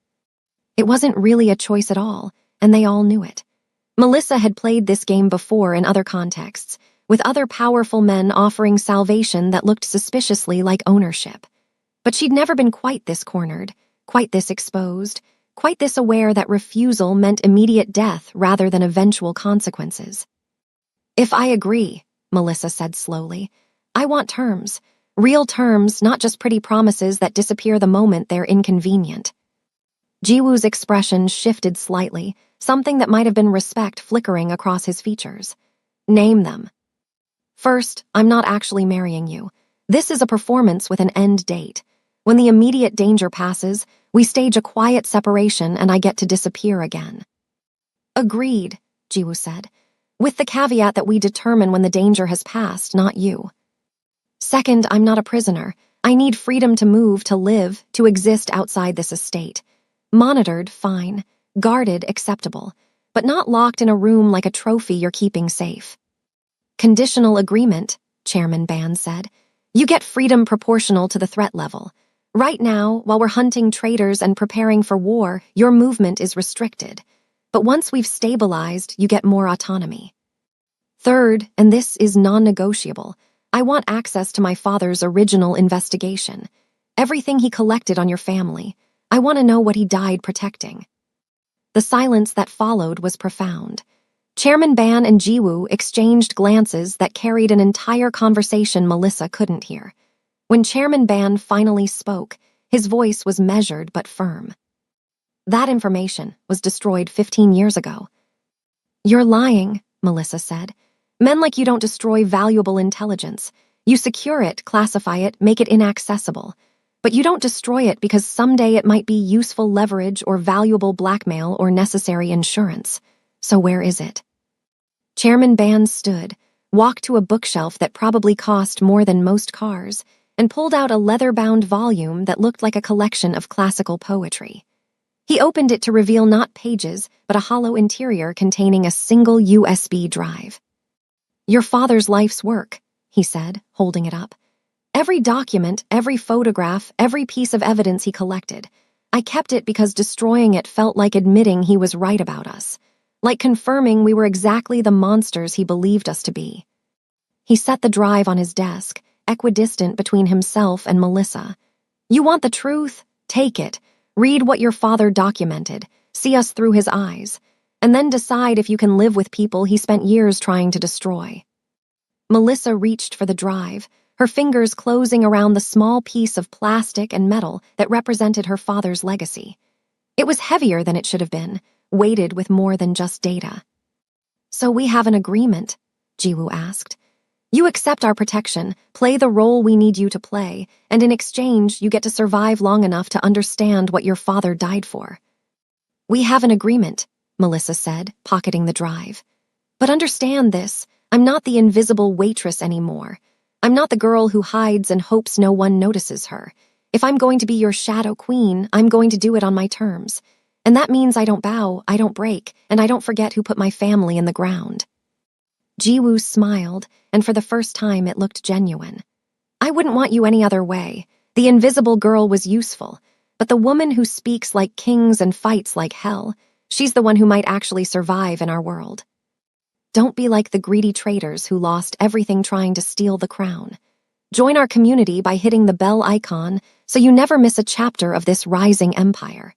It wasn't really a choice at all, and they all knew it. Melissa had played this game before in other contexts, with other powerful men offering salvation that looked suspiciously like ownership. But she'd never been quite this cornered, quite this exposed, quite this aware that refusal meant immediate death rather than eventual consequences. If I agree, Melissa said slowly, I want terms. Real terms, not just pretty promises that disappear the moment they're inconvenient. Jiwoo's expression shifted slightly, something that might have been respect flickering across his features. Name them. First, I'm not actually marrying you. This is a performance with an end date. When the immediate danger passes, we stage a quiet separation and I get to disappear again. Agreed, Jiwoo said, with the caveat that we determine when the danger has passed, not you. Second, I'm not a prisoner. I need freedom to move, to live, to exist outside this estate. Monitored, fine. Guarded, acceptable. But not locked in a room like a trophy you're keeping safe. Conditional agreement, Chairman Ban said. You get freedom proportional to the threat level. Right now, while we're hunting traitors and preparing for war, your movement is restricted. But once we've stabilized, you get more autonomy. Third, and this is non-negotiable, I want access to my father's original investigation. Everything he collected on your family. I want to know what he died protecting. The silence that followed was profound. Chairman Ban and Jiwoo exchanged glances that carried an entire conversation Melissa couldn't hear. When Chairman Ban finally spoke, his voice was measured but firm. That information was destroyed 15 years ago. You're lying, Melissa said. Men like you don't destroy valuable intelligence. You secure it, classify it, make it inaccessible. But you don't destroy it because someday it might be useful leverage or valuable blackmail or necessary insurance. So where is it? Chairman Ban stood, walked to a bookshelf that probably cost more than most cars, and pulled out a leather-bound volume that looked like a collection of classical poetry. He opened it to reveal not pages, but a hollow interior containing a single USB drive. Your father's life's work, he said, holding it up. Every document, every photograph, every piece of evidence he collected. I kept it because destroying it felt like admitting he was right about us, like confirming we were exactly the monsters he believed us to be. He set the drive on his desk, equidistant between himself and Melissa. You want the truth? Take it. Read what your father documented, see us through his eyes, and then decide if you can live with people he spent years trying to destroy. Melissa reached for the drive, her fingers closing around the small piece of plastic and metal that represented her father's legacy. It was heavier than it should have been, weighted with more than just data. So we have an agreement, Jiwoo asked. You accept our protection, play the role we need you to play, and in exchange you get to survive long enough to understand what your father died for. We have an agreement, Melissa said, pocketing the drive. But understand this, I'm not the invisible waitress anymore. I'm not the girl who hides and hopes no one notices her. If I'm going to be your shadow queen, I'm going to do it on my terms. And that means I don't bow, I don't break, and I don't forget who put my family in the ground. Jiwoo smiled, and for the first time it looked genuine. I wouldn't want you any other way. The invisible girl was useful, but the woman who speaks like kings and fights like hell, she's the one who might actually survive in our world. Don't be like the greedy traitors who lost everything trying to steal the crown. Join our community by hitting the bell icon so you never miss a chapter of this rising empire.